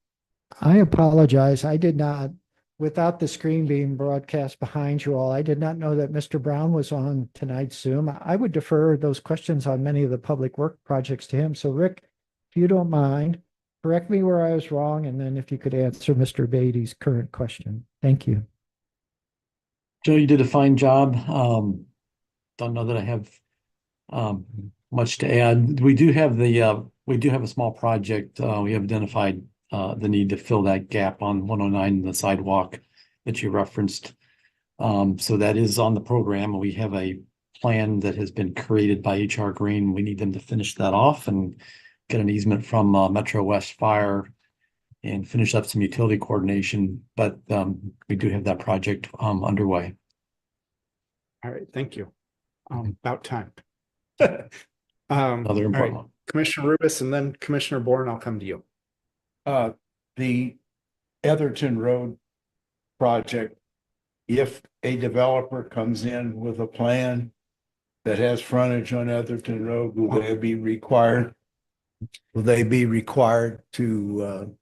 I apologize. I did not, without the screen being broadcast behind you all, I did not know that Mr. Brown was on tonight's Zoom. I would defer those questions on many of the public work projects to him. So Rick, if you don't mind, correct me where I was wrong, and then if you could answer Mr. Beatty's current question. Thank you. Joe, you did a fine job. Don't know that I have much to add. We do have a small project. We have identified the need to fill that gap on 109, the sidewalk that you referenced. So that is on the program. We have a plan that has been created by HR Green. We need them to finish that off and get an easement from Metro West Fire and finish up some utility coordination. But we do have that project underway. All right. Thank you. About time. Another important all right. one. Commissioner Rubis and then Commissioner Bourne, I'll come to you. The Etherton Road project, if a developer comes in with a plan that has frontage on Etherton Road, will they be required? Will they be required to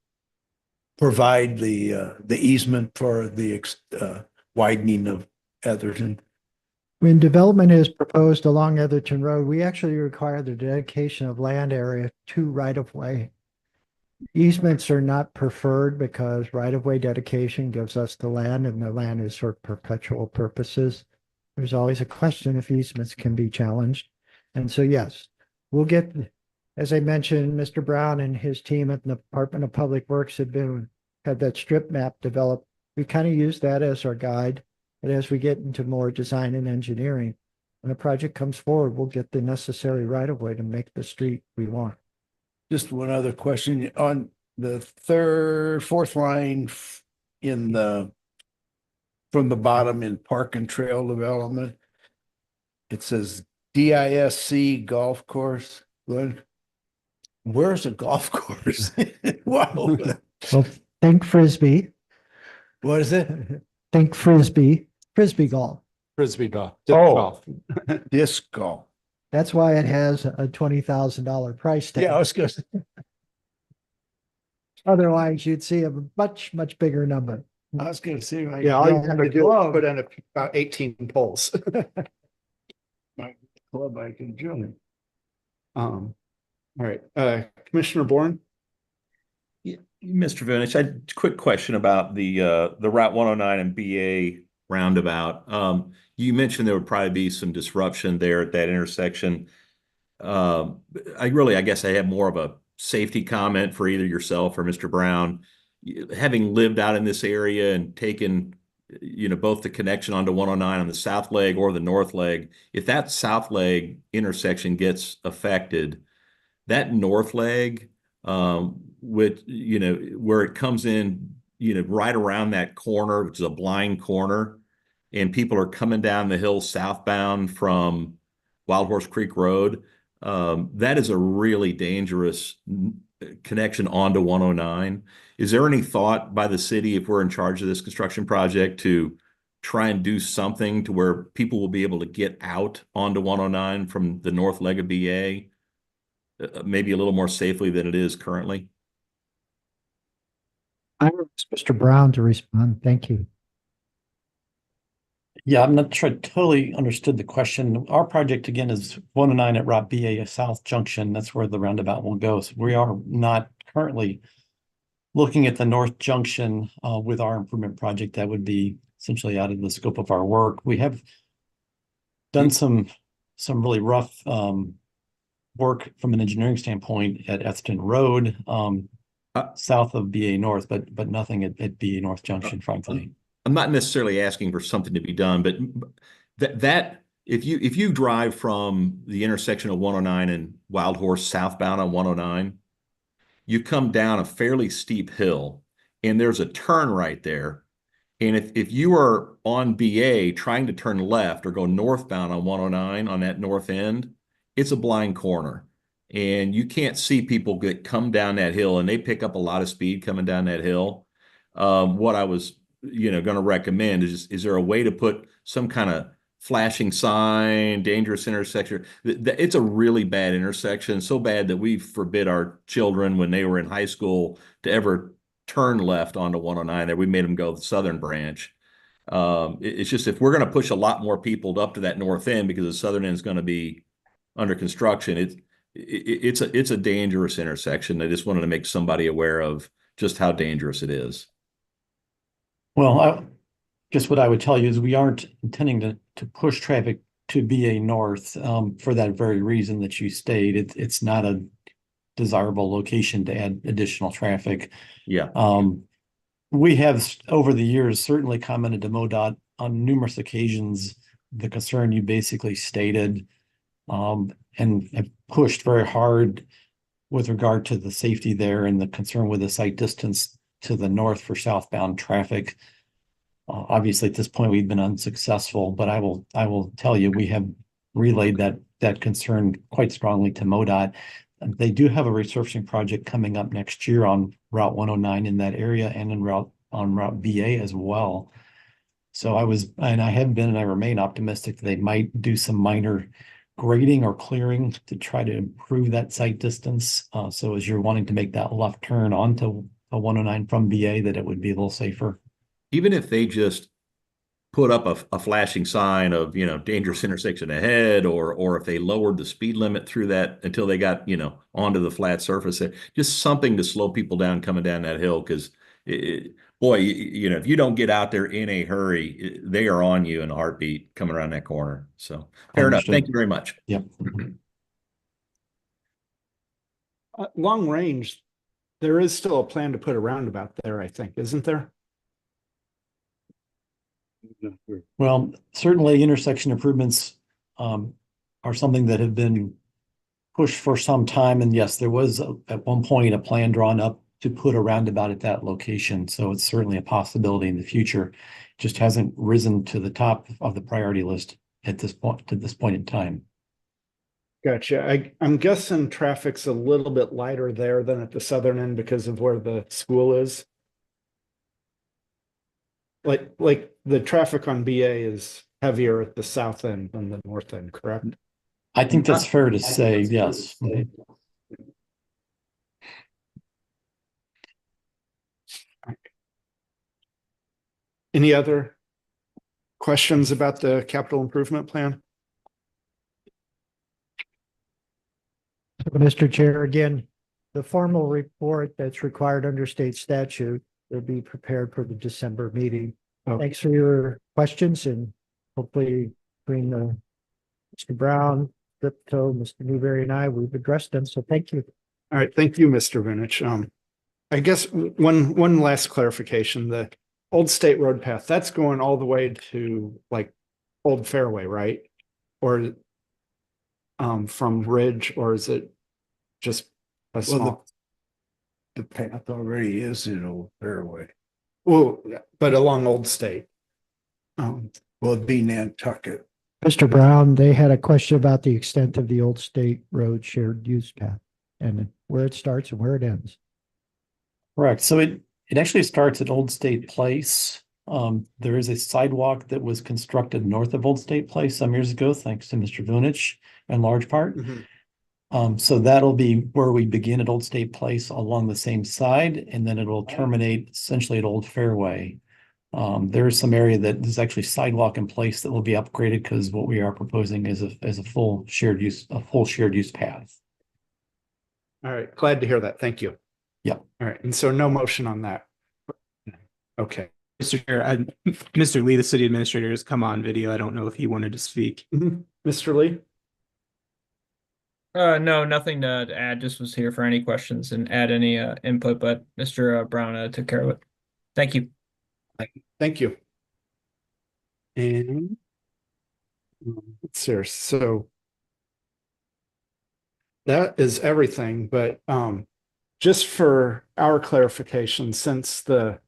provide the easement for the widening of Etherton? When development is proposed along Etherton Road, we actually require the dedication of land area to right-of-way. Easements are not preferred because right-of-way dedication gives us the land, and the land is for perpetual purposes. There's always a question if easements can be challenged. And so, yes, we'll get, as I mentioned, Mr. Brown and his team at the Department of Public Works had that strip map developed. We kind of use that as our guide. But as we get into more design and engineering, when a project comes forward, we'll get the necessary right-of-way to make the street we want. Just one other question on the fourth line in from the bottom in Park and Trail Development. It says DISC golf course. Where's a golf course? Wow. Well, think Frisbee. What is it? Think Frisbee golf. Frisbee golf. Disc golf. That's why it has a $20,000 price tag. Yeah, I was gonna say. Otherwise, you'd see a much, much bigger number. I was gonna say. Yeah, all you have to do is put in about 18 poles. My club I can join. All right, Commissioner Bourne. Mr. Vinich, I had a quick question about the Route 109 and BA roundabout. You mentioned there would probably be some disruption there at that intersection. I guess I have more of a safety comment for either yourself or Mr. Brown. Having lived out in this area and taken, both the connection onto 109 on the south leg or the north leg, if that south leg intersection gets affected, that north leg, with, where it comes in, right around that corner, which is a blind corner, and people are coming down the hill southbound from Wild Horse Creek Road, that is a really dangerous connection onto 109. Is there any thought by the city, if we're in charge of this construction project, to try and do something to where people will be able to get out onto 109 from the north leg of BA, maybe a little more safely than it is currently? I asked Mr. Brown to respond. Thank you. Yeah, I'm not sure I totally understood the question. Our project again is 109 at Route BA South Junction. That's where the roundabout will go. So we are not currently looking at the North Junction with our improvement project. That would be essentially out of the scope of our work. We have done some really rough work from an engineering standpoint at Etherton Road, south of BA North, but nothing at BA North Junction, frankly. I'm not necessarily asking for something to be done, but that if you drive from the intersection of 109 and Wild Horse southbound on 109, you come down a fairly steep hill and there's a turn right there. And if you are on BA trying to turn left or go northbound on 109 on that north end, it's a blind corner. And you can't see people come down that hill, and they pick up a lot of speed coming down that hill. What I was, going to recommend is there a way to put some kind of flashing sign, dangerous intersection? It's a really bad intersection, so bad that we forbid our children when they were in high school to ever turn left onto 109 there. We made them go the southern branch. It's just, if we're going to push a lot more people up to that north end because the southern end is going to be under construction, it's a dangerous intersection. I just wanted to make somebody aware of just how dangerous it is. Well, I guess what I would tell you is we aren't intending to push traffic to BA North for that very reason that you stated. It's not a desirable location to add additional traffic. Yeah. We have over the years certainly commented to MoDOT on numerous occasions the concern you basically stated, and have pushed very hard with regard to the safety there and the concern with the sight distance to the north for southbound traffic. Obviously, at this point, we've been unsuccessful, but I will tell you, we have relayed that concern quite strongly to MoDOT. They do have a resurfacing project coming up next year on Route 109 in that area and on Route BA as well. So I have been and I remain optimistic that they might do some minor grading or clearing to try to improve that sight distance. So as you're wanting to make that left turn onto a 109 from BA, that it would be a little safer. Even if they just put up a flashing sign of, dangerous intersection ahead, or if they lowered the speed limit through that until they got, onto the flat surface, just something to slow people down coming down that hill. Cause boy, if you don't get out there in a hurry, they are on you in a heartbeat coming around that corner. So fair enough. Thank you very much. Yep. Long range, there is still a plan to put a roundabout there, I think, isn't there? Well, certainly intersection improvements are something that have been pushed for some time. And yes, there was at one point a plan drawn up to put a roundabout at that location. So it's certainly a possibility in the future. Just hasn't risen to the top of the priority list at this point in time. Gotcha. I'm guessing traffic's a little bit lighter there than at the southern end because of where the school is. Like the traffic on BA is heavier at the south end than the north end, correct? I think that's fair to say, yes. Any other questions about the capital improvement plan? Mr. Chair, again, the formal report that's required under state statute will be prepared for the December meeting. Thanks for your questions, and hopefully between Mr. Brown, Crypto, Mr. Newberry, and I, we've addressed them. So thank you. All right, thank you, Mr. Vinich. I guess one last clarification: the Old State Road path, that's going all the way to like Old Fairway, right? Or from Ridge, or is it just a small? The path already is in Old Fairway. Well, but along Old State. Well, it'd be Nantucket. Mr. Brown, they had a question about the extent of the Old State Road shared use path and where it starts and where it ends. Correct. So it actually starts at Old State Place. There is a sidewalk that was constructed north of Old State Place some years ago, thanks to Mr. Vunich in large part. So that'll be where we begin at Old State Place along the same side, and then it'll terminate essentially at Old Fairway. There is some area that there's actually sidewalk in place that will be upgraded because what we are proposing is a full shared use path. All right, glad to hear that. Thank you. Yeah. All right, and so no motion on that. Okay. Mr. Chair, Mr. Lee, the city administrator, has come on video. I don't know if he wanted to speak. Mr. Lee? No, nothing to add. Just was here for any questions and add any input, but Mr. Brown took care of it. Thank you. Thank you. And let's see. So that is everything, but just for our clarification, since the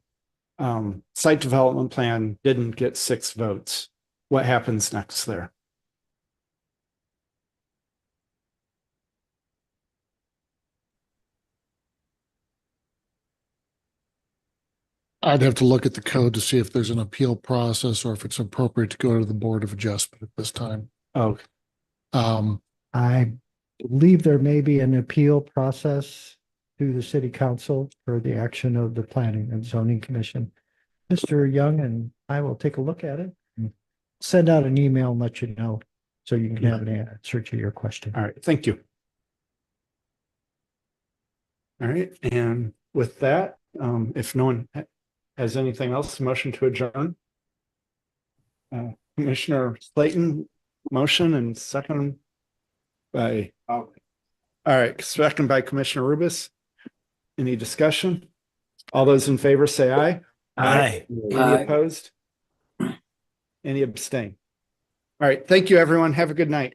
Site development plan didn't get 6 votes. What happens next there? I'd have to look at the code to see if there's an appeal process or if it's appropriate to go to the Board of Adjustment at this time. Oh, I believe there may be an appeal process to the city council for the action of the Planning and Zoning Commission. Mr. Young and I will take a look at it and send out an email and let you know so you can have an answer to your question. all right, thank you. All right, and with that, if no one has anything else, motion to adjourn. Commissioner Slayton, motion, and second by, all right, second by Commissioner Rubis. Any discussion? All those in favor say aye. Aye. Any opposed? Any abstain? All right, thank you, everyone. Have a good night.